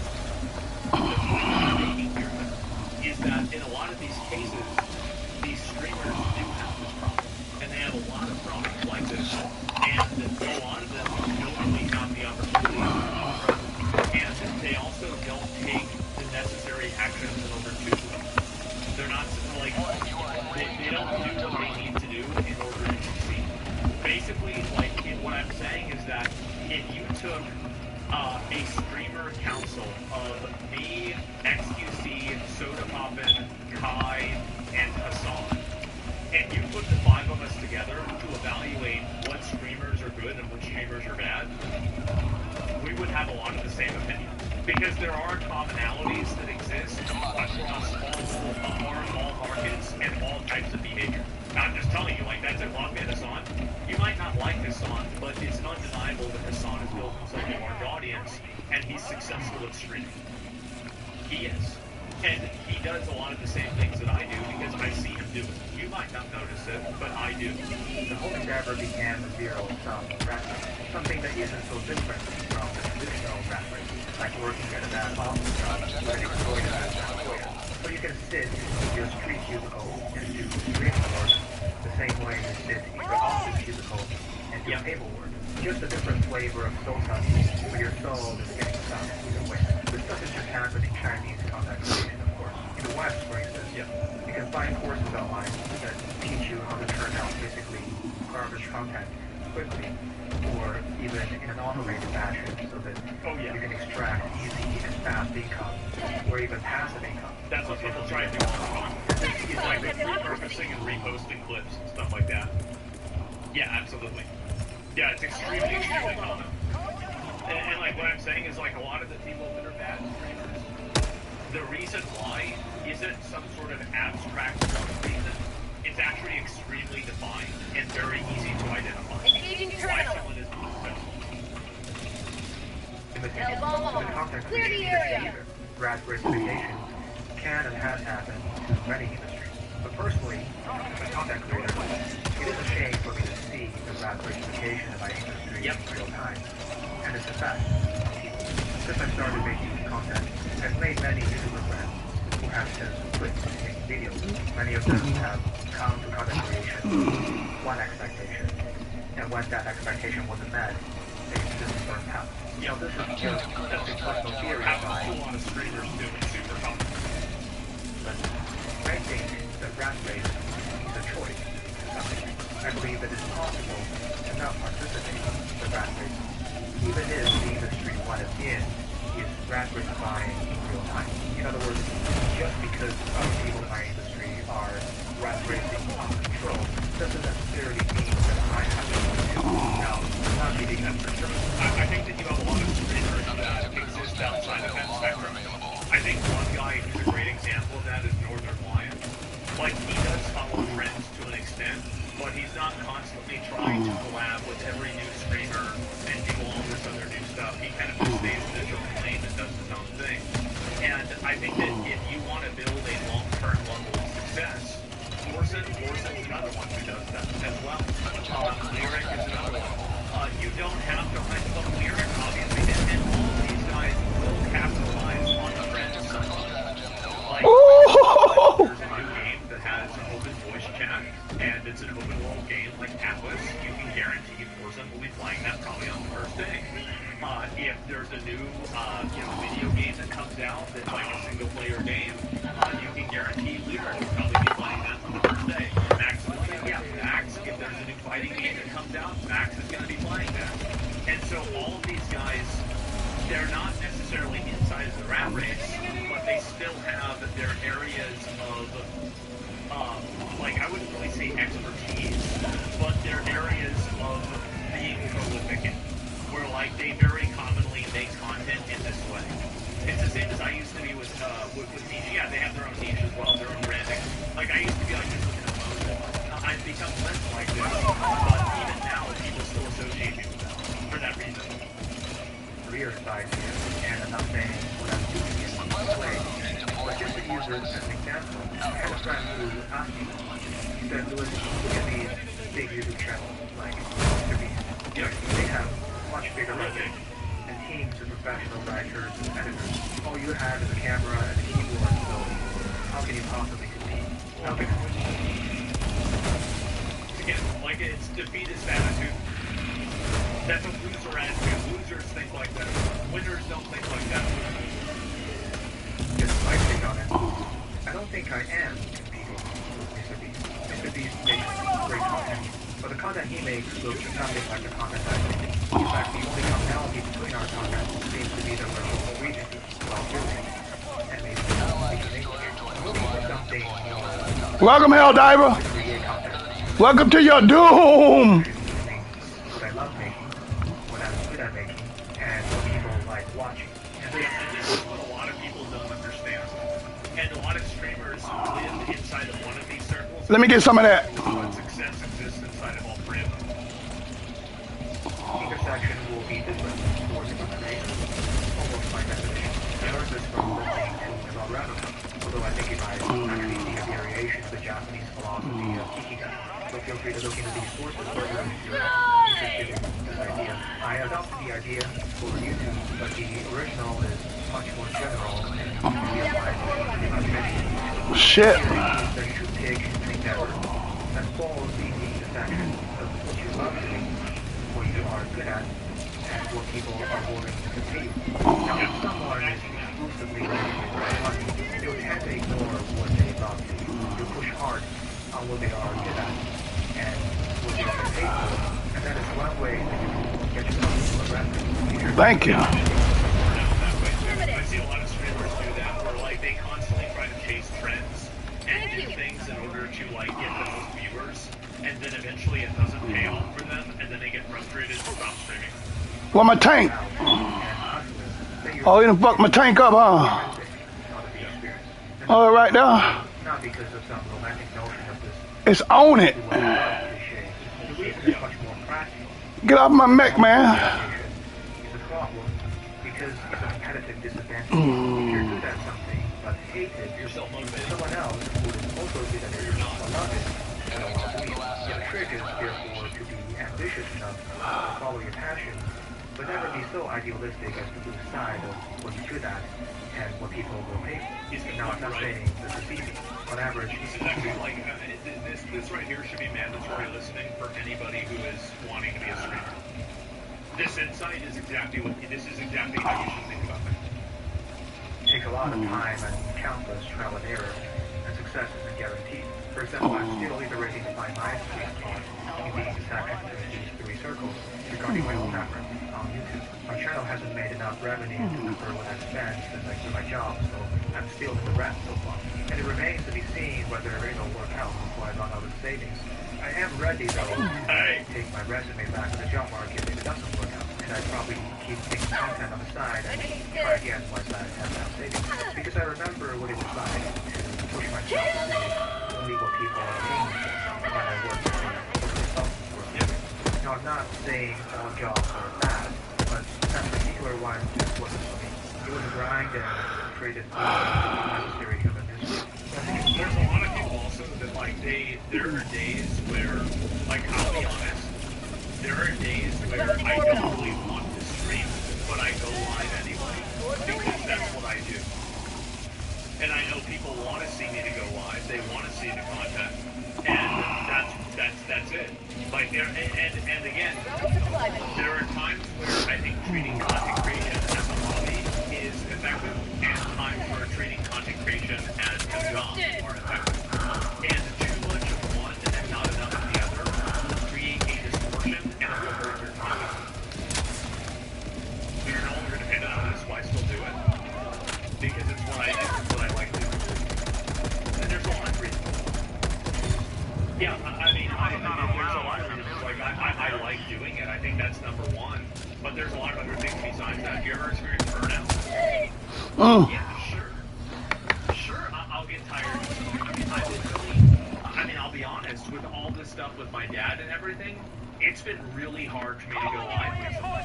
The point I'm making here, though, is that in a lot of these cases, these streamers do have this problem, and they have a lot of problems like this, and a lot of them don't really have the opportunity to grow, and they also don't take the necessary actions in order to grow. They're not, like, they don't do what they need to do in order to succeed. Basically, like, what I'm saying is that if you took a streamer council of me, XQC, Soda Poppin', Kai, and Hassan, and you put the 5 of us together to evaluate what streamers are good and which streamers are bad, we would have a lot of the same opinions. Because there are commonalities that exist across all markets and all types of behavior. I'm just telling you, like, that's a long man Hassan. You might not like Hassan, but it's undeniable that Hassan has built himself a large audience, and he's successful at streaming. He is. And he does a lot of the same things that I do because I see him do it. You might not notice it, but I do. The whole endeavor began with zero-sum rat race, something that isn't so different from the traditional rat race, like working at a bad office job with an exploiter as an employer. So you can sit in your street cubicle and do streaming work the same way you sit in your office cubicle and do paperwork. Just a different flavor of soul sucking, where your soul is getting sucked either way. This doesn't just happen in Chinese content creation, of course. In the West, for instance, you can find courses online that teach you how to turn out basically garbage content quickly, or even in an automated fashion, so that you can extract easy and fast income, or even passive income. That's what people try to do all the time. It's like repurposing and reposting clips and stuff like that. Yeah, absolutely. Yeah, it's extremely common. And like what I'm saying is, like, a lot of the people that are bad streamers, the reason why isn't some sort of abstract reason. It's actually extremely defined and very easy to identify. Engaging terminal. Why someone is successful. In the content creation industry either, rat racification can and has happened to many industries. But personally, as a content creator, it is a shame for me to see the rat racification of my industry in real time. And it's a fact. Since I started making content, I've made many YouTuber friends who have since quit making videos. Many of them have come to content creation with one expectation, and when that expectation wasn't met, they just burnt out. Yeah, this is just a personal theory of mine. A lot of streamers do it super common. But I think that rat race is a choice. I believe that it's possible to not participate in the rat race, even if the industry one is in is rat racifying in real time. In other words, just because other people in my industry are rat racing on control doesn't necessarily mean that I have to do. Now, I'm not meeting that for sure. I think that you have a lot of streamers that exist outside of that spectrum. I think one guy who's a great example of that is Northern Lion. Like, he does follow trends to an extent, but he's not constantly trying to collab with every new streamer and do all this other new stuff. He kind of just stays in his own lane and does his own thing. And I think that if you want to build a long-term level of success, Morrison's another one who does that as well. Lyric is another one. You don't have to write the Lyric, obviously, and all of these guys will capitalize on the trends. Like, there's a new game that has an open voice chat, and it's an open world game like Atlas. You can guarantee Morrison will be playing that probably on the first day. If there's a new video game that comes out that's like a single player game, you can guarantee Lyric will probably be playing that on the first day. Max will be, Max, if there's a new fighting game that comes out, Max is going to be playing that. And so all of these guys, they're not necessarily inside of the rat race, but they still have their areas of, like, I wouldn't really say expertise, but their areas of being prolific in, where, like, they very commonly make content in this way. It's the same as I used to be with niche. Yeah, they have their own niche as well, their own branding. Like, I used to be like this with Moses. I've become less like this, but even now, people still associate me with that for that reason. Career side here, and I'm not saying what I'm doing is way, but just to use as an example, I had a friend who asked me, he said, Louis, look at these big YouTube channels like Mr. Beast. They have much bigger budgets and teams of professional writers and editors. All you have is a camera and a keyboard, so how can you possibly compete? How can Again, like it's defeatist attitude. That's a loser attitude. Losers think like that. Winners don't think like that. Just my take on it. I don't think I am competing with Mr. Beast. Mr. Beast makes great content, but the content he makes looks nothing like the content I make. In fact, the only commonality between our content seems to be that we're both Norwegian while doing it. And maybe speaking English. I'm looking for something more Welcome, Helldiver. creative content. Welcome to your doom. What I love making, what I'm good at making, and what people like watching. And This is what a lot of people don't understand. And a lot of streamers live inside of one of these circles. Let me get some of that. But success exists inside of all three of them. intersection will be different for different creators, almost by definition. I learned this from listening to Colorado, although I think it might actually be a variation of the Japanese philosophy of Ikigai. So feel free to look into these sources further if you're interested in this idea. I adopted the idea for YouTube, but the original is much more general and can be applied to pretty much anything. Shit. That you should pick an endeavor that falls in the intersection of what you love doing, what you are good at, and what people are willing to compete. Now, if someone is exclusively motivated by money, they'll tend to ignore what they love to do. They'll push hard on what they are good at and what they get paid for, and that is one way that you can get yourself into a revenue. Thank you. I see a lot of streamers do that, where like they constantly try to chase trends and do things in order to like get the most viewers, and then eventually it doesn't pay off for them, and then they get frustrated and stop streaming. Well, my tank. Oh, you done fucked my tank up, huh? All right there. Not because of some romantic notion of this. It's on it. The reason is much more practical. Get off my mech, man. It's a problem because it's a competitive disadvantage. If you're good at something but hate it, You're self-motivated. someone else who is also good at it will love it. The trick is therefore to be ambitious enough to follow your passion, but never be so idealistic as to lose sight of what you're good at and what people will pay for. Now, I'm not saying this is easy. On average, This is actually like this right here should be mandatory listening for anybody who is wanting to be a streamer. This insight is exactly how you should think about it. It takes a lot of time and countless trial and error, and success isn't guaranteed. For example, I'm still iterating to find my sweet spot in the intersection between these three circles regarding my own effort on YouTube. My channel hasn't made enough revenue to cover what I've spent since I quit my job, so I'm still in the red so far. And it remains to be seen whether it'll work out before I run out of savings. I am ready, though, to take my resume back to the job market if it doesn't work out. And I'd probably keep making content on the side and try again once I have enough savings. Because I remember what it was like to push myself to do only what people are paying me for when I worked as a consultant for a living. Now, I'm not saying all jobs are bad, but that particular one just wasn't for me. It was a grind and created unnecessary human misery. There's a lot of people also that like there are days where, like, I'll be honest, there are days where I don't really want to stream, but I go live anyway because that's what I do. And I know people want to see me to go live. They want to see the content, and that's it. Like and again, there are times where I think treating content creation as a hobby is effective, and times where treating content creation as a job are effective. And too much of one and not enough of the other will create a distortion and it will hurt your content. So you're no longer dependent on this, why still do it? Because it's what I do, it's what I like to do. And there's a lot of reasons. Yeah, I mean, there's a lot of reasons. Like, I like doing it. I think that's number one. But there's a lot of other things besides that. You ever experienced burnout? Yeah, sure. Sure, I'll get tired. I mean, I'll be honest. honest, with all this stuff with my dad and everything, it's been really hard for me to go live recently.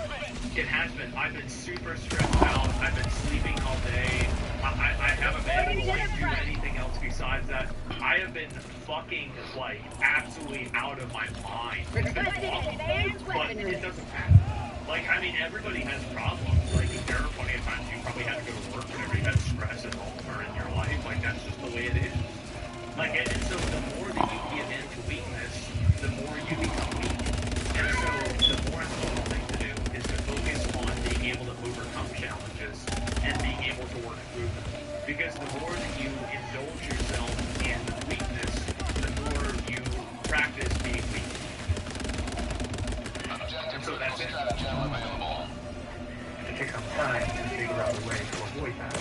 It has been. I've been super stressed out. I've been sleeping all day. I haven't been able to like do anything else besides that. I have been fucking like absolutely out of my mind. It's been awful. But it doesn't matter. Like, I mean, everybody has problems. Like, there are plenty of times you probably had to go to work whenever you had stress at home or in your life. Like, that's just the way it is. Like, and so the more that you give in to weakness, the more you become weak. And so the more important thing to do is to focus on being able to overcome challenges and being able to work through them. Because the more that you indulge yourself in weakness, the more you practice being weak. And so that's it. To take some time to figure out a way to avoid that,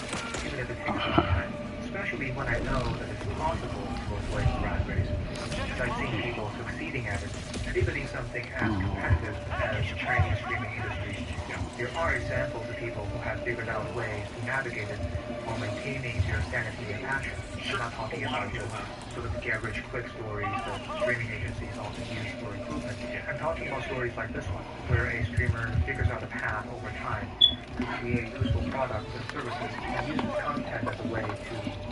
even if it takes some time. Especially when I know that it's possible to avoid the rat race. Because I've seen people succeeding at it, and even in something as competitive as the Chinese streaming industry. There are examples of people who have figured out ways to navigate it while maintaining their sanity and passion. I'm not talking about the sort of get-rich-quick stories that streaming agencies often use for improvement. I'm talking about stories like this one, where a streamer figures out a path over time to create useful products and services and uses content as a way to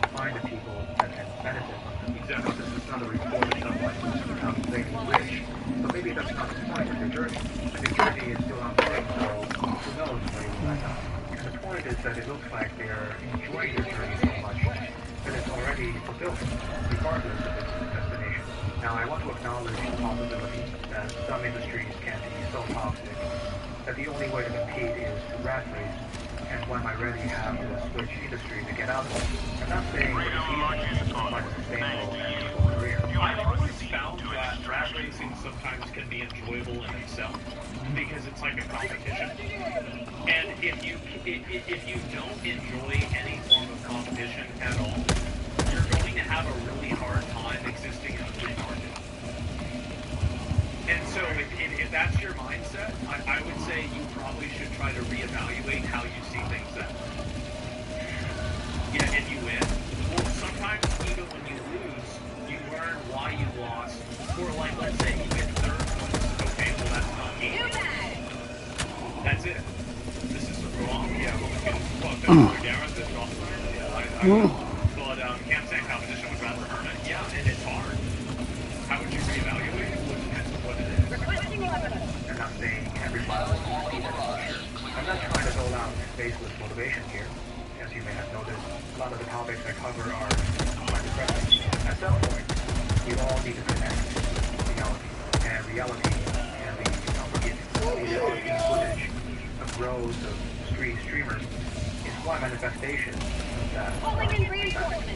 find the people that can benefit from them. Exactly. This is not a report of someone who's become insanely rich, but maybe that's not the point of their journey. And the journey is still ongoing, so who knows where you will end up. And the point is that it looks like they're enjoying their journey so much that it's already fulfilling, regardless of its destination. Now, I want to acknowledge the possibility that some industries can be so toxic that the only way to compete is to rat race, and one might really have to switch industry to get out of it. I'm not saying that it's easy to find a sustainable and meaningful career. I've always found that rat racing sometimes can be enjoyable in itself because it's like a competition. And if you don't enjoy any form of competition at all, you're going to have a really hard time existing in the free market. And so if that's your mindset, I would say you probably should try to reevaluate how you see things then. Yeah, if you win, well, sometimes even when you lose, you learn why you lost. Or like, let's say you get third place. Okay, well, that's not me. That's it. This is wrong. Yeah, well, we can fuck that over Gareth. This is awesome. Yeah, but can't say competition would rather earn it. Yeah, and it's hard. How would you reevaluate it? Well, it depends on what it is. I'm not saying everybody will compete at all. I'm not trying to dole out baseless motivation here. As you may have noticed, a lot of the topics I cover are quite depressing. At some point, we all need to connect reality. And reality can be unforgiving. The footage of rows of street streamers is one manifestation of that.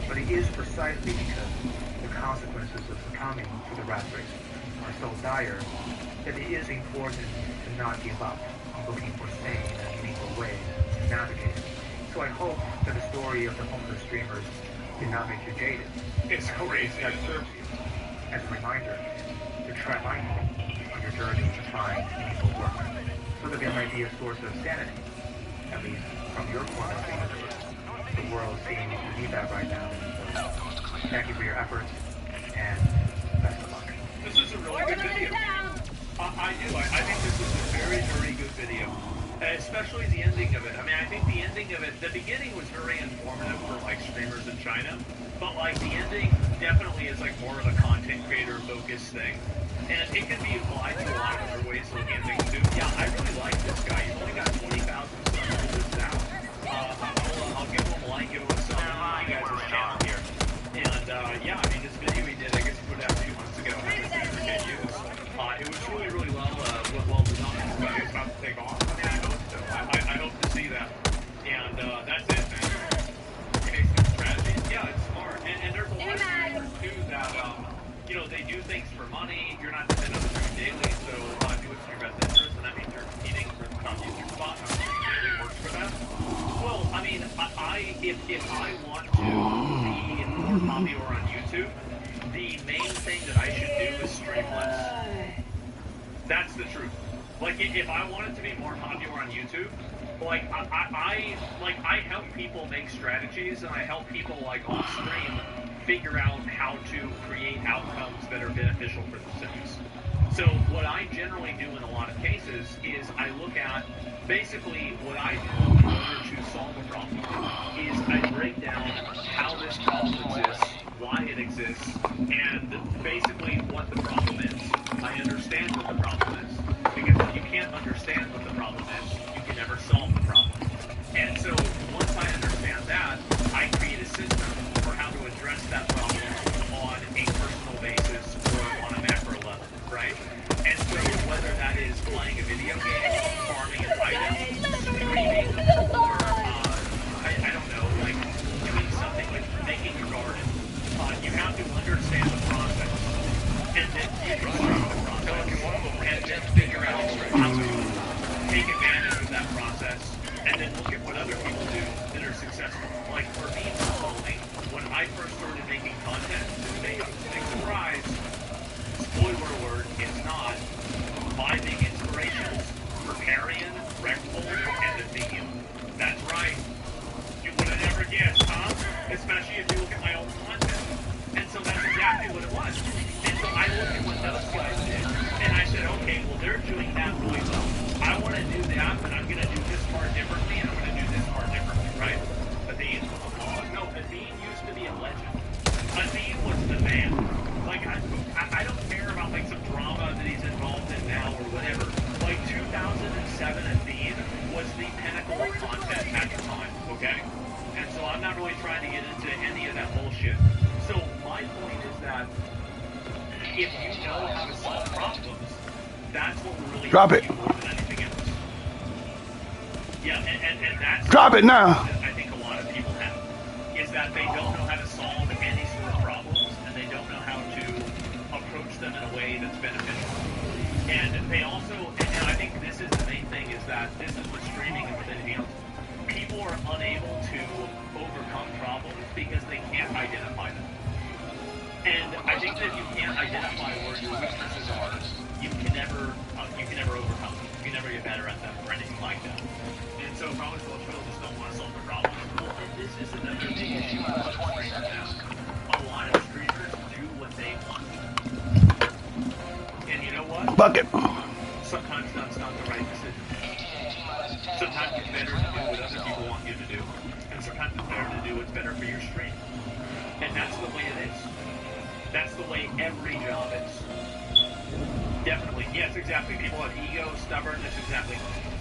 But it is precisely because the consequences of succumbing to the rat race are so dire that it is important to not give up on looking for sane and meaningful ways to navigate it. So I hope that the story of the homeless streamers did not make you jaded. It's crazy. That serves you as a reminder to tread lightly on your journey to find meaningful work, so that there might be a source of sanity, at least from your corner of the universe. The world seems to need that right now. So thank you for your efforts, and best of luck. This is a really good video. I do. I think this is a very, very good video. Especially the ending of it. I mean, I think the ending of it, the beginning was very informative for like streamers in China, but like the ending definitely is like more of a content creator focused thing. And it can be applied to a lot of other ways of looking at things too. Yeah, I really like this guy. He's only got 20,000 subs now. I'll give him a like, give him a sub on you guys' channel here. And yeah, I mean, this video he did, I guess he put it out 2 months ago, had 300K views. It was really, really well designed. It's about to take off. I mean, I hope so. I hope to see that. And that's it, man. Okay, so strategies, yeah, it's smart. And there's a lot of streamers too that, you know, they do things for money. You're not dependent on them daily, so do it for your best interest, and that means you're competing for the top YouTube spot. Not daily works for that. Well, I mean, if I want to be more popular on YouTube, the main thing that I should do is stream less. That's the truth. Like, if I wanted to be more popular on YouTube, like, I help people make strategies, and I help people, like, on stream, figure out how to create outcomes that are beneficial for the cities. So what I generally do in a lot of cases is I look at basically what I do in order to solve a problem is I break down how this problem exists, why it exists, and basically what the problem is. I understand what the problem is. Because if you can't understand what the problem is, you can never solve the problem. And so once I understand that, I create a system for how to address that problem on a personal basis or on a macro level, right? And so whether that is playing a video game, farming an item, streaming, or I don't know, like doing something like making your garden, you have to understand the process, and then deconstruct the process, and then figure out how to take advantage of that process, and then look at what other people do that are successful. Like for me personally, when I first started making content, big surprise, spoiler alert, it's not. My big inspirations were Carrion, Rectal, and the Theme. That's right. You would have never guessed, huh? Especially if you look at my own content. And so that's exactly what it was. And so I looked at what those guys did, and I said, okay, well, they're doing that really well. I want to do that, but I'm going to do this part differently, and I'm going to do this part differently, right? Athene? No, Athene used to be a legend. Athene was the man. Like, I don't care about, like, some drama that he's involved in now or whatever. Like, 2007 Athene was the pinnacle of content at the time, okay? And so I'm not really trying to get into any of that bullshit. So my point is that if you know how to solve problems, that's what will really Drop help it. you more than anything else. Yeah, and that's Drop it now. that I think a lot of people have, is that they don't know how to solve any sort of problems, and they don't know how to approach them in a way that's beneficial. And they also, and I think this is the main thing, is that this is what streaming and with anything else, people are unable to overcome problems because they can't identify them. And I think that if you can't identify where your weaknesses are, you can never overcome them. You can never get better at them or anything like that. And so probably most people just don't want to solve the problem. Well, and this is another big issue with streamers now. A lot of streamers do what they want. And you know what? Bucket. Sometimes that's not the right decision. Sometimes it's better to do what other people want you to do. And sometimes it's better to do what's better for your stream. And that's the way it is. That's the way every job is. Definitely. Yes, exactly. People have ego, stubbornness, exactly.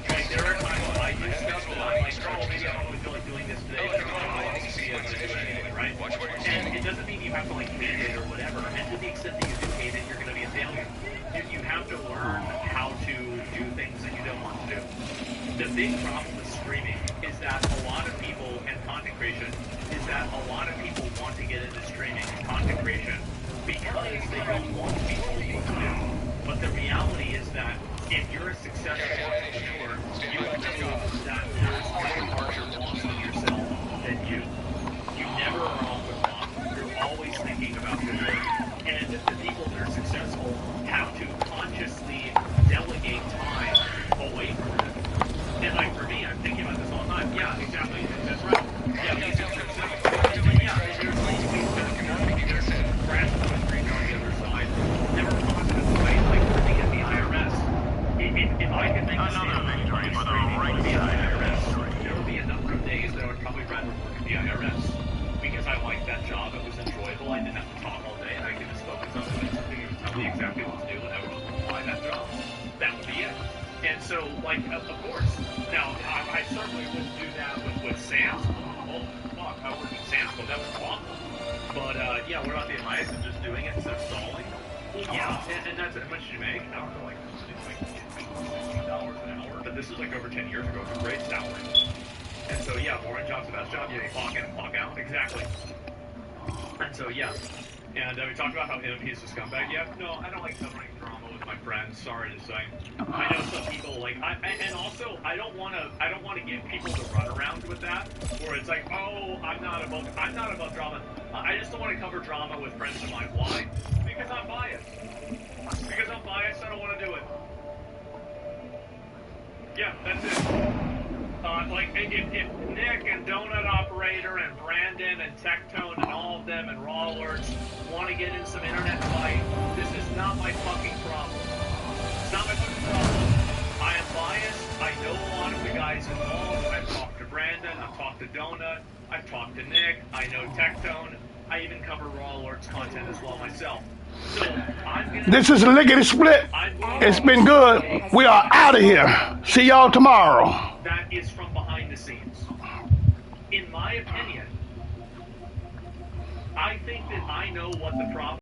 Like, there are times when I do stuff that I'm like, oh, maybe I don't really feel like doing this today, but I see it, I'm going to do it anyway, right? And it doesn't mean you have to, like, hate it or whatever. And to the extent that you do hate it, you're going to be a failure. You have to learn how to do things that you don't want to do. The big problem with streaming is that a lot of people, and content creation, is that a lot of people want to get into streaming and content creation because they don't want to be told what to do. But the reality is that if you're a successful entrepreneur, you know that there's no harsher boss than yourself than you. You never are off the clock. You're always thinking about your work. And the people that are successful have to consciously delegate time away from them. And like for me, I'm thinking about this all the time. Yeah, exactly. That's right. Yeah, these are successful. And yeah, there's always there's grass on the street on the other side. Never positive way, like working at the IRS. If I could make a statement on the streaming would be at the IRS, there would be a number of days that I would probably rather work at the IRS. Because I liked that job, it was enjoyable, I didn't have to talk all day, and I could just focus on doing something and tell me exactly what to do, and I would just apply that job. That would be it. And so, like, of course, now, I certainly wouldn't do that with Sam's. Oh, fuck, I worked at Sam's, but that was awful. But, yeah, what about the advice of just doing it instead of stalling? Well, yeah, and that's it. How much did you make? I don't know, like, $16 an hour. But this is, like, over 10 years ago. It's a great salary. And so, yeah, morning job's the best job. Yeah, you clock in and clock out. Exactly. And so, yeah. And we talked about how he's a scumbag. Yeah, no, I don't like covering drama with my friends. Sorry to say. I know some people like, and also I don't want to give people the runaround with that, where it's like, oh, I'm not above drama. I just don't want to cover drama with friends of mine. Why? Because I'm biased. Because I'm biased, I don't want to do it. Yeah, that's it. Like if Nick and Donut Operation Raider and Brandon and Tectone and all of them and Raw Alerts want to get in some internet fight. This is not my fucking problem. It's not my fucking problem. I am biased. I know a lot of the guys involved. I've talked to Brandon. I've talked to Donut. I've talked to Nick. I know Tectone. I even cover Raw Alerts content as well myself. So This is Licketsplit. It's been good. We are out of here. See y'all tomorrow. That is from behind the scenes. In my opinion, I think that I know what the problem